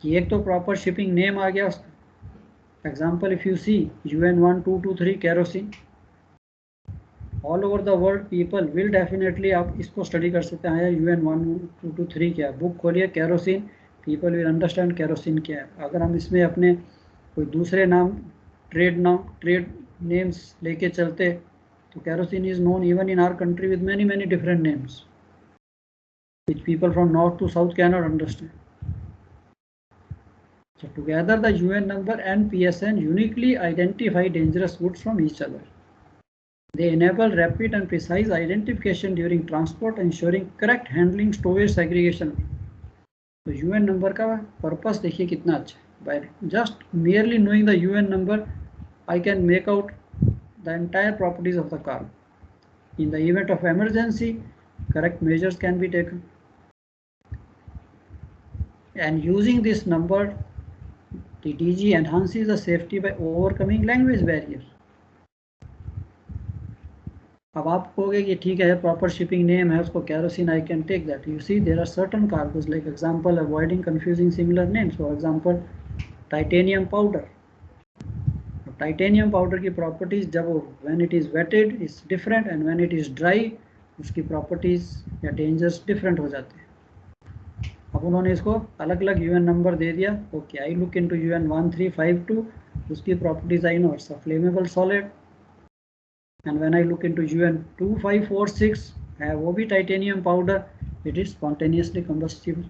कि एक तो प्रॉपर शिपिंग नेम आ गया उसका। Example if you see UN 1223 kerosene, all over the world people will definitely, आप इसको स्टडी कर सकते हैं UN 1 2 2 3 क्या है, बुक खोलिए kerosene, people will understand kerosene क्या है। अगर हम इसमें अपने कोई दूसरे नाम ट्रेड नेम्स लेके चलते तो kerosene is known even in our country with many different names which people from north to south cannot understand. So together the UN number and PSN uniquely identify dangerous goods from each other. They enable rapid and precise identification during transport, ensuring correct handling, storage, segregation. तो UN number का purpose देखिए कितना अच्छा है. By just merely knowing the UN number, I can make out the entire properties of the cargo. In the event of emergency, correct measures can be taken. And using this number, the DG enhances the safety by overcoming language barriers. अब आप कहोगे कि ठीक है proper shipping name है उसको kerosene, I can take that. You see there are certain cargos like example avoiding confusing similar names. For example titanium powder. Titanium powder की properties जब वो when it is wetted is different and when it is dry उसकी properties या dangers different हो जाते हैं. अब उन्होंने इसको अलग अलग UN नंबर दे दिया. Okay, I look into UN 1352, उसकी properties I know it's a flammable solid. And when I look into UN 2546 है वो भी titanium powder, it is spontaneously combustible.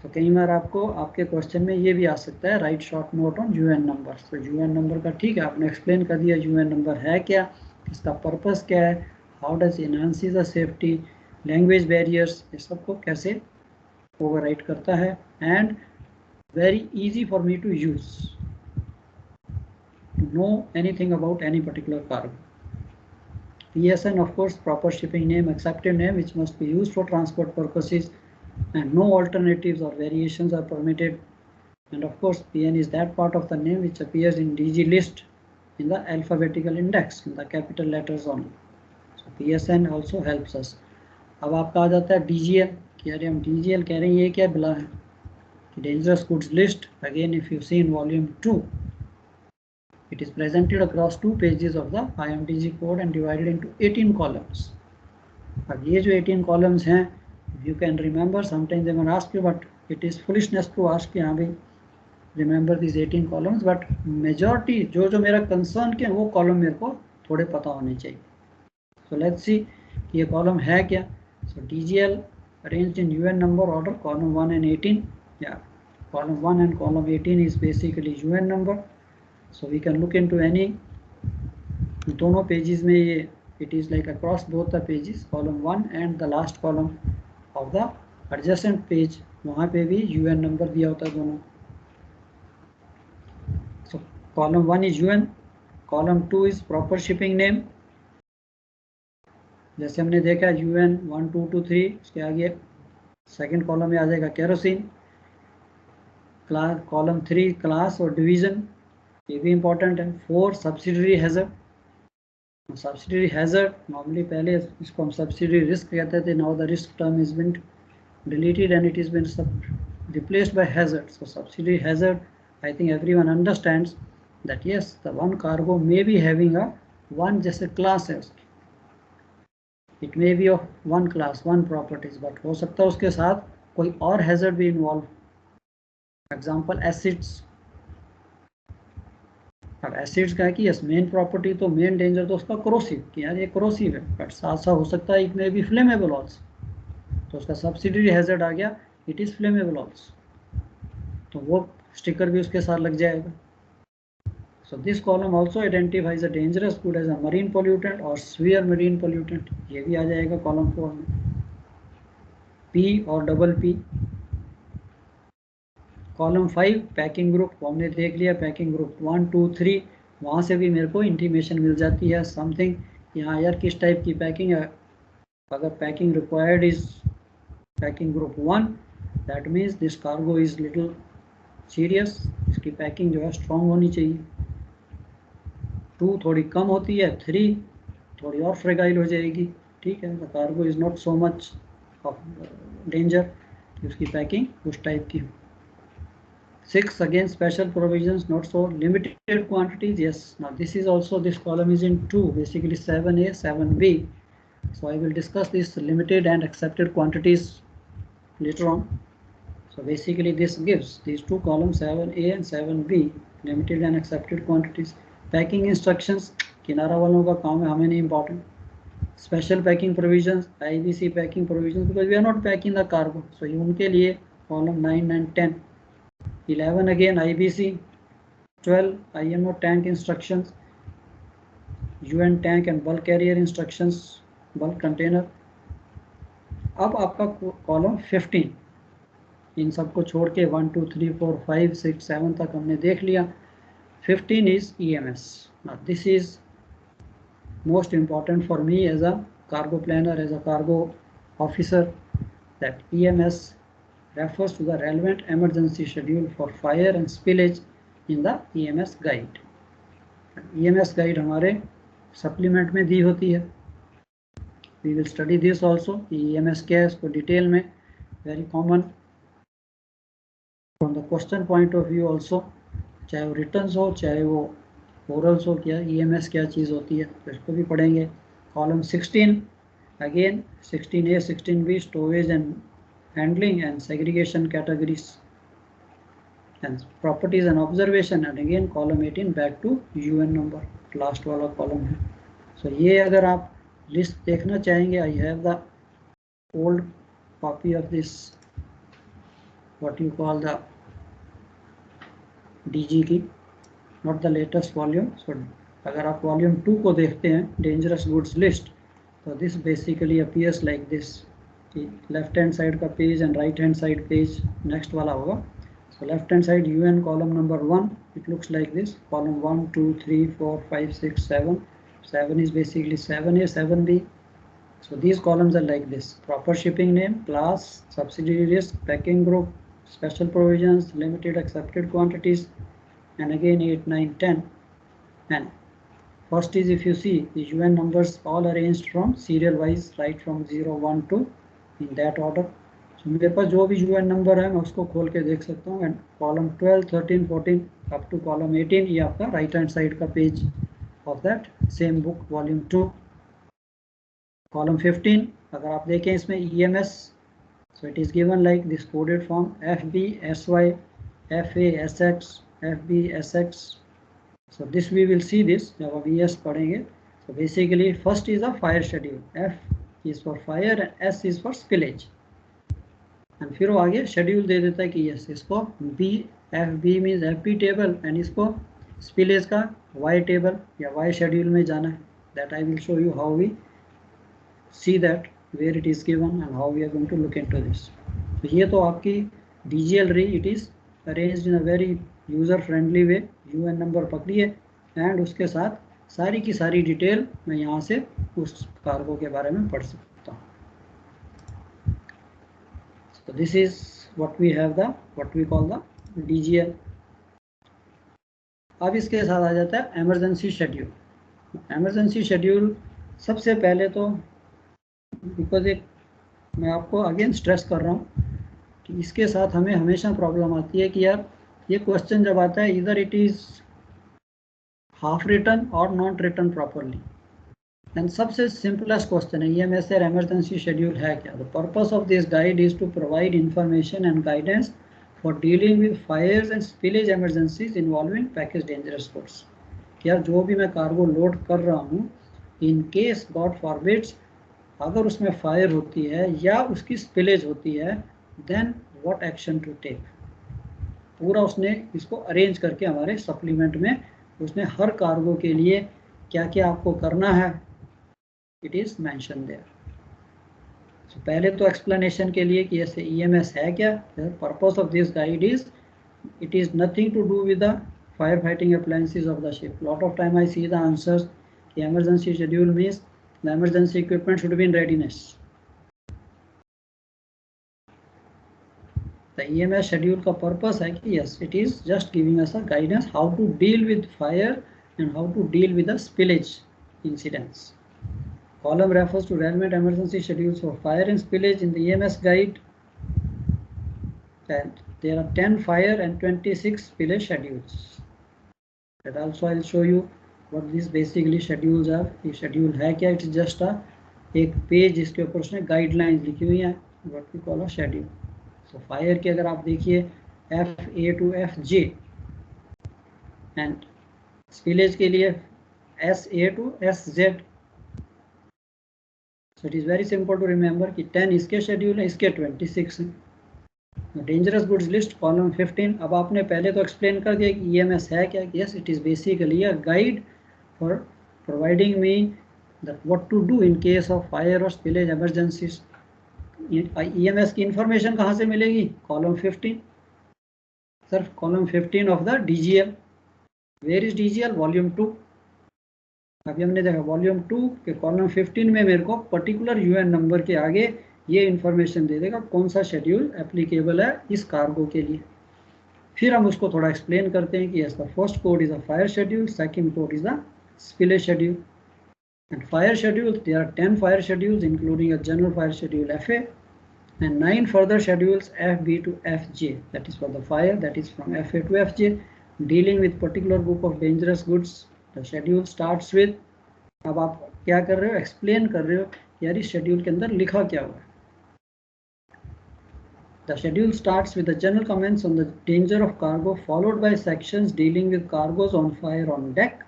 तो कई बार आपको आपके क्वेश्चन में ये भी आ सकता है right short note on UN number. तो UN नंबर का ठीक है आपने एक्सप्लेन कर दिया UN नंबर है क्या, इसका पर्पस क्या है, how does enhance the safety, language barriers, ये सबको कैसे ओवरराइड करता है. And very easy for me to use to know anything about any particular cargo. PSN, of course, proper shipping name, accepted name, which must be used for transport purposes, and no alternatives or variations are permitted. And of course, PN is that part of the name which appears in DG list in the alphabetical index in the capital letters only. So PSN also helps us. अब आपका आ जाता है DGL कि अरे हम DGL कह रहे हैं ये क्या बिला है कि dangerous goods list. Again, if you see in volume 2, it is presented across 2 pages of the IMDG code and divided into 18 columns. अब ये जो 18 columns हैं, if you can remember, sometimes they will ask you, but it is foolishness to ask कि हाँ भाई remember these 18 columns, but majority जो मेरा concern के वो column मेरे को थोड़े पता होने चाहिए. So let's see कि ये column है क्या. So DGL arranged in UN number order, column 1 and 18. Yeah, column 1 and column 18 is basically UN number. So we can look into any दोनों pages में ये it is like across both the pages, column 1 and the last column of the adjacent page, वहाँ पे भी UN number दिया होता है दोनों. So column 1 is UN, column 2 is proper shipping name. जैसे हमने देखा UN 1 2 2 3, उसके आगे सेकेंड कॉलम में आ जाएगा केरोसिन. क्लास कॉलम 3 क्लास और डिवीजन, ये भी इंपॉर्टेंट है. 4 subsidiary hazard. Subsidiary hazard normally पहले इसको हम सब्सिडरी रिस्क कहते थे. Now the risk term is been deleted and it is been replaced by hazard. So subsidiary hazard, I think everyone understands that yes the one cargo may be having a one जैसे class है उसकी, it may be of one class one properties, but हो सकता है उसके साथ कोई और हैजर्ड भी इन्वॉल्व. Example acids. अब एसिड्स का है कि यस मेन प्रॉपर्टी तो मेन डेंजर तो उसका क्रोसिव कि यार ये क्रोसिव है, बट साथ साथ हो सकता है it may B flammable also. तो उसका सब्सिडरी हैजर्ड आ गया, इट इज फ्लेमेबल ऑल्सो, तो वो स्टिकर भी उसके साथ लग जाएगा. So this column also identifies a dangerous good as a marine pollutant or severe marine pollutant. ये भी आ जाएगा column 4 में. P और double P. column 5 packing group, हमने देख लिया पैकिंग ग्रुप 1 2 3, वहाँ से भी मेरे को इंटीमेशन मिल जाती है समथिंग यहाँ यार किस टाइप की पैकिंग है. अगर packing required is packing group 1, that means this cargo is little serious, इसकी पैकिंग जो है स्ट्रॉन्ग होनी चाहिए. 2 थोड़ी कम होती है, 3 थोड़ी और फ्रेगाइल हो जाएगी. ठीक है, the cargo is not so much of danger कि उसकी पैकिंग उस टाइप की हो. 6 again special provisions, not so limited quantities. Yes, now this is also, this column is in 2, basically 7A, 7B. So I will discuss this limited and accepted quantities later on. So basically this gives these two columns, 7A and 7B, limited and accepted quantities. Packing instructions, किनारा वालों का काम है, हमें नहीं important. Special packing provisions, IBC packing provisions, because we are not packing the cargo. So उनके लिए column 9 and 10. 11 again IBC, 12 IMO tank instructions, UN tank and bulk carrier instructions, bulk container. अब आपका column 15, इन सबको छोड़ के 1 2 3 4 5 6 7 तक हमने देख लिया. 15 is EMS. Now this is most important for me as a cargo planner, as a cargo officer, that EMS refers to the relevant emergency schedule for fire and spillage in the EMS guide. EMS guide हमारे supplement में दी होती है. We will study this also. EMS क्या है इसको detail में, very common from the question point of view also, चाहे वो रिटर्न्स हो चाहे वो ओरल्स हो, क्या EMS क्या चीज़ होती है, तो इसको भी पढ़ेंगे. Column 16 again 16A 16B stowage and handling and segregation categories and properties and observation, and again column 18 back to UN number, last वाला column है. So ये अगर आप list देखना चाहेंगे, I have the old copy of this, what you call the DG की, not the latest volume. So अगर आप volume 2 को देखते हैं, dangerous goods list, so this basically appears like this. Left hand side का page and right hand side page next वाला होगा. So left hand side UN column number 1, it looks like this. Column 1 2 3 4 5 6 7. 7 is basically 7A 7B. So these columns are like this: proper shipping name, class, subsidiary risk, packing group, special provisions, limited accepted quantities, and again 8 9 10. And first is, if you see the UN numbers all arranged from serial wise, right from 0 1 to in that order. So मेरे पास जो भी UN number है मैं उसको खोल के देख सकता हूँ. And column 12 13 14 up to column 18 ये आपका राइट हैंड साइड का page of that same book volume 2. Column 15 अगर आप देखें इसमें EMS, so it is given like this coded form FB SY FA SX FB SX. So this we will see this जब आप ES पढ़ेंगे. So basically first is a fire schedule, F is for fire and S is for spillage. And फिर वो आगे schedule दे देता है कि yes इसको B FB means FB table and इसको स्पिलेज का Y टेबल या Y शेड्यूल में जाना है. That I will show you how we see that, where it is given and how we are going to look into this. तो ये तो आपकी DGL रही. It is arranged in a very user friendly way. UN number पकड़िए and उसके साथ सारी की सारी डिटेल मैं यहाँ से उस कार्गो के बारे में पढ़ सकता हूँ. So this is what we have, the what we call the DGL. अब इसके साथ आ जाता है एमरजेंसी शेड्यूल. एमरजेंसी शेड्यूल सबसे पहले तो, बिकॉज एक मैं आपको अगेन स्ट्रेस कर रहा हूँ कि इसके साथ हमें हमेशा प्रॉब्लम आती है कि यार ये क्वेश्चन जब आता है, इधर इट इज़ हाफ रिटन और नॉट रिटन प्रॉपरली. एंड सबसे सिंपलेस्ट क्वेश्चन है EMS और एमरजेंसी शेड्यूल है क्या. The purpose of this guide is to provide information and guidance for dealing with fires and spillage emergencies involving package dangerous goods. क्या जो भी मैं cargo load कर रहा हूँ, इन केस गॉड फॉरबिड्स अगर उसमें फायर होती है या उसकी स्पिलेज होती है, then what action to take. पूरा उसने इसको अरेंज करके हमारे सप्लीमेंट में उसने हर कार्गो के लिए क्या क्या आपको करना है, इट इज़ मेंशन देयर. सो पहले तो एक्सप्लेनेशन के लिए कि ऐसे EMS है क्या. Purpose of this guide is, it is nothing to do with the fire fighting appliances of the ship. Lot of time I see the answers कि emergency schedule means the emergency equipment should be in readiness. The EMS schedule का purpose है कि yes, it is just giving us a guidance how to deal with fire and how to deal with the spillage incidents. Column refers to relevant emergency schedules for fire and spillage in the EMS guide, and there are 10 fire and 26 spillage schedules. That also I'll show you what these basically schedules are. ये schedule है क्या? It's just a एक page जिसके ऊपर उसने guidelines लिखी हुई है, what we call a schedule. So fire के अगर आप देखिए FA to FJ and spillage के लिए SA to SZ. So it is very simple to remember कि 10 इसके schedule है, इसके 26 हैं. Dangerous goods list column 15. अब आपने पहले तो एक्सप्लेन कर दिया कि EMS है क्या. Yes, it is basically a guide for providing me that what to do in case of fire और स्पिलेज इमरजेंसीज. EMS की इंफॉर्मेशन कहाँ से मिलेगी? Column 15. Sir column 15 of the DGL. Where is DGL? Volume 2. अभी हमने देखा volume 2 के column 15 में मेरे को पर्टिकुलर UN नंबर के आगे ये इंफॉर्मेशन दे देगा कौन सा शेड्यूल एप्लीकेबल है इस कार्गो के लिए. फिर हम उसको थोड़ा एक्सप्लेन करते हैं कि yes the first code is a fire schedule, second code is a spillage schedule. And fire schedule, there are 10 fire schedules including a general fire schedule FA and 9 further schedules FB to FJ, that is for the fire, that is from FA to FJ, dealing with particular group of dangerous goods. The schedule starts with, अब आप क्या कर रहे हो? Explain कर रहे हो यार इस शेड्यूल के अंदर लिखा क्या हुआ है. The schedule starts with the general comments on the danger of cargo, followed by sections dealing with cargoes on fire on deck,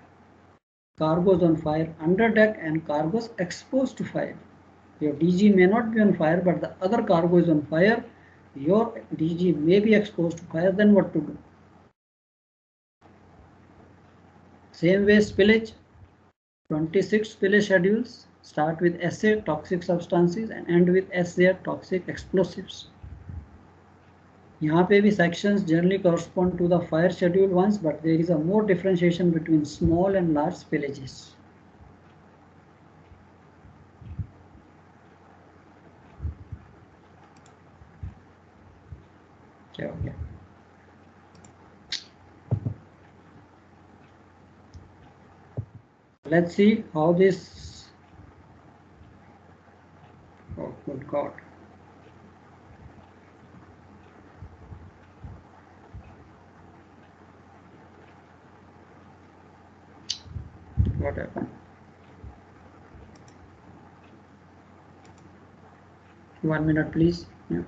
cargoes on fire under deck, and cargoes exposed to fire. Your DG may not be on fire, but the other cargo is on fire. Your DG may be exposed to fire. Then what to do? Same way spillage. 26 spillage schedules start with SA, toxic substances, and end with SA, toxic explosives. यहाँ पे भी sections generally correspond to the fire schedule ones, but there is a more differentiation between small and large spillages. क्या हो गया? Let's see how this. Oh good God. What happened? 1 minute please. Yeah.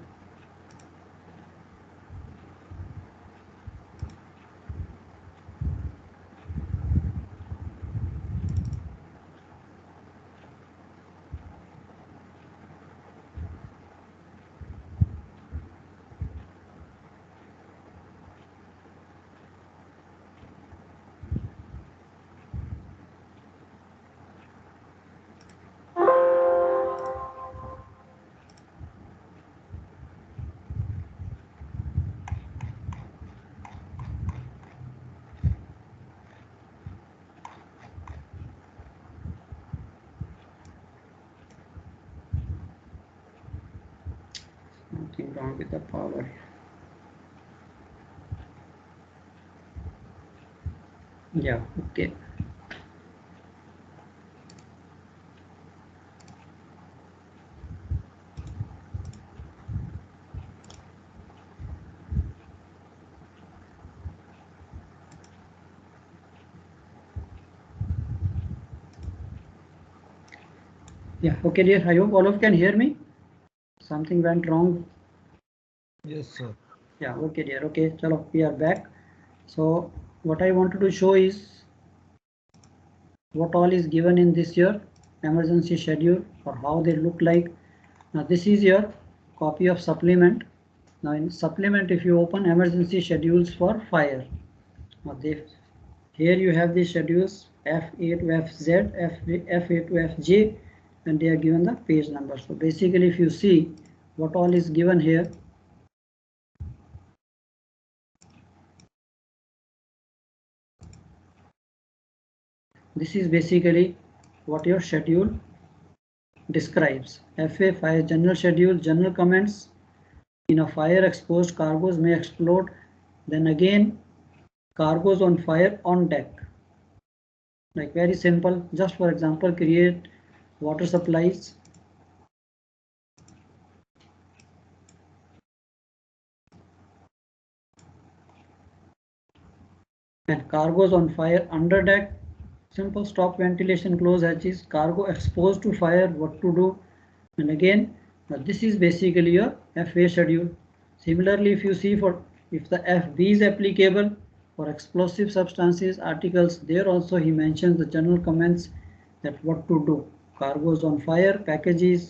Something wrong with the power. Yeah, okay. Yeah, okay dear, I hope all of you can hear me. Something went wrong. Yes, sir. Yeah, okay dear, okay, chalo, we are back. So what I wanted to show is what all is given in this year emergency schedule or how they look like. Now this is your copy of supplement. Now in supplement, if you open emergency schedules for fire, now here you have the schedules FA to FZ, FA to FJ, and they are given the page number. So basically if you see what all is given here, this is basically what your schedule describes. FA fire general schedule, general comments. In a fire, exposed cargoes may explode. Then again, cargoes on fire on deck. Like very simple, just for example, create water supplies. and cargoes on fire under deck. Simple stop ventilation, close hatches, cargo exposed to fire, what to do. And again, this is basically your FA schedule. Similarly, if you see if the FB is applicable for explosive substances articles, there also he mentions the general comments that what to do. Cargoes on fire, packages,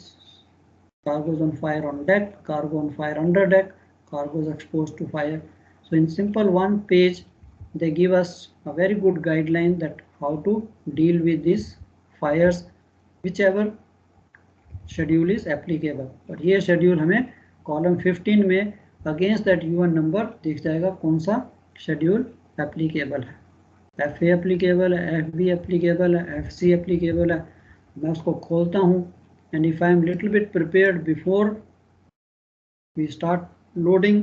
cargoes on fire on deck, cargo on fire under deck, cargoes exposed to fire. So in simple one page, they give us a very good guideline that how to deal with these fires, whichever schedule is applicable. और ये schedule हमें column 15 में against that UN number दिख जाएगा कौन सा schedule applicable है. FA applicable है, FB applicable है, FC applicable है. मैं उसको खोलता हूँ and if I am little bit prepared before we start loading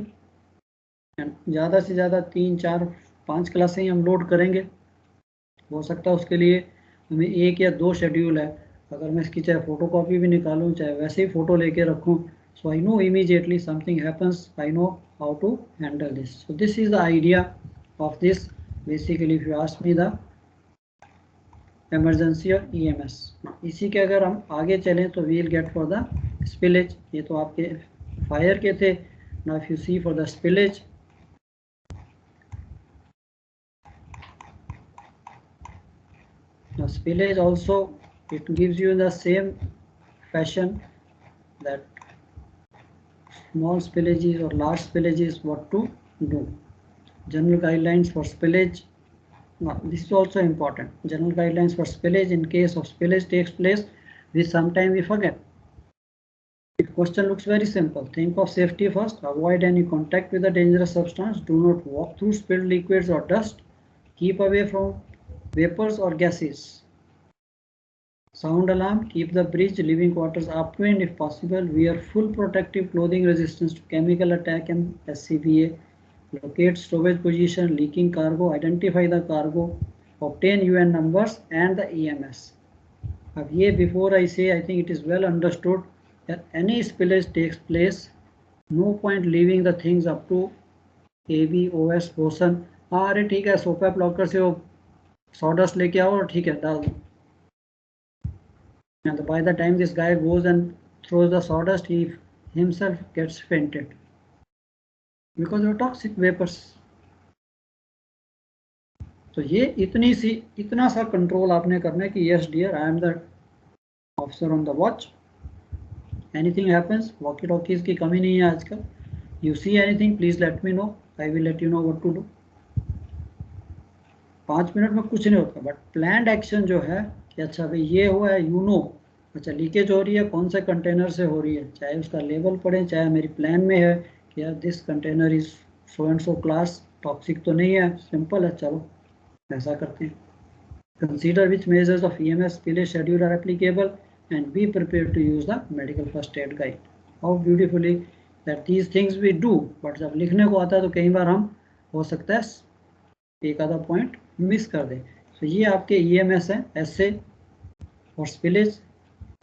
and ज़्यादा से ज़्यादा 3, 4, 5 क्लासें हम लोड करेंगे. हो सकता है उसके लिए हमें 1 या 2 शेड्यूल है. अगर मैं इसकी चाहे फोटो कॉपी भी निकालूं चाहे वैसे ही फोटो लेके रखूं, so I know immediately something happens, I know how to handle this. So this is the idea of this. Basically if you ask me the emergency or EMS. इसी के अगर हम आगे चलें तो we'll get for the spillage. ये तो आपके फायर के थे. Now if you see for the spillage, now spillage also it gives you in the same fashion that small spillages or large spillages what to do. General guidelines for spillage. Now this is also important. General guidelines for spillage in case of spillage takes place, which sometimes we forget. The question looks very simple. Think of safety first. Avoid any contact with a dangerous substance. Do not walk through spilled liquids or dust. Keep away from vapors or gases. Sound alarm. Keep the bridge, living quarters upwind if possible. Wear full protective clothing resistance to chemical attack and SCBA. Locate stowage position, leaking cargo, identify the cargo, obtain UN numbers and the EMS. अब ये before I say, I think it is well understood that any spillage takes place, no point leaving the things up to AB, OS, OSN. हाँ अरे ठीक है सोपा blocker से वो sawdust लेके आओ और ठीक है डाल दो. And by the time this guy goes and throws the sawdust, he himself gets fainted because of toxic vapors. तो ये इतना सा कंट्रोल आपने करना है कि yes dear, I am the officer on the watch. Anything happens, walkie talkies की कमी नहीं है आजकल. You see anything, please let me know. I will let you know what to do. 5 minute में कुछ नहीं होता, बट प्लान्ड एक्शन जो है कि अच्छा भाई ये हुआ है, यू नो, अच्छा लीकेज हो रही है, कौन से कंटेनर से हो रही है, चाहे उसका लेबल पढ़ें, चाहे मेरी प्लान में है कि यार this container is so and so class, toxic तो नहीं है, सिंपल है, चलो ऐसा करते हैं. Consider which measures of EMS spillage schedule are applicable and be prepared to use the medical first aid guide. How beautifully that these things we do, but जब लिखने को आता है तो कई बार हम हो सकता है एक आधा पॉइंट मिस कर दें. तो ये आपके EMS है, SA और spillage.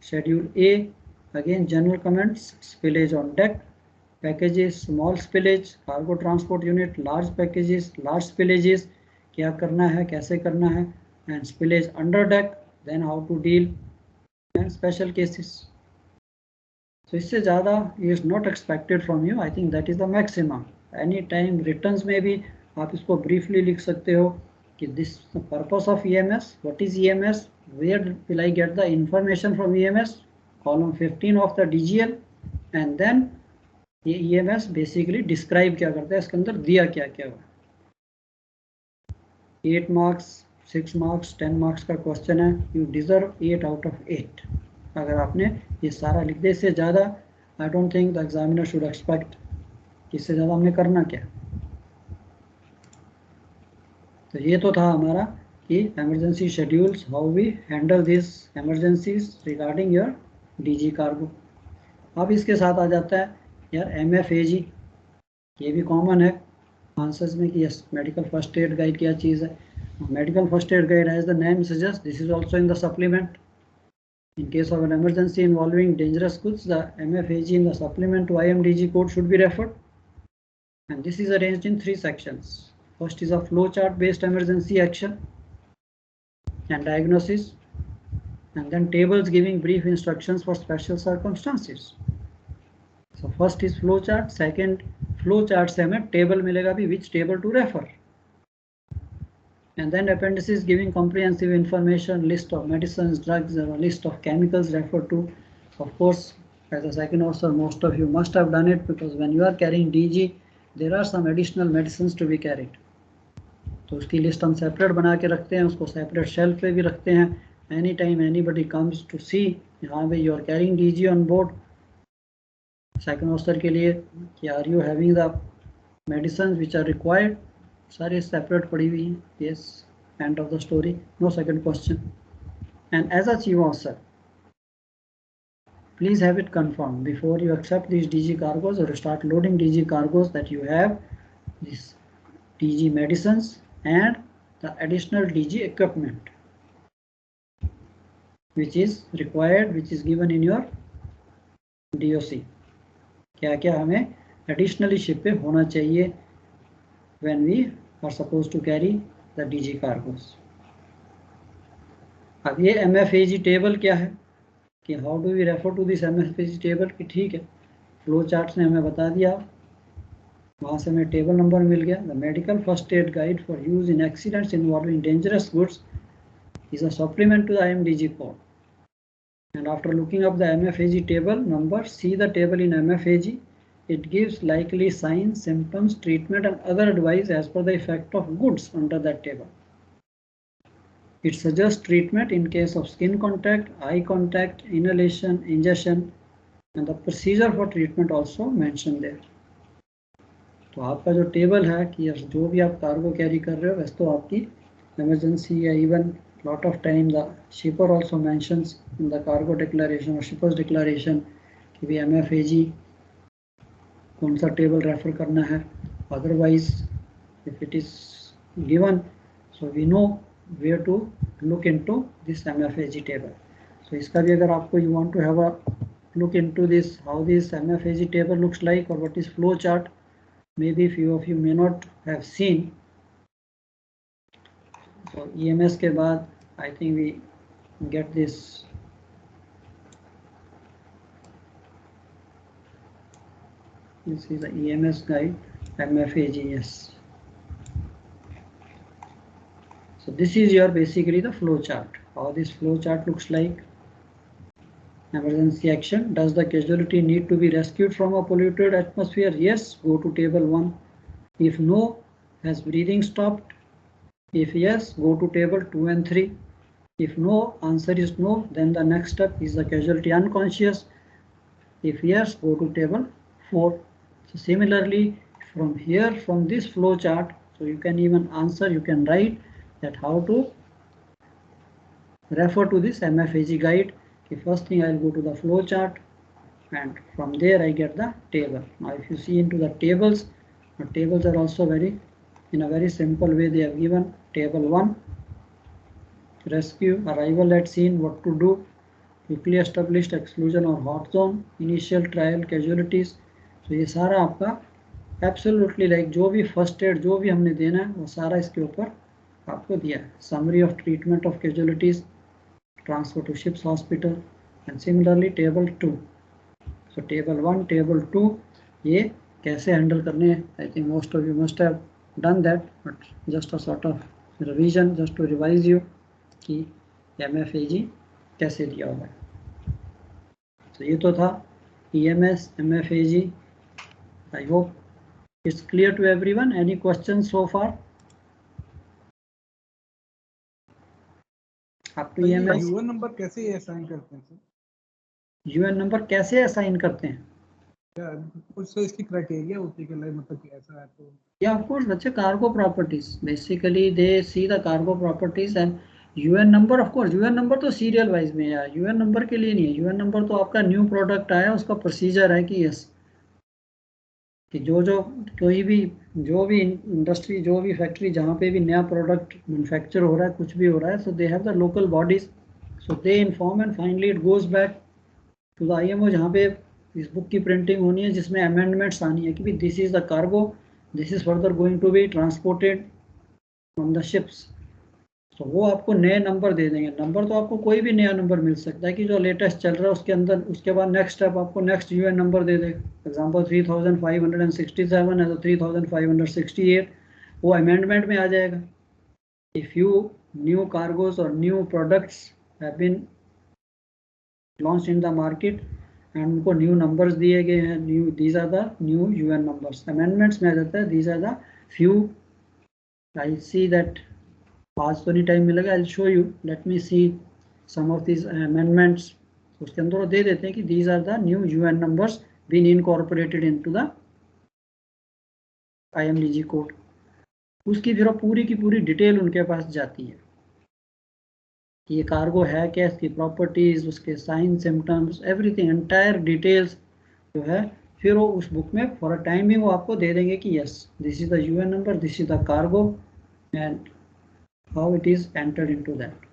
Schedule A again general comments, spillage on deck, packages, small spillage, cargo transport unit, large packages, large spillages, क्या करना है, कैसे करना है, and spillage under deck, then how to deal, and special cases. So इससे ज़्यादा is not expected from you. I think that is the maximum. Any time returns में भी आप इसको briefly लिख सकते हो कि this the purpose of EMS, what is EMS, where will I get the information from EMS, column 15 of the DGL, and then ये EMS basically describe क्या करता है, इसके अंदर दिया क्या क्या हुआ. 8 marks, 6 marks, 10 marks का क्वेश्चन है, you deserve 8 out of 8. अगर आपने ये सारा लिख दे, इससे ज़्यादा I don't think the examiner should expect. इससे ज़्यादा हमने करना क्या. तो ये तो था हमारा कि emergency schedules, how we handle these emergencies regarding your DG cargo. अब इसके साथ आ जाता है यार MFAG, ये भी कॉमन है आंसर्स में कि yes medical first aid guide क्या चीज़ है. Medical first aid guide as the name suggest, this is also in the supplement. In case of an emergency involving dangerous goods, the MFAG in the supplement to IMDG code should be referred. And this is arranged in 3 sections. First is a flow chart based emergency action and diagnosis, and then tables giving brief instructions for special circumstances. So first is flow chart, second flow chart से हमें table मिलेगा भी which table to refer, and then appendices giving comprehensive information, list of medicines, drugs, or a list of chemicals referred to. Of course, as a second officer, most of you must have done it, because when you are carrying DG, there are some additional medicines to be carried. तो उसकी list हम separate बना के रखते हैं, उसको separate shelf पे भी रखते हैं. Any time anybody comes to see, यहाँ पे you are carrying DG on board, second officer के लिए कि are you having the medicine which are required, सारे सेपरेट पड़ी हुई हैं. Yes, end of the story, no second question. And as a chief officer, please have it confirmed before you accept these DG cargoes or start loading DG cargoes that you have these DG medicines and the additional DG equipment which is required, which is given in your DOC. क्या क्या हमें additionally ship पे होना चाहिए when we are supposed to carry the DG cargoes. अब ये MFAG table क्या है कि how do we refer to this MFAG table, कि ठीक है फ्लो चार्ट ने हमें बता दिया, वहाँ से हमें टेबल नंबर मिल गया. The medical first aid guide for use in accidents involving dangerous goods is a supplement to the IMDG code. And after looking up the MFAG table number, see the table in MFAG. It gives likely signs, symptoms, treatment and other advice as per the effect of goods under that table. It suggests treatment in case of skin contact, eye contact, inhalation, ingestion, and the procedure for treatment also mentioned there. तो आपका जो table है कि जो भी आप cargo carry कर रहे हो, वैसे तो आपकी इमरजेंसी या even lot of time the shipper also mentions in the cargo declaration or shipper's declaration कि भी MFAG कौन सा टेबल रेफर करना है. Otherwise, if it is given, so we know where to look into this MFAG table. So इसका भी अगर आपको you want to have a look into this, how this MFAG table looks like or what is flow chart, maybe few of you may not have seen. So EMS के बाद I think we get this is the EMS guide, MFAG, yes. So this is your basically the flow chart, how this flow chart looks like. Emergency action, does the casualty need to be rescued from a polluted atmosphere? Yes, go to table 1. If no, has breathing stopped? If yes, go to table 2 and 3. If no, answer is no, then the next step is the casualty unconscious. If yes, go to table 4. So similarly, from here, from this flow chart, so you can even answer, you can write that how to refer to this MFAG guide. Okay, first thing I'll go to the flow chart and from there I get the table. Now if you see into the tables, the tables are also in a very simple way. They have given table 1, rescue, arrival at scene, what to do, quickly established exclusion or hot zone, initial trial, casualties. तो ये सारा आपका absolutely like जो भी first aid जो भी हमने देना है वो सारा इसके ऊपर आपको दिया है. Summary of treatment of casualties, transfer to ships hospital and similarly table 2. So table 1, table 2 ये कैसे हैंडल करने हैं. I think most of you must have done that, but just a sort of revision just to revise you कि MFAG कैसे दिया हुआ है. तो ये तो था EMS MFAG. I hope it's clear to everyone. Any questions so far? Up to EMS. UN number कैसे असाइन करते हैं सर? UN नंबर कैसे असाइन करते हैं? क्या कुछ तो इसकी क्राइटेरिया होती है कि मतलब कि ऐसा है तो? Yeah, of course. बच्चे cargo properties. Basically, they see the cargo properties and UN number. Of course, UN number तो सीरियल वाइज में है. UN नंबर के लिए नहीं है. UN नंबर तो आपका न्यू प्रोडक्ट आया, उसका प्रोसीजर है कि यस कि कोई भी जो भी इंडस्ट्री, जो भी फैक्ट्री, जहाँ पे भी नया प्रोडक्ट मैन्युफैक्चर हो रहा है, कुछ भी हो रहा है, so they have the local bodies, so they inform and finally it goes back to the IMO, जहाँ पे इस बुक की प्रिंटिंग होनी है जिसमें अमेंडमेंट्स आनी है कि this is the cargo This is further going to be transported on the ships. तो वो आपको नए नंबर दे देंगे. नंबर तो आपको कोई भी नया नंबर मिल सकता है कि जो लेटेस्ट चल रहा है उसके अंदर. उसके बाद नेक्स्ट स्टेप आपको नेक्स्ट यूएन नंबर दे दे. एग्जांपल 3567 है तो 3568 वो अमेंडमेंट में आ जाएगा. इफ यू न्यू कार्गोस और new products have been launch in the market and उनको न्यू नंबर्स दिए गए हैं, new these are the new UN numbers. Amendments में आ जाता है these are the few. I see that आज तो नहीं टाइम मिलेगा. I will show you. Late me see some of this amendments. उसके अंदर वो दे देते हैं कि these are the new UN numbers been incorporated into the IMDG code. उसकी फिर पूरी की पूरी डिटेल उनके पास जाती है कि ये कार्गो है क्या, इसकी प्रॉपर्टीज, उसके sign symptoms, everything entire details जो है फिर वो उस बुक में फॉर अ टाइम भी वो आपको दे देंगे कि yes this is the UN number, this is the cargo and how it is entered into that.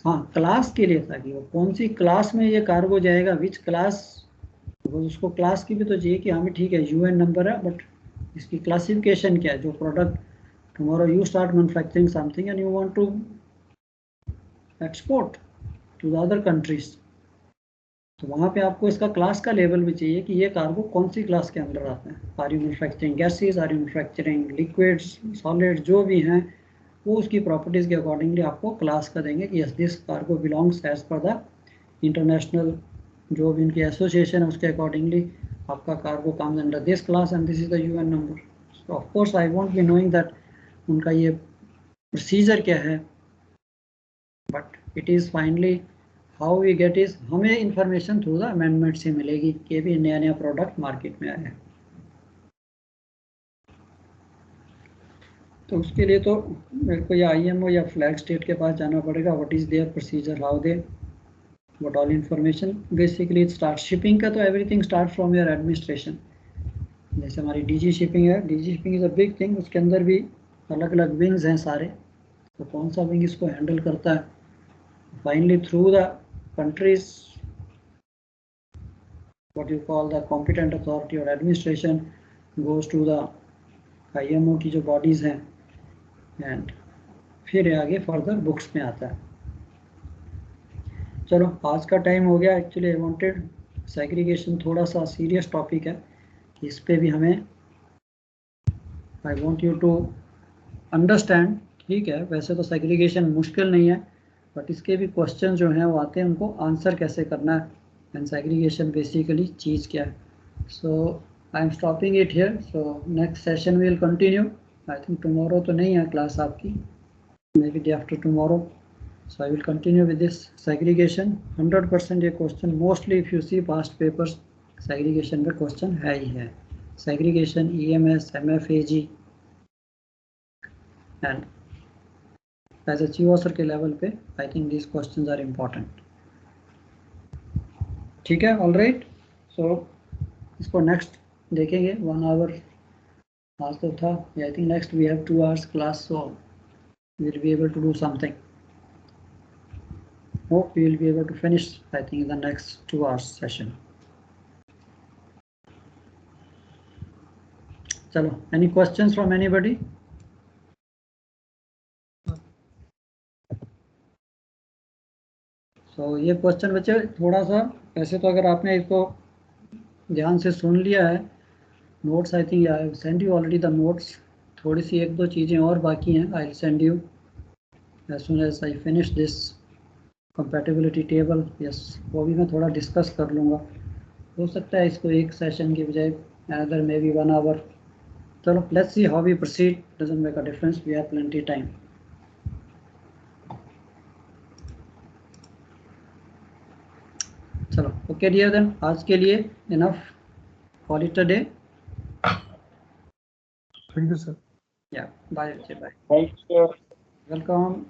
हाँ, क्लास के लिए था कि वो कौन सी क्लास में ये कार्गो जाएगा, विच क्लास. उसको क्लास की भी तो चाहिए कि हमें ठीक है यूएन नंबर है बट इसकी क्लासिफिकेशन क्या है. जो product tomorrow you start manufacturing something and you want to export to the other countries, तो वहाँ पे आपको इसका क्लास का लेवल भी चाहिए कि ये कार्गो कौन सी क्लास के अंदर आता है. Are you manufacturing gases, are you manufacturing liquids, solids, जो भी हैं वो उसकी प्रॉपर्टीज़ के अकॉर्डिंगली आपको क्लास का देंगे कि yes this cargo belongs as per the international जो भी इनकी एसोसिएशन है उसके अकॉर्डिंगली आपका cargo comes under this class and this is the UN number. So of course I won't be knowing that उनका ये प्रोसीजर क्या है, but it is finally how we get is हमें इंफॉर्मेशन थ्रू द अमेंडमेंट से मिलेगी कि भी नया नया प्रोडक्ट मार्केट में आया है. तो उसके लिए तो मेरे को या IMO या फ्लैग स्टेट के पास जाना पड़ेगा. What is their procedure, how they what all information. Basically start shipping का तो everything start from your administration. जैसे हमारी DG शिपिंग है, DG shipping is a big thing. उसके अंदर भी अलग अलग विंग्स हैं सारे. तो कौन सा विंग इसको हैंडल करता है, finally through the countries what you call the competent authority और administration goes to the IMO की जो बॉडीज़ हैं एंड फिर आगे फर्दर बुक्स में आता है. चलो आज का टाइम हो गया. एक्चुअली आई वांटेड सेग्रीगेशन थोड़ा सा सीरियस टॉपिक है, इस पे भी हमें I want you to understand. ठीक है, वैसे तो सेग्रीगेशन मुश्किल नहीं है बट इसके भी क्वेश्चन जो हैं वो आते हैं, उनको आंसर कैसे करना है एंड सेग्रीगेशन बेसिकली चीज़ क्या है. So I am stopping it here. So next session will continue. I think tomorrow तो नहीं है क्लास आपकी, maybe day after tomorrow. So I will continue with this segregation. 100% ये question mostly if you see past papers segregation में question है ही है. Segregation, EMS, MFAG and as a chief officer के लेवल पे I think this questions are important. ठीक है, all right. सो इसको नेक्स्ट देखेंगे 1 आवर आज तो था. I think next we have 2 hours class, so we will be able to do something. Hope we will be able to finish I think in the next 2 hours session. चलो, any questions from anybody? तो ये question बच्चे थोड़ा सा वैसे तो अगर आपने इसको ध्यान से सुन लिया है, notes I think I send you already the notes. थोड़ी सी 1-2 चीज़ें और बाकी हैं. I will send you as soon as I finish this compatibility table. Yes, वो भी मैं थोड़ा डिस्कस कर लूँगा. हो सकता है इसको एक सेशन की बजाय अदर मे बी 1 आवर. चलो let's see how we proceed. Doesn't make a difference, we have plenty time. चलो ओके डियर, देन आज के लिए enough. Call it a day. Thank you sir. Yeah bye. Bye. Thank you. Welcome.